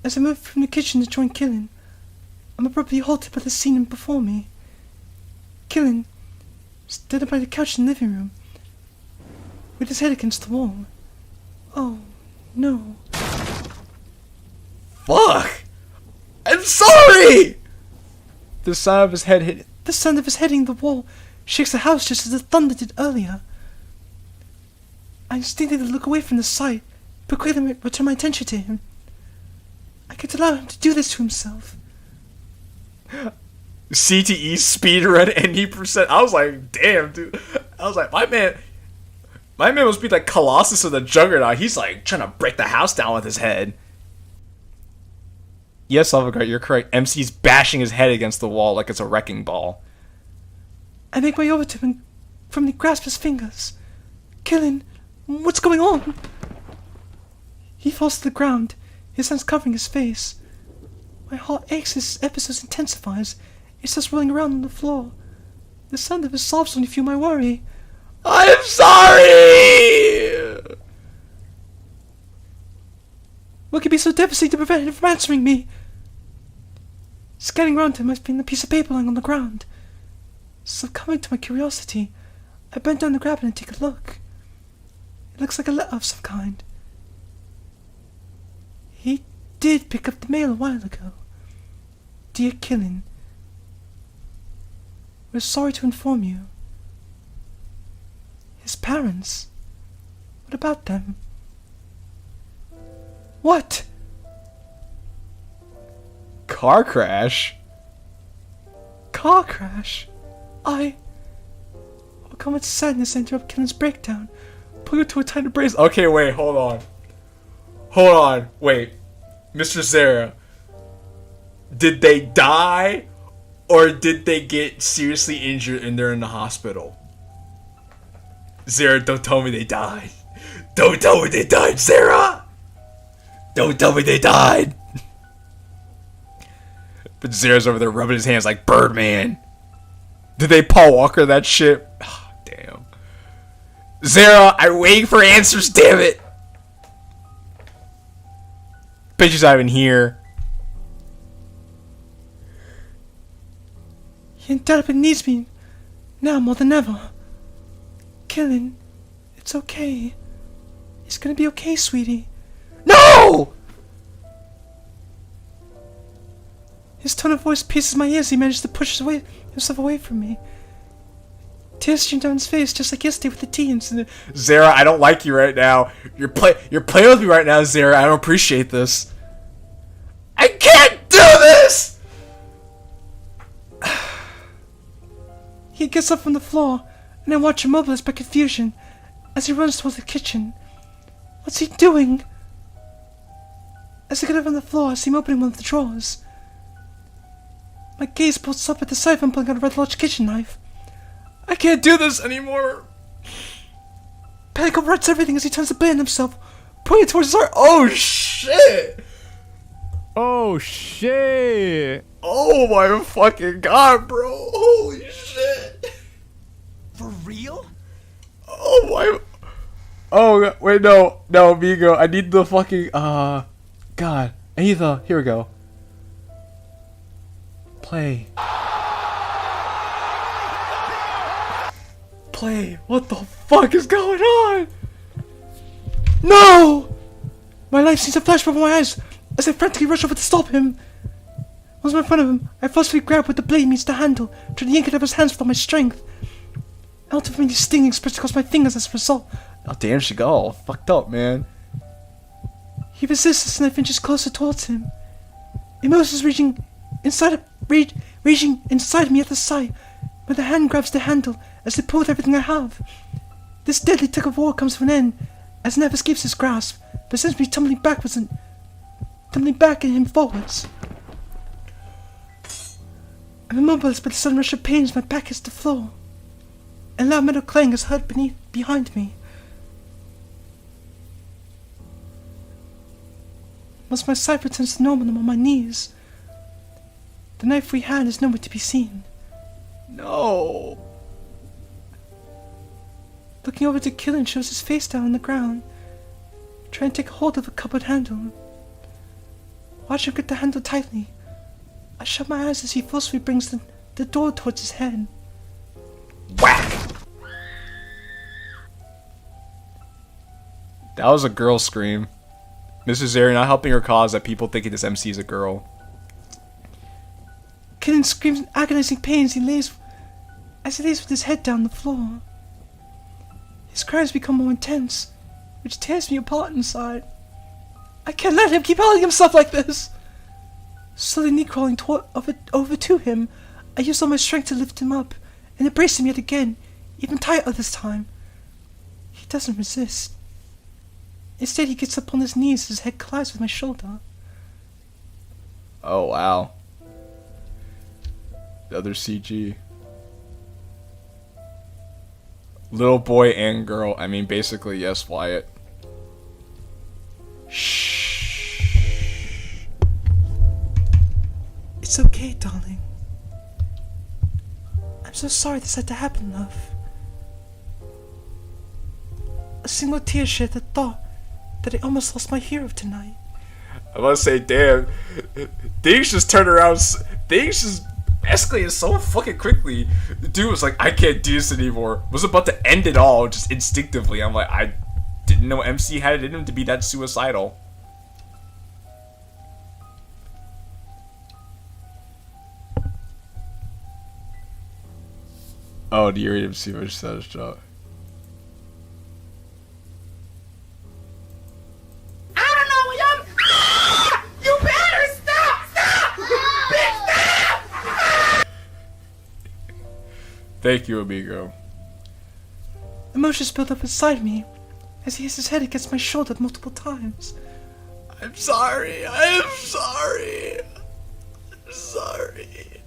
Speaker 3: As I moved from the kitchen to join JQilin, I'm abruptly halted by the scene before me. JQilin stood by the couch in the living room, with his head against the wall. Oh, no.
Speaker 2: Fuck! I'm sorry! The sound of his head hitting
Speaker 3: the wall shakes the house just as the thunder did earlier. I instinctively look away from the sight, but quickly return my attention to him. I can't allow him to do this to himself.
Speaker 2: CTE speedrun any percent. I was like, damn, dude. I was like, my man must be like Colossus of the Juggernaut. He's like trying to break the house down with his head. Yes, Salvagard, you're correct. MC's bashing his head against the wall like it's a wrecking ball.
Speaker 3: I make my way over to him and firmly grasp his fingers. Qilin, what's going on? He falls to the ground, his hands covering his face. My heart aches as this episode intensifies. It starts rolling around on the floor. The sound of his sobs only fuel my worry. I'm sorry! What could be so devastating to prevent him from answering me? Scanning around him, I find a piece of paper lying on the ground. Succumbing to my curiosity, I bend down to grab it and take a look. It looks like a letter of some kind. He did pick up the mail a while ago. Dear Qilin, we're sorry to inform you. His parents? What about them? What?
Speaker 2: Car crash?
Speaker 3: Car crash? Overcome with sadness, I interrupt Qilin's breakdown, pull her to a tight embrace.
Speaker 2: Okay, wait, hold on. Hold on, wait. Mr. Zara, did they die or did they get seriously injured and they're in the hospital? Zara, don't tell me they died. Don't tell me they died, Zara! Don't tell me they died! But Zara's over there rubbing his hands like Birdman. Did they Paul Walker that shit? Oh, damn. Zara, I'm waiting for answers, damn it! Bet she's not even here.
Speaker 3: He undoubtedly needs me now more than ever. Qilin, it's okay. It's gonna be okay, sweetie.
Speaker 2: No!
Speaker 3: His tone of voice pierces my ears. He manages to push himself away from me. Tears stream down his face, just like yesterday with the tea incident.
Speaker 2: Zara, I don't like you right now. You're playing with me right now, Zara. I don't appreciate this. I can't do this!
Speaker 3: He gets up from the floor, and I watch him mobilized by confusion as he runs towards the kitchen. What's he doing? As I get up on the floor, I see him opening one of the drawers. My gaze pulls up at the side of him pulling out a red large kitchen knife.
Speaker 2: I can't do this anymore.
Speaker 3: Panic overrides everything as he turns to blade on himself, pointing towards his heart.
Speaker 2: Oh shit!
Speaker 4: Oh shit!
Speaker 2: Oh my fucking god, bro! Holy shit!
Speaker 5: For real?
Speaker 2: Oh my! Oh wait, no, Migo. I need the fucking God. I need the. Here we go. Play. Play. What the fuck is going on?
Speaker 3: No! My life seems to flash before my eyes as I frantically rush over to stop him. Once I'm in front of him, I forcefully grab what the blade means to handle, trying to yank it out of his hands with all my strength. Ultimately, stinging spreads across my fingers as a result.
Speaker 2: Oh damn, she got all fucked up, man.
Speaker 3: He resists as the knife inches closer towards him. Emotions reaching inside of me at the sight, but the hand grabs the handle as they pull with everything I have. This deadly tug of war comes to an end as the knife escapes his grasp, but sends me tumbling back and him forwards. I'm immobilized by the sudden rush of pain as my back hits the floor. A loud metal clang is heard behind me. Once my sight returns to normal, I'm on my knees. The knife we had is nowhere to be seen.
Speaker 2: No.
Speaker 3: Looking over to Qilin shows his face down on the ground, trying to take hold of the cupboard handle. Watch him grip the handle tightly. I shut my eyes as he forcefully brings the door towards his head.
Speaker 2: Whack! That was a girl scream. Mrs. Zeri not helping her cause that people thinking this MC is a girl.
Speaker 3: Qilin screams in agonizing pain as he lays with his head down the floor. His cries become more intense, which tears me apart inside. I can't let him keep hurling himself like this. Slowly knee crawling over to him, I use all my strength to lift him up and embrace him yet again, even tighter this time. He doesn't resist. Instead, he gets up on his knees as his head collides with my shoulder.
Speaker 2: Oh, wow. The other CG. Little boy and girl. I mean, basically, yes, Wyatt. Shh.
Speaker 3: It's okay, darling. I'm so sorry this had to happen, love. A single tear shed the thought that I almost lost my hero tonight.
Speaker 2: I must say, damn. Things just turned around. Things just escalated so fucking quickly. The dude was like, I can't do this anymore. Was about to end it all just instinctively. I'm like, I didn't know MC had it in him to be that suicidal. Oh, do you read MC which said his job? Thank you, amigo.
Speaker 3: Emotions built up inside me as he hits his head against my shoulder multiple times.
Speaker 2: I'm sorry. I'm sorry. I'm sorry.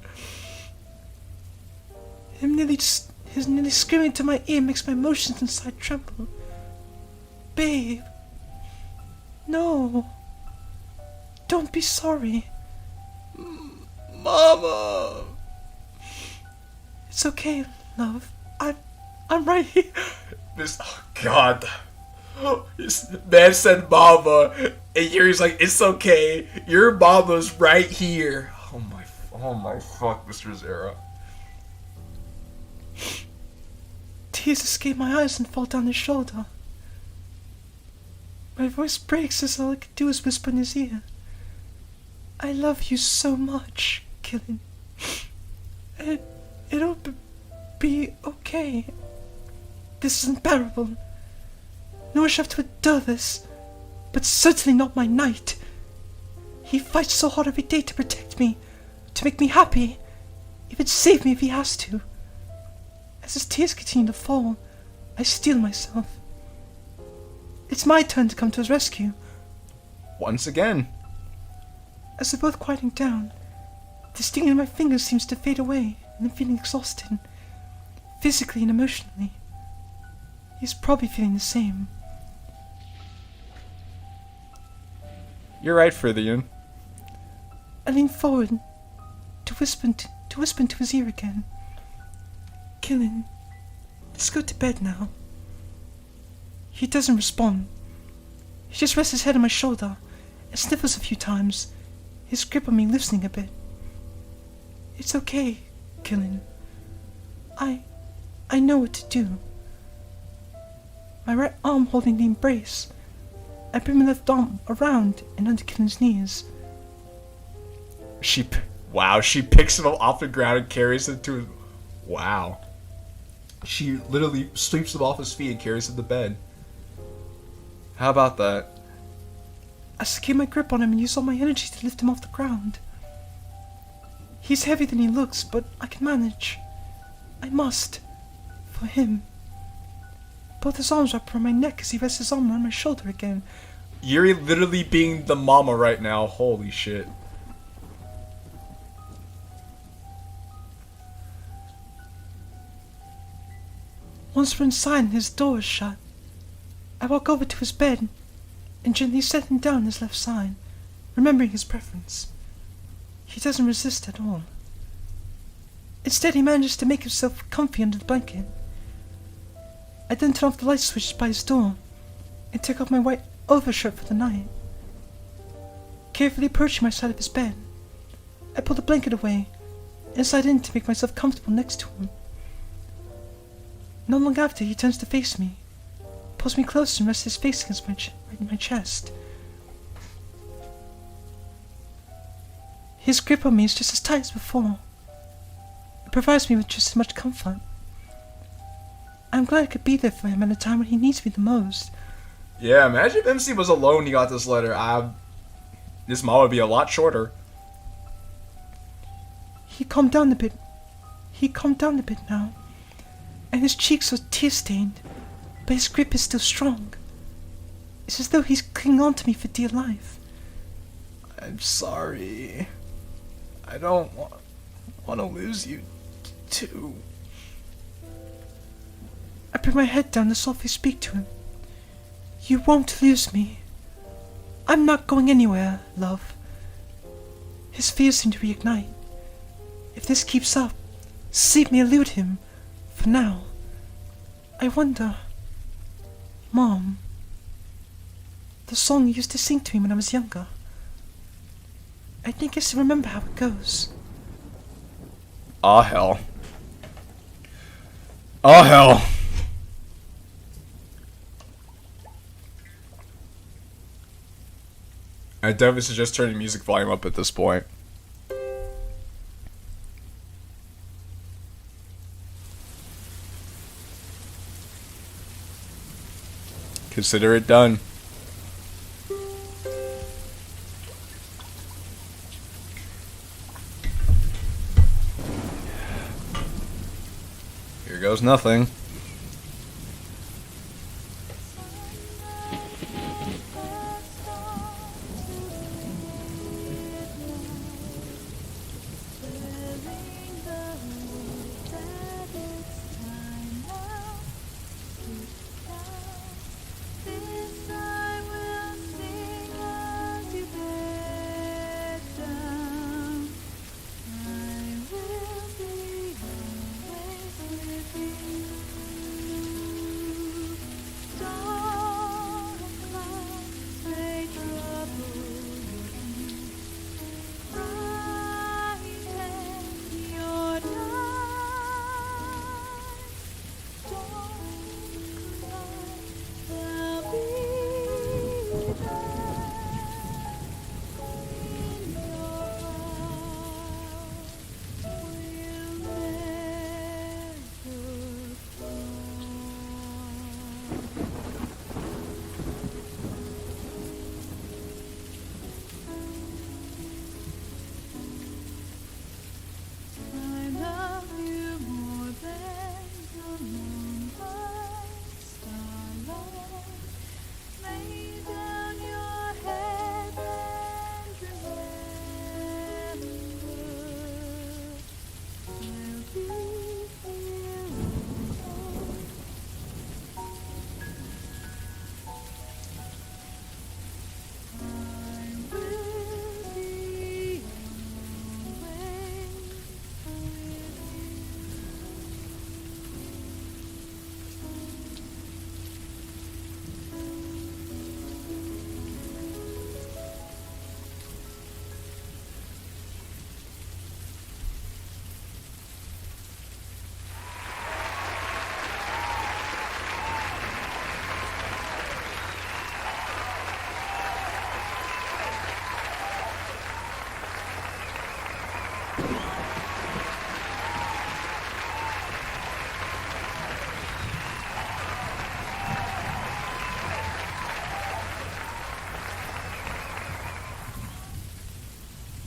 Speaker 3: His nearly screaming into my ear makes my emotions inside tremble. Babe. No. Don't be sorry.
Speaker 2: Mama.
Speaker 3: It's okay, love. I'm right here.
Speaker 2: Oh God. This man said mama, and Yuri's like, it's okay. Your mama's right here. Oh my fuck, Mr. Zera.
Speaker 3: Tears escape my eyes and fall down his shoulder. My voice breaks as all I can do is whisper in his ear. I love you so much, Qilin. It'll be okay. This is unbearable. No wish I have to endure this, but certainly not my knight. He fights so hard every day to protect me, to make me happy, even save me if he has to. As his tears continue to fall, I steel myself. It's my turn to come to his rescue.
Speaker 2: Once again.
Speaker 3: As they're both quieting down, the stinging in my fingers seems to fade away, and I'm feeling exhausted, physically and emotionally. He's probably feeling the same.
Speaker 2: You're right, Frithian.
Speaker 3: I lean forward to whisper into his ear again. Qilin, let's go to bed now. He doesn't respond. He just rests his head on my shoulder and sniffles a few times, his grip on me loosening a bit. It's okay, Qilin. I know what to do. My right arm holding the embrace, I bring my left arm around and under Qilin's knees.
Speaker 2: She picks him up off the ground and carries him to his... Wow. She literally sweeps him off his feet and carries him to bed. How about that?
Speaker 3: I secure my grip on him and use all my energy to lift him off the ground. He's heavier than he looks, but I can manage. I must. For him. Both his arms wrap around my neck as he rests his arm around my shoulder again.
Speaker 2: Yuri literally being the mama right now. Holy shit.
Speaker 3: Once we're inside and his door is shut, I walk over to his bed and gently set him down on his left side, remembering his preference. He doesn't resist at all. Instead, he manages to make himself comfy under the blanket. I then turn off the light switch by his door and take off my white overshirt for the night. Carefully approaching my side of his bed, I pull the blanket away and slide in to make myself comfortable next to him. Not long after, he turns to face me, pulls me closer and rests his face against my chest. His grip on me is just as tight as before. It provides me with just as much comfort. I'm glad I could be there for him at a time when he needs me the most.
Speaker 2: Yeah, imagine if MC was alone when he got this letter. This mom would be a lot shorter.
Speaker 3: He calmed down a bit now, and his cheeks are tear-stained, but his grip is still strong. It's as though he's clinging on to me for dear life.
Speaker 2: I'm sorry. I don't want to lose you, too.
Speaker 3: I bring my head down to softly speak to him. You won't lose me. I'm not going anywhere, love. His fears seem to reignite. If this keeps up, save me elude him. For now, I wonder... Mom, the song you used to sing to me when I was younger. I think I still remember how it goes.
Speaker 2: Oh hell. Oh hell. I definitely suggest turning music volume up at this point. Consider it done. Here goes nothing.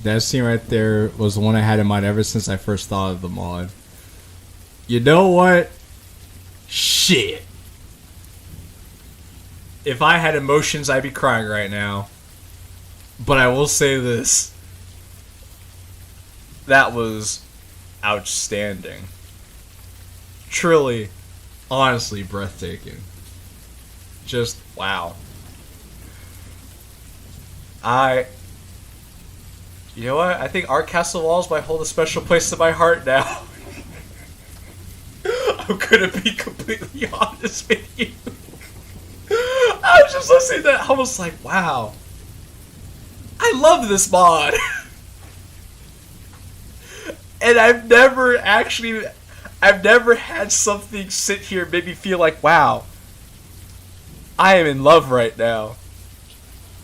Speaker 2: That scene right there was the one I had in mind ever since I first thought of the mod. You know what? Shit. If I had emotions, I'd be crying right now. But I will say this. That was outstanding. Truly, honestly breathtaking. Just, wow. You know what? I think Art Castle Walls might hold a special place in my heart now. I'm gonna be completely honest with you. I was just listening to that. I was like, wow. I love this mod. And I've never had something sit here and make me feel like, wow, I am in love right now.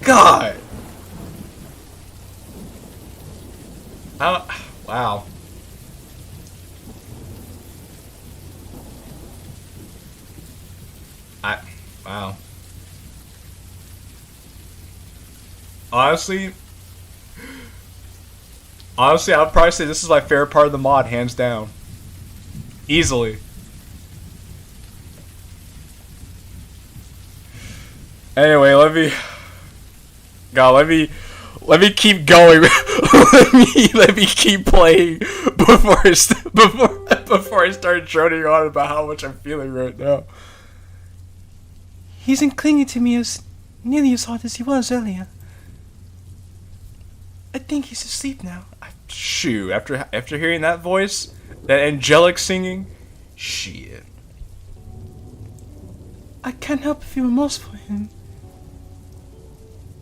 Speaker 2: God. Wow. Wow. Honestly, I would probably say this is my favorite part of the mod, hands down. Easily. Anyway, let Let me keep going. let me keep playing before I start droning on about how much I'm feeling right now.
Speaker 3: He isn't clinging to me as nearly as hard as he was earlier. I think he's asleep now.
Speaker 2: Shoot, after hearing that voice, that angelic singing, shit.
Speaker 3: I can't help but feel remorse for him.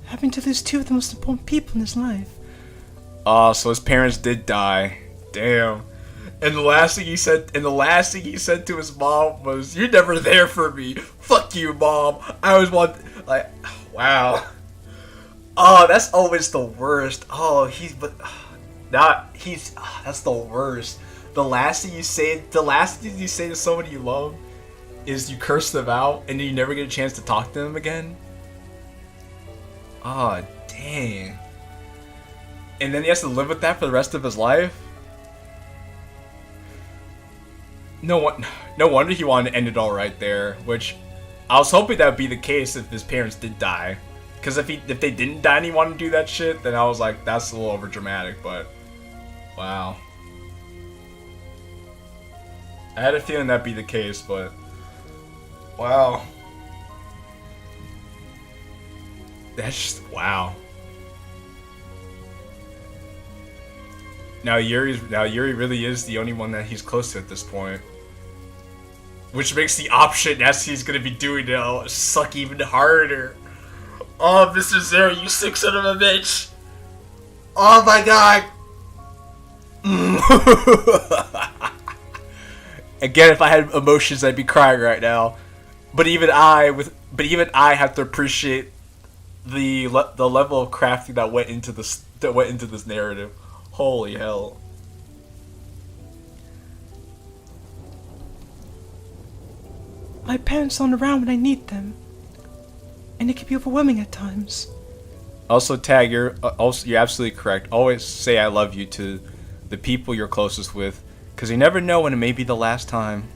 Speaker 3: Having to lose two of the most important people in his life.
Speaker 2: Oh, so his parents did die. Damn. And the last thing he said to his mom was, "You're never there for me. Fuck you, Mom. I always want," like, wow. Oh, that's always the worst. That's the worst. The last thing you say to somebody you love is you curse them out and then you never get a chance to talk to them again. Oh, dang. And then he has to live with that for the rest of his life? No wonder he wanted to end it all right there, which I was hoping that would be the case if his parents did die. Because if they didn't die and he wanted to do that shit, then I was like, that's a little over dramatic, but wow. I had a feeling that'd be the case, but wow. That's just, wow. Now Yuri really is the only one that he's close to at this point. Which makes the option as he's gonna be doing now suck even harder. Oh, Mr. Zero, you sick son of a bitch! Oh my god! Again, if I had emotions, I'd be crying right now. But even I have to appreciate the level of crafting that went into this narrative. Holy hell!
Speaker 3: My parents aren't around when I need them, and it can be overwhelming at times.
Speaker 2: Also, Tag, you're absolutely correct. Always say "I love you" to the people you're closest with, because you never know when it may be the last time.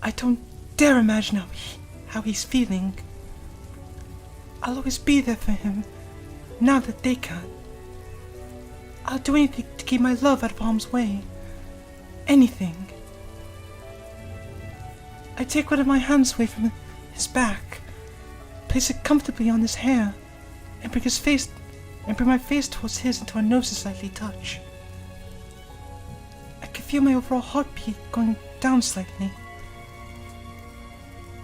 Speaker 3: I don't dare imagine how he's feeling. I'll always be there for him, now that they can't. I'll do anything to keep my love out of harm's way. Anything. I take one of my hands away from his back, place it comfortably on his hair, and bring my face towards his until our noses slightly touch. I can feel my overall heartbeat going down slightly.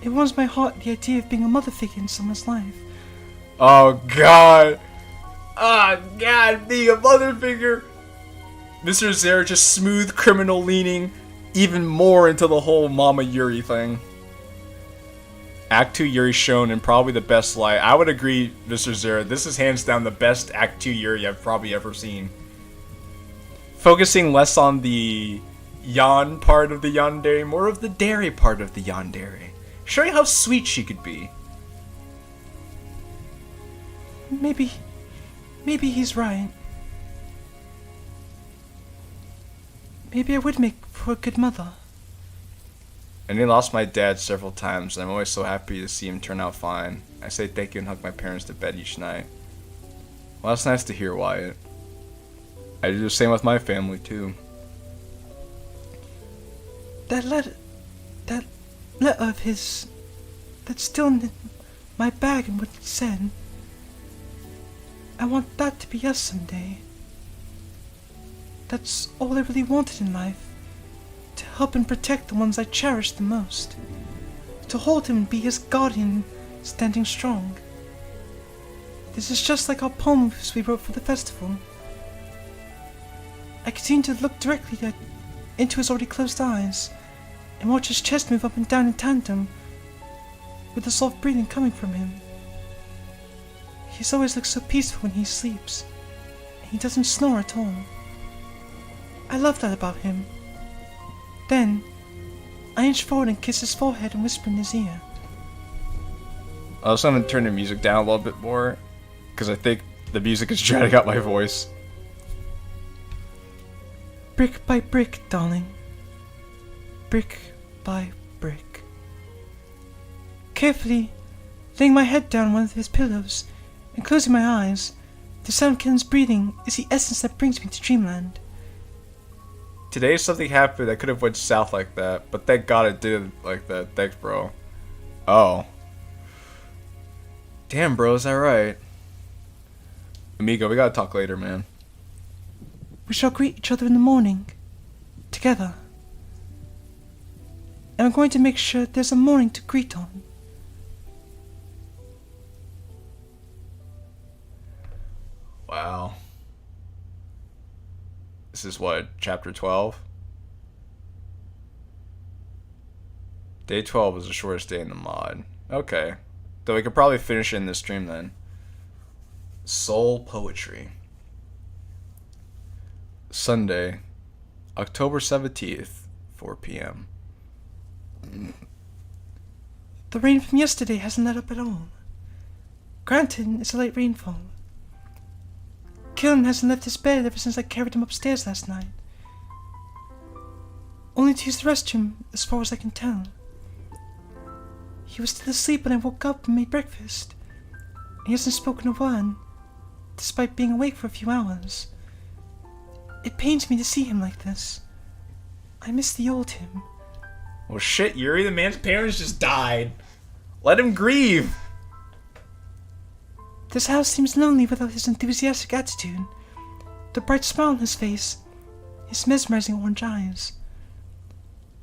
Speaker 3: It warms my heart the idea of being a mother figure in someone's life.
Speaker 2: Oh god! Oh god, being a mother figure! Mr. Zero just smooth criminal leaning even more into the whole Mama Yuri thing. Act 2 Yuri shown in probably the best light. I would agree, Mr. Zero. This is hands down the best Act 2 Yuri I've probably ever seen. Focusing less on the Yan part of the Yandere, more of the Dairy part of the Yandere. Showing how sweet she could be.
Speaker 3: Maybe he's right. Maybe I would make for a good mother.
Speaker 2: I nearly lost my dad several times, and I'm always so happy to see him turn out fine. I say thank you and hug my parents to bed each night. Well, that's nice to hear, Wyatt. I do the same with my family, too.
Speaker 3: That letter of his, that's still in my bag and what it said. I want that to be us someday. That's all I really wanted in life. To help and protect the ones I cherish the most. To hold him and be his guardian, standing strong. This is just like our poems we wrote for the festival. I continue to look directly into his already closed eyes, and watch his chest move up and down in tandem, with the soft breathing coming from him. He's always looks so peaceful when he sleeps, and he doesn't snore at all. I love that about him. Then, I inch forward and kiss his forehead and whisper in his ear.
Speaker 2: I was going to turn the music down a little bit more, because I think the music is drowning out my voice.
Speaker 3: Brick by brick, darling. Brick by brick. Carefully, laying my head down on one of his pillows, and closing my eyes, the sound of Killen's breathing is the essence that brings me to dreamland.
Speaker 2: Today something happened that could have went south like that, but thank God it did like that. Thanks, bro. Oh. Damn, bro, is that right? Amigo, we gotta talk later, man.
Speaker 3: We shall greet each other in the morning, together. And I'm going to make sure there's a morning to greet on.
Speaker 2: Wow. This is what, chapter 12? Day 12 was the shortest day in the mod. Okay. Though we could probably finish it in this stream then. Soul Poetry. Sunday, October 17th, 4 p.m.
Speaker 3: The rain from yesterday hasn't let up at all. Granted, it's a late rainfall. Killen hasn't left his bed ever since I carried him upstairs last night. Only to use the restroom, as far as I can tell. He was still asleep when I woke up and made breakfast. He hasn't spoken a word, despite being awake for a few hours. It pains me to see him like this. I miss the old him.
Speaker 2: Well shit, Yuri, the man's parents just died. Let him grieve.
Speaker 3: This house seems lonely without his enthusiastic attitude, the bright smile on his face, his mesmerizing orange eyes.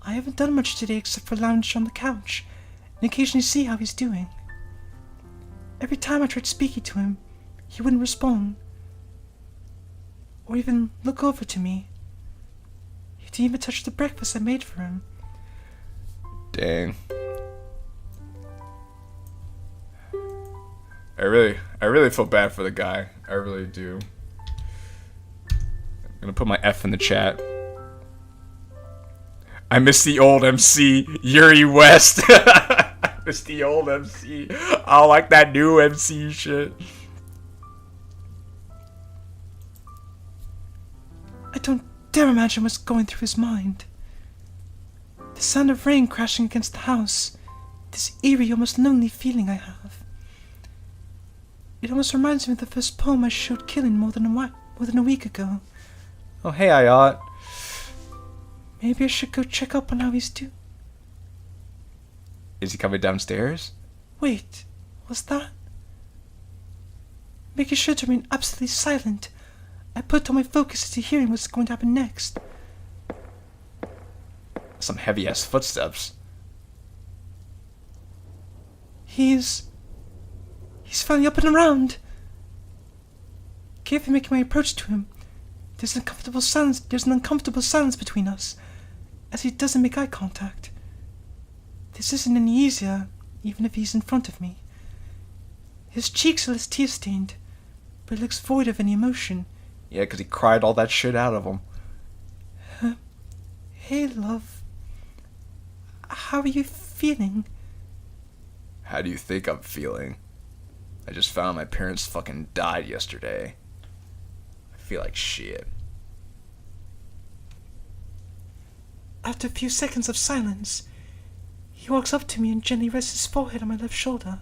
Speaker 3: I haven't done much today except for lounge on the couch and occasionally see how he's doing. Every time I tried speaking to him, he wouldn't respond, or even look over to me. He didn't even touch the breakfast I made for him.
Speaker 2: Dang. I really feel bad for the guy. I really do. I'm gonna put my F in the chat. I miss the old MC, Yuri West. I miss the old MC. I don't like that new MC shit.
Speaker 3: I don't dare imagine what's going through his mind. The sound of rain crashing against the house, this eerie, almost lonely feeling I have. It almost reminds me of the first poem I showed Killen more than a week ago.
Speaker 2: Oh hey, Ayat.
Speaker 3: Maybe I should go check up on how he's doing.
Speaker 2: Is he coming downstairs?
Speaker 3: Wait, what's that? Making sure to remain absolutely silent, I put all my focus into hearing what's going to happen next.
Speaker 2: Some heavy ass footsteps.
Speaker 3: He's finally up and around. Carefully making my approach to him, there's an uncomfortable silence between us, as he doesn't make eye contact. This isn't any easier, even if he's in front of me. His cheeks are less tear-stained, but he looks void of any emotion.
Speaker 2: Yeah, because he cried all that shit out of him.
Speaker 3: Hey, love. How are you feeling?
Speaker 2: How do you think I'm feeling? I just found my parents fucking died yesterday. I feel like shit.
Speaker 3: After a few seconds of silence, he walks up to me and gently rests his forehead on my left shoulder.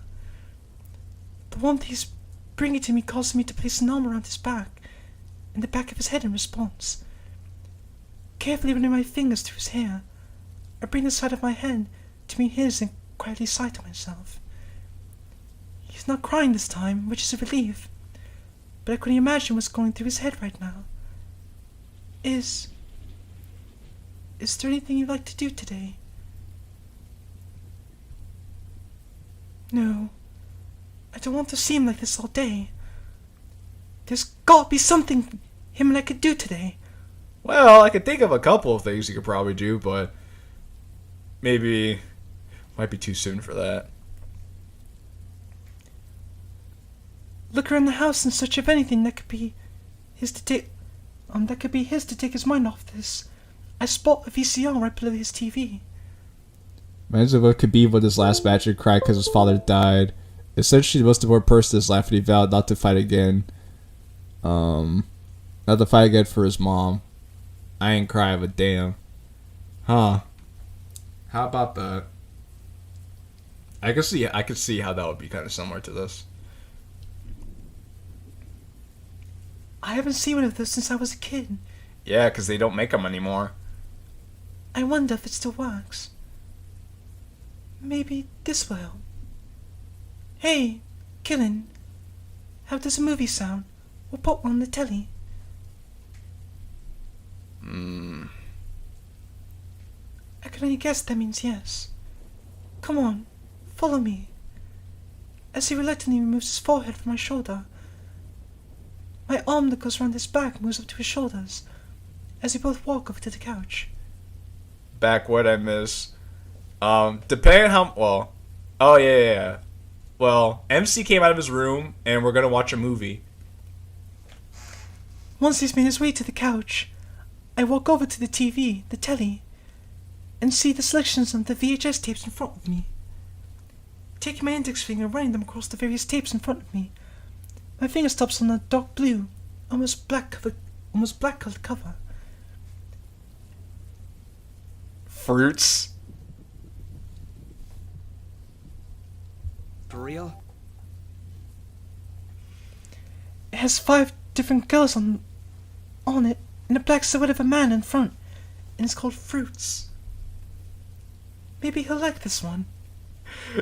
Speaker 3: The warmth he's bringing to me causes me to place an arm around his back and the back of his head in response. Carefully running my fingers through his hair, I bring the side of my head to meet his and quietly sigh to myself. He's not crying this time, which is a relief, but I couldn't imagine what's going through his head right now. Is there anything you'd like to do today? No, I don't want to see him like this all day. There's gotta be something him and I could do today.
Speaker 2: Well, I could think of a couple of things you could probably do, but maybe might be too soon for that.
Speaker 3: Look around the house in search of anything that could be his to take his mind off this. I spot a VCR right below his TV.
Speaker 9: Imagine what Khabib with his last match and cried because his father died. Essentially, the most important person in his life, and he vowed not to fight again. Not to fight again for his mom. I ain't crying, but damn. Huh.
Speaker 2: How about that? I could see how that would be kind of similar to this.
Speaker 3: I haven't seen one of those since I was a kid.
Speaker 2: Yeah, because they don't make them anymore.
Speaker 3: I wonder if it still works. Maybe this will help. Hey, Killin, how does a movie sound? We'll put one on the telly. I can only guess that means yes. Come on, follow me. As he reluctantly removes his forehead from my shoulder, my arm that goes around his back moves up to his shoulders as we both walk over to the couch.
Speaker 2: Back what I miss. Depending on how well. Oh yeah. Well, MC came out of his room and we're gonna watch a movie.
Speaker 3: Once he's made his way to the couch, I walk over to the TV, the telly, and see the selections of the VHS tapes in front of me. Taking my index finger and running them across the various tapes in front of me, my finger stops on a dark blue, almost black colored cover.
Speaker 2: Fruits.
Speaker 5: For real?
Speaker 3: It has 5 different girls on it, and a black silhouette of a man in front, and it's called Fruits. Maybe he'll like this one.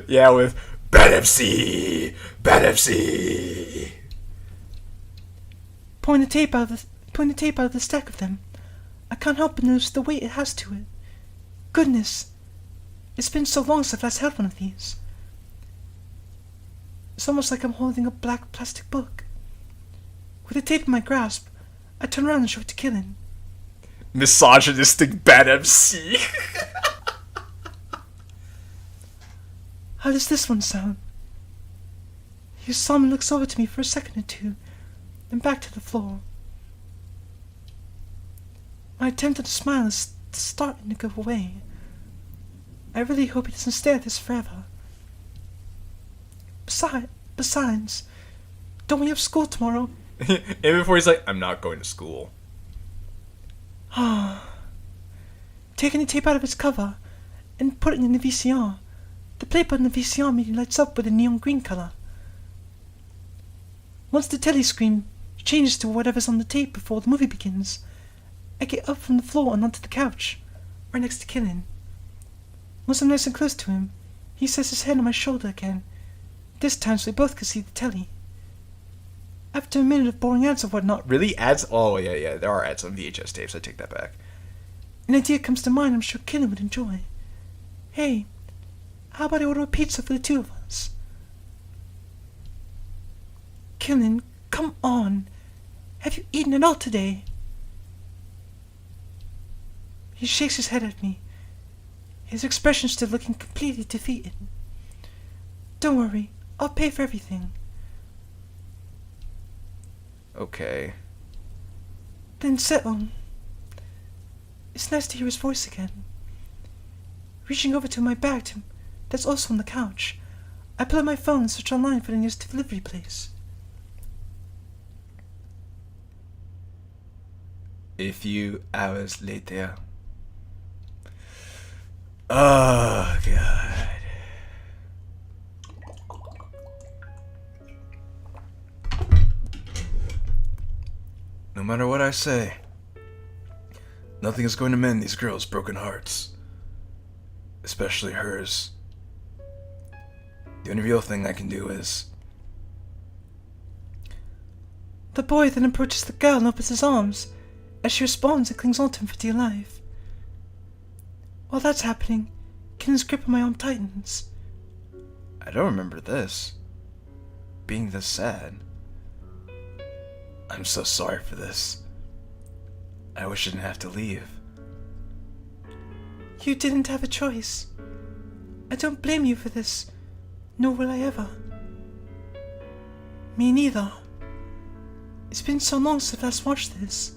Speaker 2: Yeah, with Bad MC.
Speaker 3: Pulling the tape out of the stack of them, I can't help but notice the weight it has to it. Goodness, it's been so long since I've last held one of these. It's almost like I'm holding a black plastic book. With the tape in my grasp, I turn around and show it to Killin.
Speaker 2: Misogynistic Bad MC.
Speaker 3: How does this one sound? He solemnly looks over to me for a second or two, then back to the floor. My attempt at a smile is starting to go away. I really hope he doesn't stay at this forever. Besides, don't we have school tomorrow?
Speaker 2: And before he's like, I'm not going to school.
Speaker 3: Taking the tape out of its cover and putting it in the VCR, the play button of the VCR immediately lights up with a neon green color. Once the telly screen changes to whatever's on the tape before the movie begins, I get up from the floor and onto the couch, right next to Killin. Once I'm nice and close to him, he sets his head on my shoulder again, this time so we both can see the telly. After a minute of boring ads and whatnot...
Speaker 2: Really? Ads? Oh, yeah, there are ads on VHS tapes, I take that back.
Speaker 3: An idea comes to mind I'm sure Killin would enjoy. Hey, how about I order a pizza for the 2 of us? Killin, come on. Have you eaten at all today? He shakes his head at me, his expression still looking completely defeated. Don't worry, I'll pay for everything.
Speaker 2: Okay.
Speaker 3: Then settle. It's nice to hear his voice again. Reaching over to my bag that's also on the couch, I pull out my phone and search online for the nearest delivery place.
Speaker 2: A few hours later. Oh, God. No matter what I say, nothing is going to mend these girls' broken hearts. Especially hers. The only real thing I can do is...
Speaker 3: The boy then approaches the girl and opens his arms, as she responds and clings onto him for dear life. While that's happening, Killin's grip on my arm tightens.
Speaker 2: I don't remember this. Being this sad. I'm so sorry for this. I wish I didn't have to leave.
Speaker 3: You didn't have a choice. I don't blame you for this, nor will I ever. Me neither. It's been so long since I last watched this.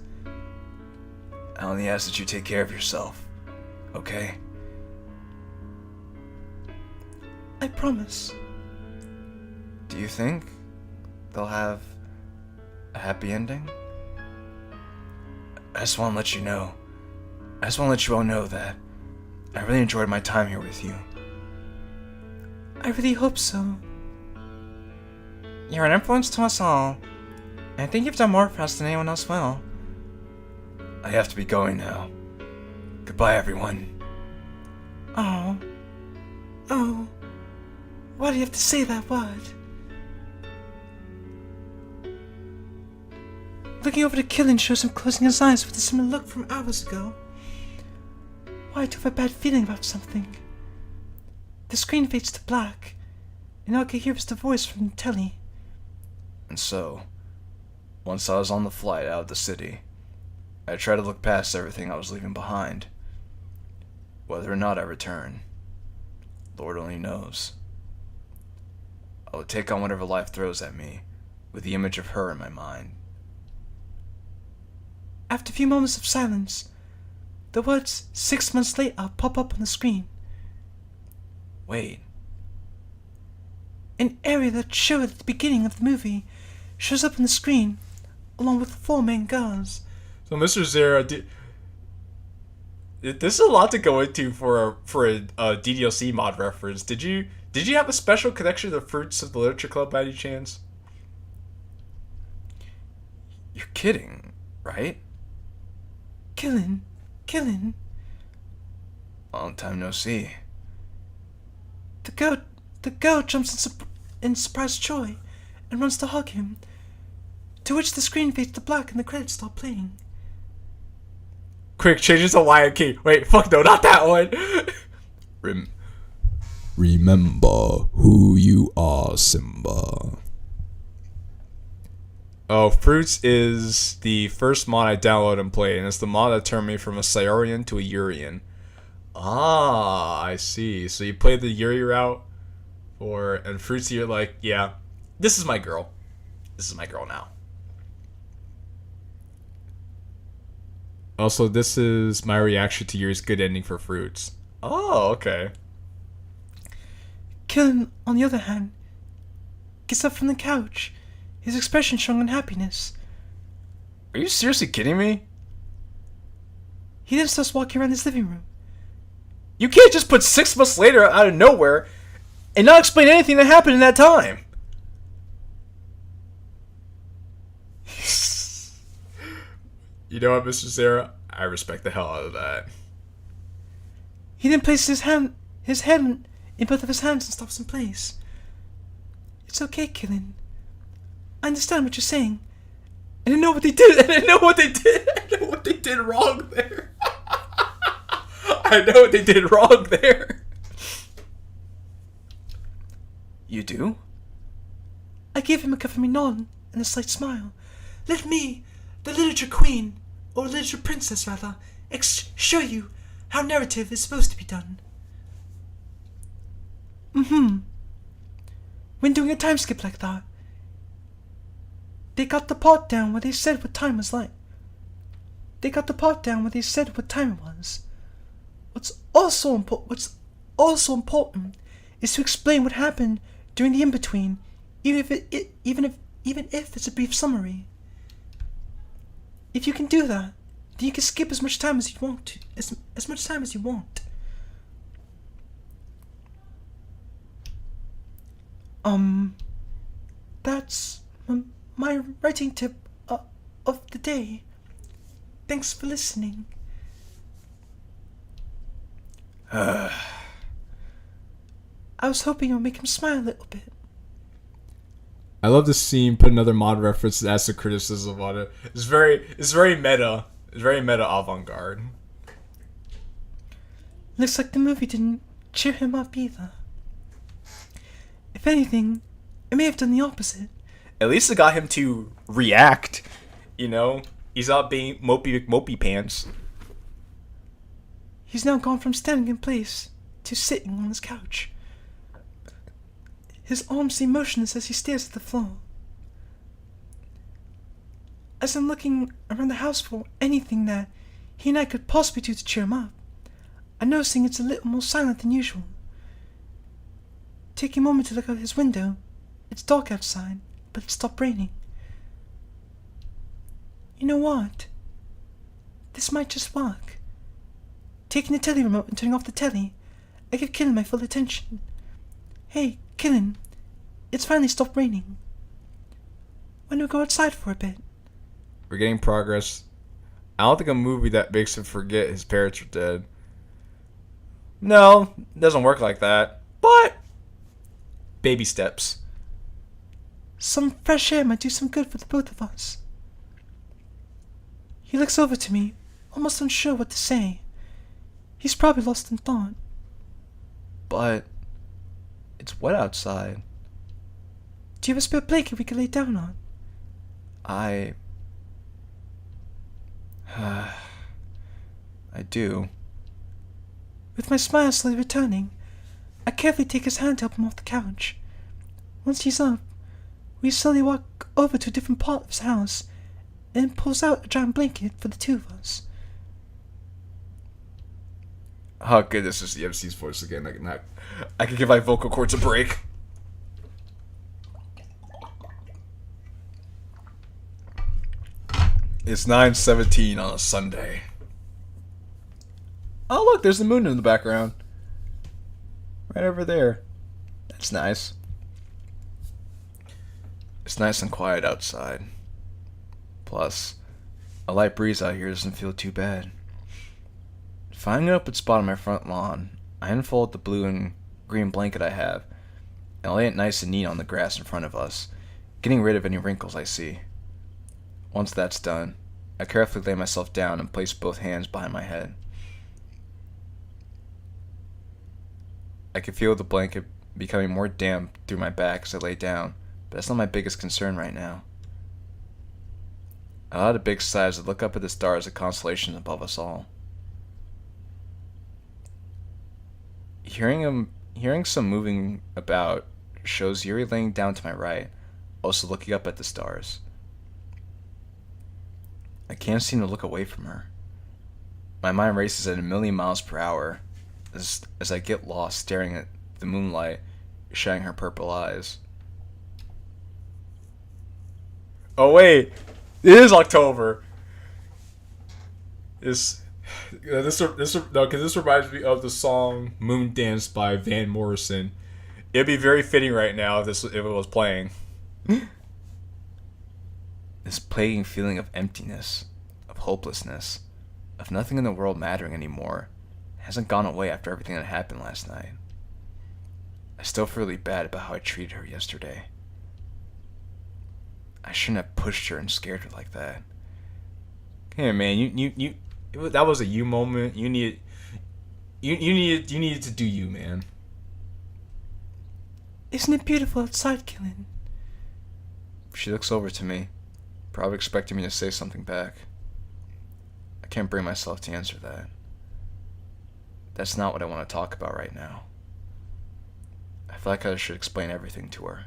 Speaker 2: I only ask that you take care of yourself, okay?
Speaker 3: I promise.
Speaker 2: Do you think they'll have a happy ending? I just want to let you know. I just want to let you all know that I really enjoyed my time here with you.
Speaker 3: I really hope so.
Speaker 6: You're an influence to us all.
Speaker 3: I think you've done more for us than anyone else will.
Speaker 2: I have to be going now. Goodbye, everyone.
Speaker 3: Oh. Oh. Why do you have to say that word? Looking over to JQilin shows him closing his eyes with a similar look from hours ago. Why do I have a bad feeling about something? The screen fades to black, and all I can hear is the voice from the telly.
Speaker 2: And so, once I was on the flight out of the city, I tried to look past everything I was leaving behind. Whether or not I return, Lord only knows. I will take on whatever life throws at me, with the image of her in my mind.
Speaker 3: After a few moments of silence, the words 6 months later pop up on the screen.
Speaker 2: Wait.
Speaker 3: An area that showed at the beginning of the movie shows up on the screen, along with the 4 main girls.
Speaker 2: So Mr. Zera, this is a lot to go into for a DDLC mod reference. Did you have a special connection to the Fruits of the Literature Club by any chance? You're kidding, right?
Speaker 3: JQilin.
Speaker 2: Long time no see.
Speaker 3: The girl jumps in surprised joy and runs to hug him, to which the screen fades to black and the credits start playing.
Speaker 2: Quick, change it to Lion King. Wait, fuck no, not that one.
Speaker 9: Remember who you are, Simba.
Speaker 2: Oh, Fruits is the first mod I downloaded and played, and it's the mod that turned me from a Saurian to a Urian. Ah, I see. So you played the Yuri route, and Fruits, you're like, yeah, this is my girl. This is my girl now. Also, this is my reaction to Yuri's good ending for Fruits. Oh, okay.
Speaker 3: JQilin, on the other hand, gets up from the couch, his expression showing unhappiness.
Speaker 2: Are you seriously kidding me?
Speaker 3: He then starts walking around his living room.
Speaker 2: You can't just put 6 months later out of nowhere and not explain anything that happened in that time. You know what, Mr. Sarah? I respect the hell out of that.
Speaker 3: He then places his head in both of his hands and stops in place. It's okay, JQilin. I understand what you're saying. And I know what they did. I know what they did wrong there. I know what they did wrong there.
Speaker 2: You do?
Speaker 3: I gave him a governing nod and a slight smile. Let me, the literature queen, or literature princess rather, show you how narrative is supposed to be done. When doing a time skip like that, they got the part down where they said what time was like. They got the part down where they said what time it was. What's also important is to explain what happened during the in-between, even if it's a brief summary. If you can do that, then you can skip as much time as you want to, as much time as you want. That's my writing tip of the day. Thanks for listening. I was hoping it would make him smile a little bit.
Speaker 2: I love this scene. Put another mod reference as a criticism on it. It's very meta. It's very meta avant-garde.
Speaker 3: Looks like the movie didn't cheer him up either. If anything, it may have done the opposite.
Speaker 2: At least it got him to react. You know, he's not being mopey pants.
Speaker 3: He's now gone from standing in place to sitting on his couch. His arms seem motionless as he stares at the floor. As I'm looking around the house for anything that he and I could possibly do to cheer him up, I'm noticing it's a little more silent than usual. Taking a moment to look out his window, it's dark outside, but it stopped raining. You know what? This might just work. Taking the telly remote and turning off the telly, I give JQilin my full attention. Hey, JQilin, it's finally stopped raining. Why don't we go outside for a bit?
Speaker 9: We're getting progress. I don't think a movie that makes him forget his parents are dead. No, it doesn't work like that. But baby steps.
Speaker 3: Some fresh air might do some good for the both of us. He looks over to me, almost unsure what to say. He's probably lost in thought.
Speaker 9: But it's wet outside.
Speaker 3: Do you have a spare blanket we could lay down on?
Speaker 9: I do.
Speaker 3: With my smile slowly returning, I carefully take his hand to help him off the couch. Once he's up, we slowly walk over to a different part of his house and pulls out a giant blanket for the two of us.
Speaker 9: Oh goodness, this is the MC's voice again. I can give my vocal cords a break. It's 9:17 on a Sunday. Oh look, there's the moon in the background. Right over there. That's nice. It's nice and quiet outside. Plus, a light breeze out here doesn't feel too bad. Finding an open spot on my front lawn, I unfold the blue and green blanket I have, and lay it nice and neat on the grass in front of us, getting rid of any wrinkles I see. Once that's done, I carefully lay myself down and place both hands behind my head. I can feel the blanket becoming more damp through my back as I lay down, but that's not my biggest concern right now. I let a big sigh as I look up at the stars and constellations above us all. Hearing some moving about shows Yuri laying down to my right, also looking up at the stars. I can't seem to look away from her. My mind races at 1,000,000 miles per hour as I get lost staring at the moonlight shining her purple eyes. Oh wait, it is October. This reminds me of the song "Moon Dance" by Van Morrison. It'd be very fitting right now if it was playing. This plaguing feeling of emptiness, of hopelessness, of nothing in the world mattering anymore, hasn't gone away after everything that happened last night. I still feel really bad about how I treated her yesterday. I shouldn't have pushed her and scared her like that. Hey man, you that was a you moment. You needed to do you, man.
Speaker 3: Isn't it beautiful outside, Kilin?
Speaker 9: She looks over to me, probably expecting me to say something back. I can't bring myself to answer that. That's not what I want to talk about right now. I feel like I should explain everything to her.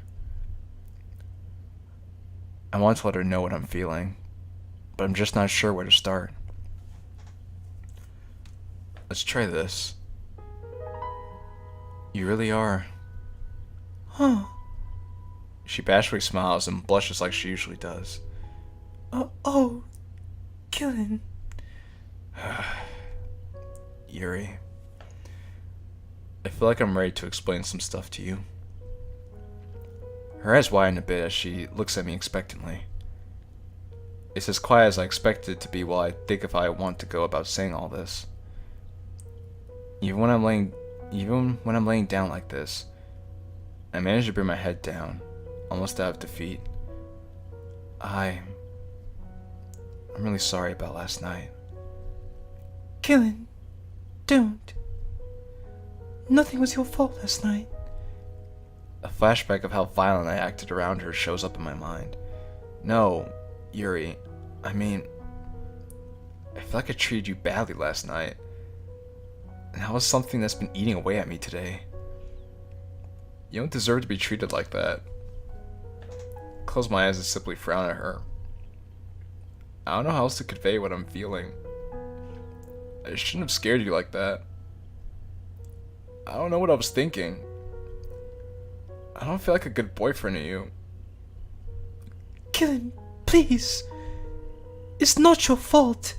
Speaker 9: I want to let her know what I'm feeling, but I'm just not sure where to start. Let's try this. You really are.
Speaker 3: Huh.
Speaker 9: She bashfully smiles and blushes like she usually does.
Speaker 3: Oh, Kilin.
Speaker 9: Yuri. I feel like I'm ready to explain some stuff to you. Her eyes widen a bit as she looks at me expectantly. It's as quiet as I expected it to be while I think if I want to go about saying all this. Even when I'm laying down like this, I manage to bring my head down, almost out of defeat. I'm really sorry about last night.
Speaker 3: Kilin, don't. Nothing was your fault last night.
Speaker 9: A flashback of how violent I acted around her shows up in my mind. No, Yuri, I mean, I feel like I treated you badly last night. And that was something that's been eating away at me today. You don't deserve to be treated like that. Close my eyes and simply frown at her. I don't know how else to convey what I'm feeling. I shouldn't have scared you like that. I don't know what I was thinking. I don't feel like a good boyfriend to you.
Speaker 3: Kilin, please. It's not your fault.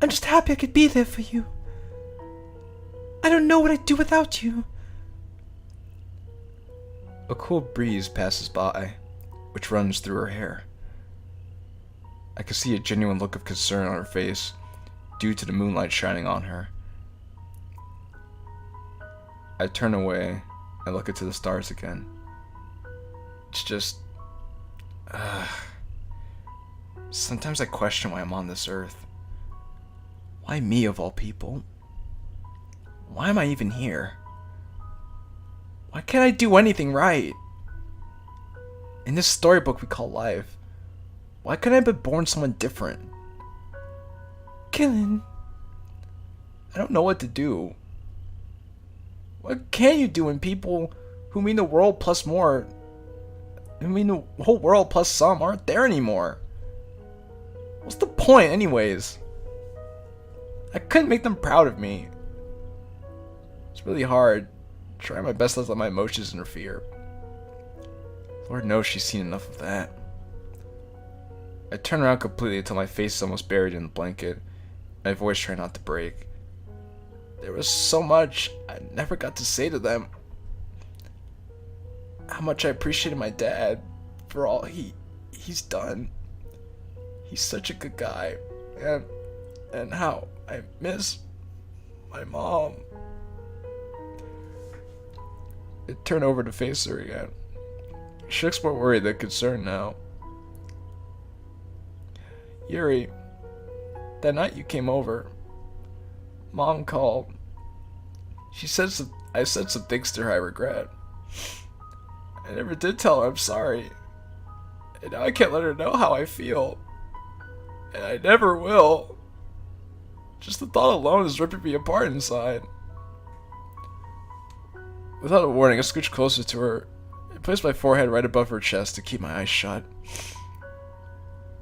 Speaker 3: I'm just happy I could be there for you. I don't know what I'd do without you.
Speaker 9: A cool breeze passes by,
Speaker 2: which runs through her hair. I could see a genuine look of concern on her face due to the moonlight shining on her. I turn away and look into the stars again. It's just... sometimes I question why I'm on this earth. Why me of all people? Why am I even here? Why can't I do anything right? In this storybook we call life, why couldn't I have been born someone different?
Speaker 3: Qilin,
Speaker 2: I don't know what to do. What can you do when people who mean the world plus more, who mean the whole world plus some, aren't there anymore? What's the point anyways? I couldn't make them proud of me. It's really hard. Trying my best not to let my emotions interfere. Lord knows she's seen enough of that. I turn around completely until my face is almost buried in the blanket, my voice trying not to break. There was so much I never got to say to them. How much I appreciated my dad for all he's done. He's such a good guy. And how I miss my mom. I turn over to face her again. She looks more worried than concerned now. Yuri, that night you came over, Mom called. She said I said some things to her I regret. I never did tell her I'm sorry. And now I can't let her know how I feel. And I never will. Just the thought alone is ripping me apart inside. Without a warning, I scooched closer to her and placed my forehead right above her chest to keep my eyes shut.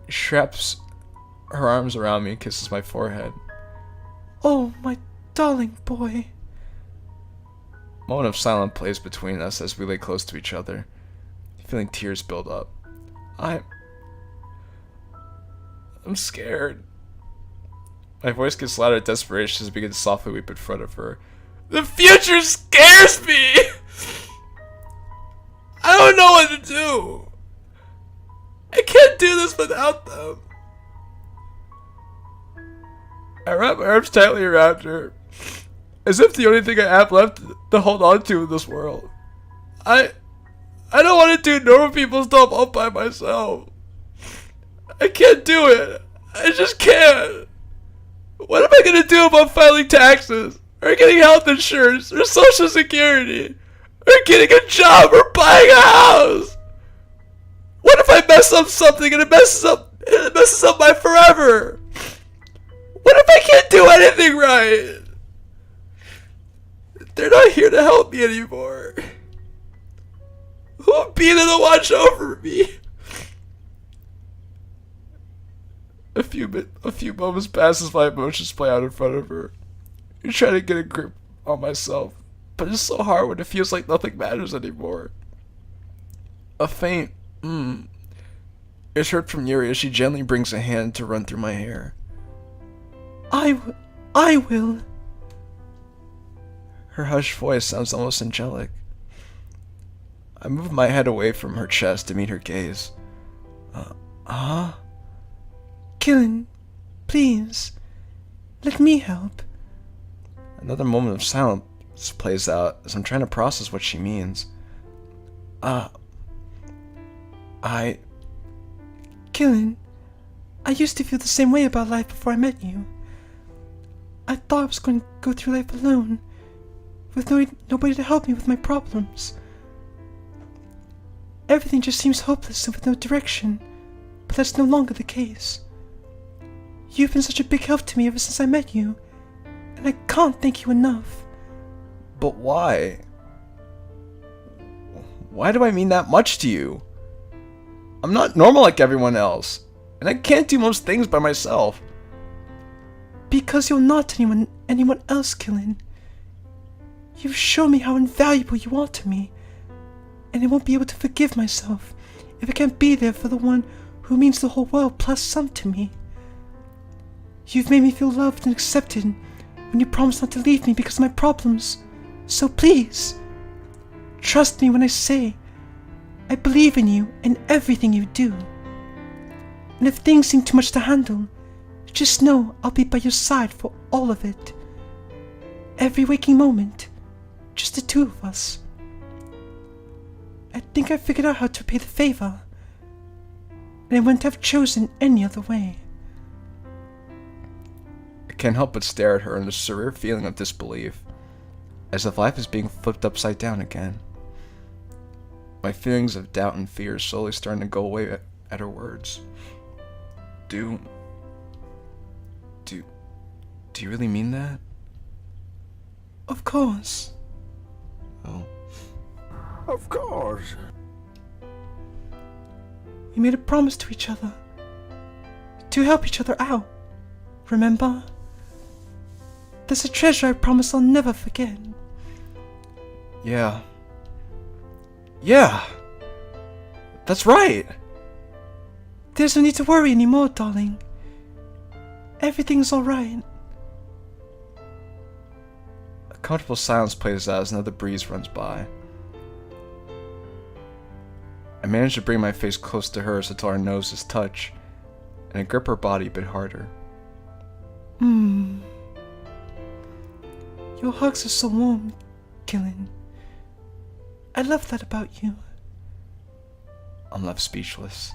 Speaker 2: She wraps her arms around me and kisses my forehead.
Speaker 3: Oh, my darling boy.
Speaker 2: A moment of silence plays between us as we lay close to each other, feeling tears build up. I'm scared. My voice gets louder in desperation as I begin to softly weep in front of her. The future scares me! I don't know what to do! I can't do this without them! I wrap my arms tightly around her, as if the only thing I have left to hold on to in this world. I don't want to do normal people stuff all by myself. I can't do it. I just can't. What am I going to do about filing taxes? Or getting health insurance? Or social security? Or getting a job? Or buying a house? What if I mess up something and it messes up my forever? What if I can't do anything right? They're not here to help me anymore. Who will be there to watch over me? A few moments pass as my emotions play out in front of her. I try to get a grip on myself, but it's so hard when it feels like nothing matters anymore. A faint is heard from Yuri as she gently brings a hand to run through my hair.
Speaker 3: I will.
Speaker 2: Her hushed voice sounds almost angelic. I move my head away from her chest to meet her gaze.
Speaker 3: Qilin, please, let me help.
Speaker 2: Another moment of silence plays out as I'm trying to process what she means.
Speaker 3: Qilin, I used to feel the same way about life before I met you. I thought I was going to go through life alone, with nobody to help me with my problems. Everything just seems hopeless and with no direction, but that's no longer the case. You've been such a big help to me ever since I met you, and I can't thank you enough.
Speaker 2: But why? Why do I mean that much to you? I'm not normal like everyone else, and I can't do most things by myself.
Speaker 3: Because you're not anyone else, Qilin. You've shown me how invaluable you are to me, and I won't be able to forgive myself if I can't be there for the one who means the whole world plus some to me. You've made me feel loved and accepted when you promised not to leave me because of my problems. So please, trust me when I say I believe in you and everything you do. And if things seem too much to handle, just know I'll be by your side for all of it. Every waking moment, just the two of us. I think I figured out how to repay the favor, and I wouldn't have chosen any other way.
Speaker 2: I can't help but stare at her in a surreal feeling of disbelief, as if life is being flipped upside down again. My feelings of doubt and fear slowly starting to go away at her words. Do you really mean that?
Speaker 3: Of course.
Speaker 2: Oh.
Speaker 10: Of course.
Speaker 3: We made a promise to each other. To help each other out. Remember? There's a treasure I promise I'll never forget.
Speaker 2: Yeah. Yeah. That's right.
Speaker 3: There's no need to worry anymore, darling. Everything's alright.
Speaker 2: A comfortable silence plays out as another breeze runs by. I manage to bring my face close to hers until our noses touch, and I grip her body a bit harder.
Speaker 3: Your hugs are so warm, Qilin. I love that about you.
Speaker 2: I'm left speechless.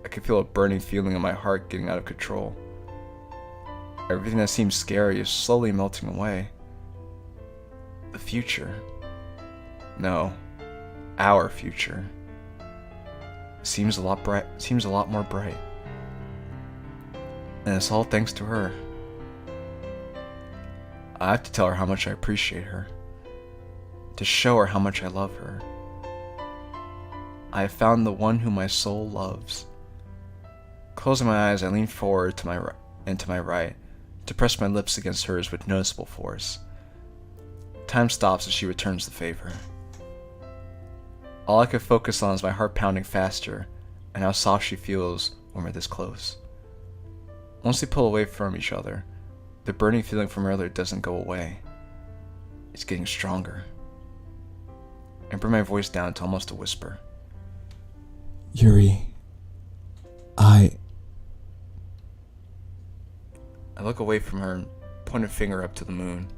Speaker 2: I can feel a burning feeling in my heart getting out of control. Everything that seems scary is slowly melting away. The future. No, our future. Seems a lot more bright. And it's all thanks to her. I have to tell her how much I appreciate her. To show her how much I love her. I have found the one whom my soul loves. Closing my eyes, I lean forward to my and to my right, to press my lips against hers with noticeable force. Time stops as she returns the favor. All I can focus on is my heart pounding faster, and how soft she feels when we're this close. Once we pull away from each other, the burning feeling from earlier doesn't go away. It's getting stronger. I bring my voice down to almost a whisper.
Speaker 9: Yuri, I
Speaker 2: look away from her and point a finger up to the moon.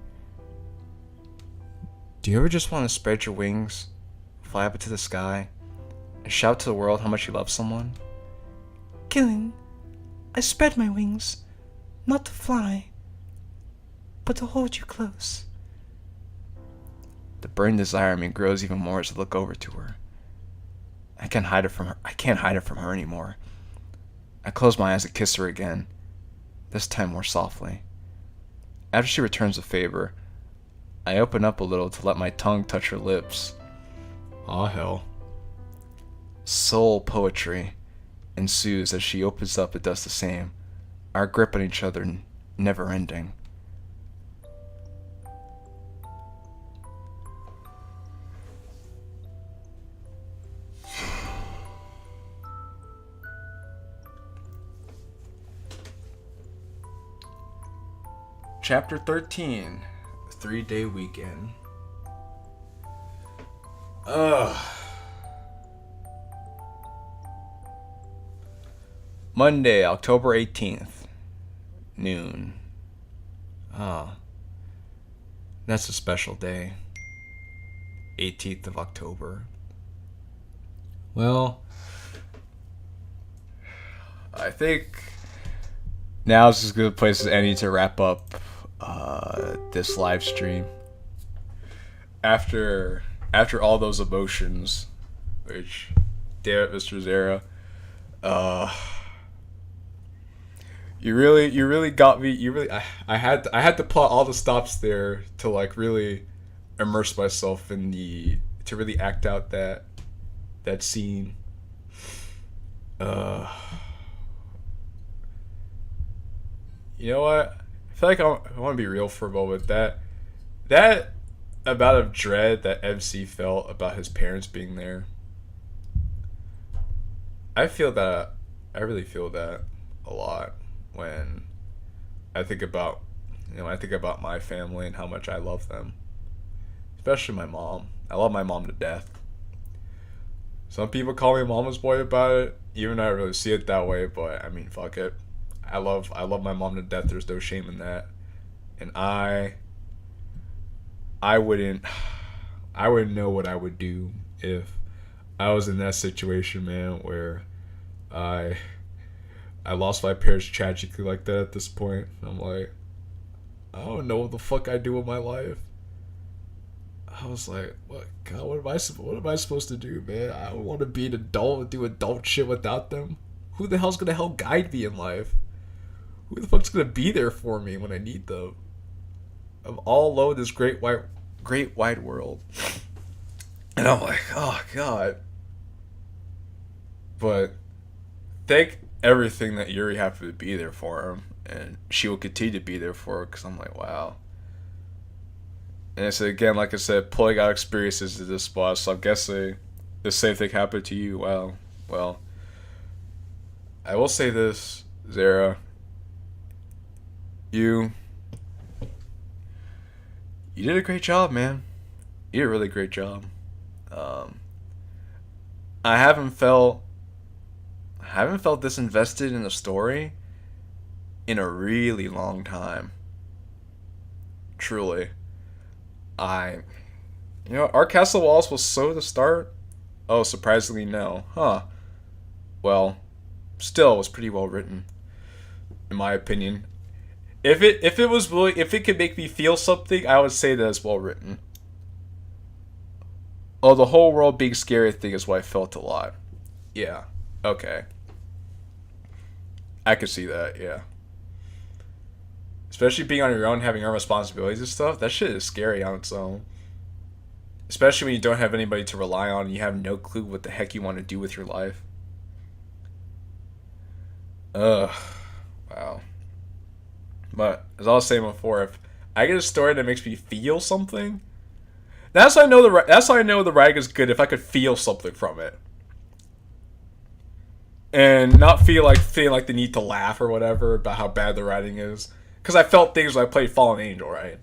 Speaker 2: Do you ever just want to spread your wings, fly up into the sky, and shout to the world how much you love someone?
Speaker 3: Qilin, I spread my wings, not to fly, but to hold you close.
Speaker 2: The burning desire in me grows even more as I look over to her. I can't hide it from her anymore. I close my eyes and kiss her again, this time more softly. After she returns the favor, I open up a little to let my tongue touch her lips. Aw, hell. Soul poetry ensues as she opens up and does the same, our grip on each other never ending. Chapter 13, 3-day weekend. Monday, October 18th, noon. That's a special day. 18th of October. Well, I think now's as good a place as any to wrap up this live stream. After all those emotions, which, damn it, Mr. Zera, you really got me. I had to plot all the stops there to like really immerse myself in to really act out that scene. You know what? I feel like I want to be real for a moment. That amount of dread that MC felt about his parents being there, I really feel that a lot when I think about my family and how much I love them. Especially my mom. I love my mom to death. Some people call me mama's boy about it, even though I don't really see it that way, but I mean, fuck it. I love my mom to death. There's no shame in that. And I wouldn't know what I would do if I was in that situation, man, where I lost my parents tragically like that at this point. I'm like, I don't know what the fuck I do with my life. I was like, what, God, what am I supposed to do, man? I don't want to be an adult and do adult shit without them. Who the hell's gonna help guide me in life? Who the fuck's gonna be there for me when I need them? I'm all alone in this great wide world. And I'm like, oh God. But thank everything that Yuri happened to be there for him, and she will continue to be there for her, because I'm like, wow. And it's again, like I said, pulling out experiences to this spot, so I'm guessing the same thing happened to you. Well, I will say this, Zara. You did a great job, man. You did a really great job. I haven't felt this invested in a story in a really long time. Truly. Our Castle Walls was slow to start? Oh, surprisingly no. Huh. Well, still, it was pretty well written, in my opinion. If it could make me feel something, I would say that it's well written. Oh, the whole world being scary thing is what I felt a lot. Yeah. Okay. I could see that, yeah. Especially being on your own, having your own responsibilities and stuff, that shit is scary on its own. Especially when you don't have anybody to rely on and you have no clue what the heck you want to do with your life. Ugh. Wow. But, as I was saying before, if I get a story that makes me feel something, that's how I know the writing is good, if I could feel something from it. And not feeling like the need to laugh or whatever about how bad the writing is. Because I felt things when I played Fallen Angel, right?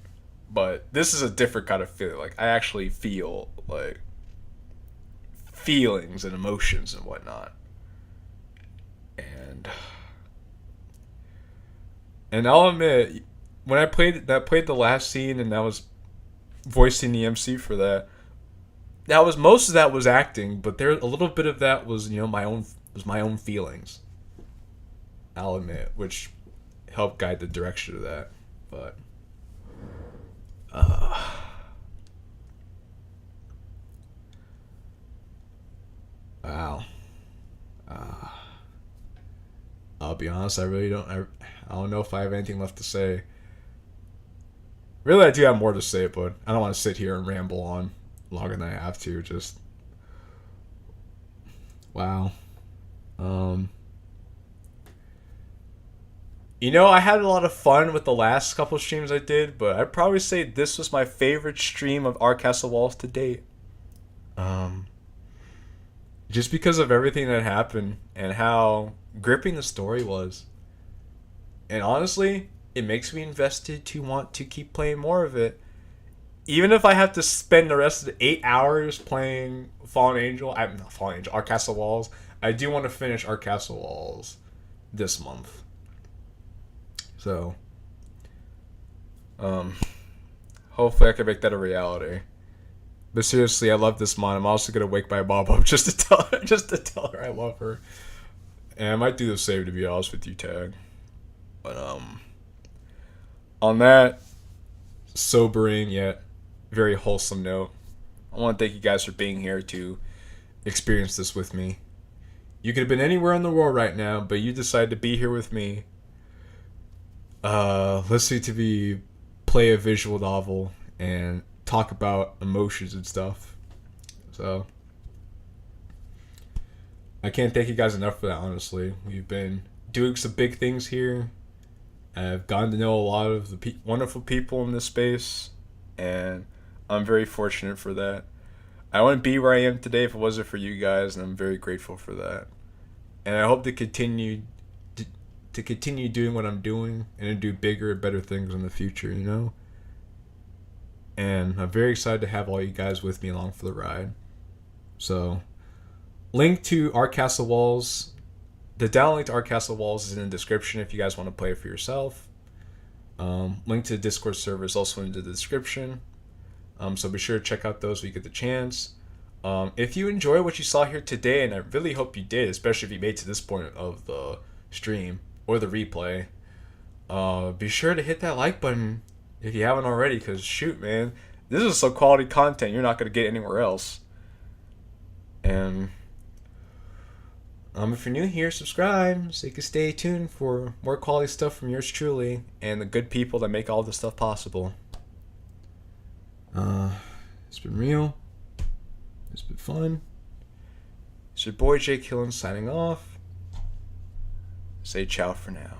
Speaker 2: But this is a different kind of feeling. Like, I actually feel, like, feelings and emotions and whatnot. And I'll admit, when I played the last scene and I was voicing the MC for that, most of that was acting, but there a little bit of that was, my own feelings. I'll admit, which help guide the direction of that, but wow. I'll be honest, I don't know if I have anything left to say. Really, I do have more to say, but I don't want to sit here and ramble on longer than I have to. Just wow. I had a lot of fun with the last couple streams I did, but I'd probably say this was my favorite stream of Our Castle Walls to date. Just because of everything that happened and how gripping the story was. And honestly, it makes me invested to want to keep playing more of it. Even if I have to spend the rest of the 8 hours playing Our Castle Walls, I do want to finish Our Castle Walls this month. So, hopefully I can make that a reality. But seriously, I love this mod. I'm also gonna wake my mom up just to tell her I love her. And I might do the same, to be honest with you, Tag. But on that sobering yet very wholesome note, I want to thank you guys for being here to experience this with me. You could have been anywhere in the world right now, but you decided to be here with me. Listening to me play a visual novel and talk about emotions and stuff. So, I can't thank you guys enough for that, honestly. We've been doing some big things here. I've gotten to know a lot of the wonderful people in this space, and I'm very fortunate for that. I wouldn't be where I am today if it wasn't for you guys, and I'm very grateful for that. And I hope to continue doing what I'm doing and to do bigger and better things in the future, And I'm very excited to have all you guys with me along for the ride. So,
Speaker 9: link to Our Castle Walls. The download link to Our Castle Walls is in the description if you guys want to play it for yourself. Link to the Discord server is also in the description. So be sure to check out those when you get the chance. If you enjoy what you saw here today, and I really hope you did, especially if you made it to this point of the stream or the replay, be sure to hit that like button if you haven't already, because shoot, man, this is some quality content you're not going to get anywhere else. And if you're new here, subscribe so you can stay tuned for more quality stuff from yours truly and the good people that make all this stuff possible. It's been real. It's been fun. It's your boy JQilin signing off. Say ciao for now.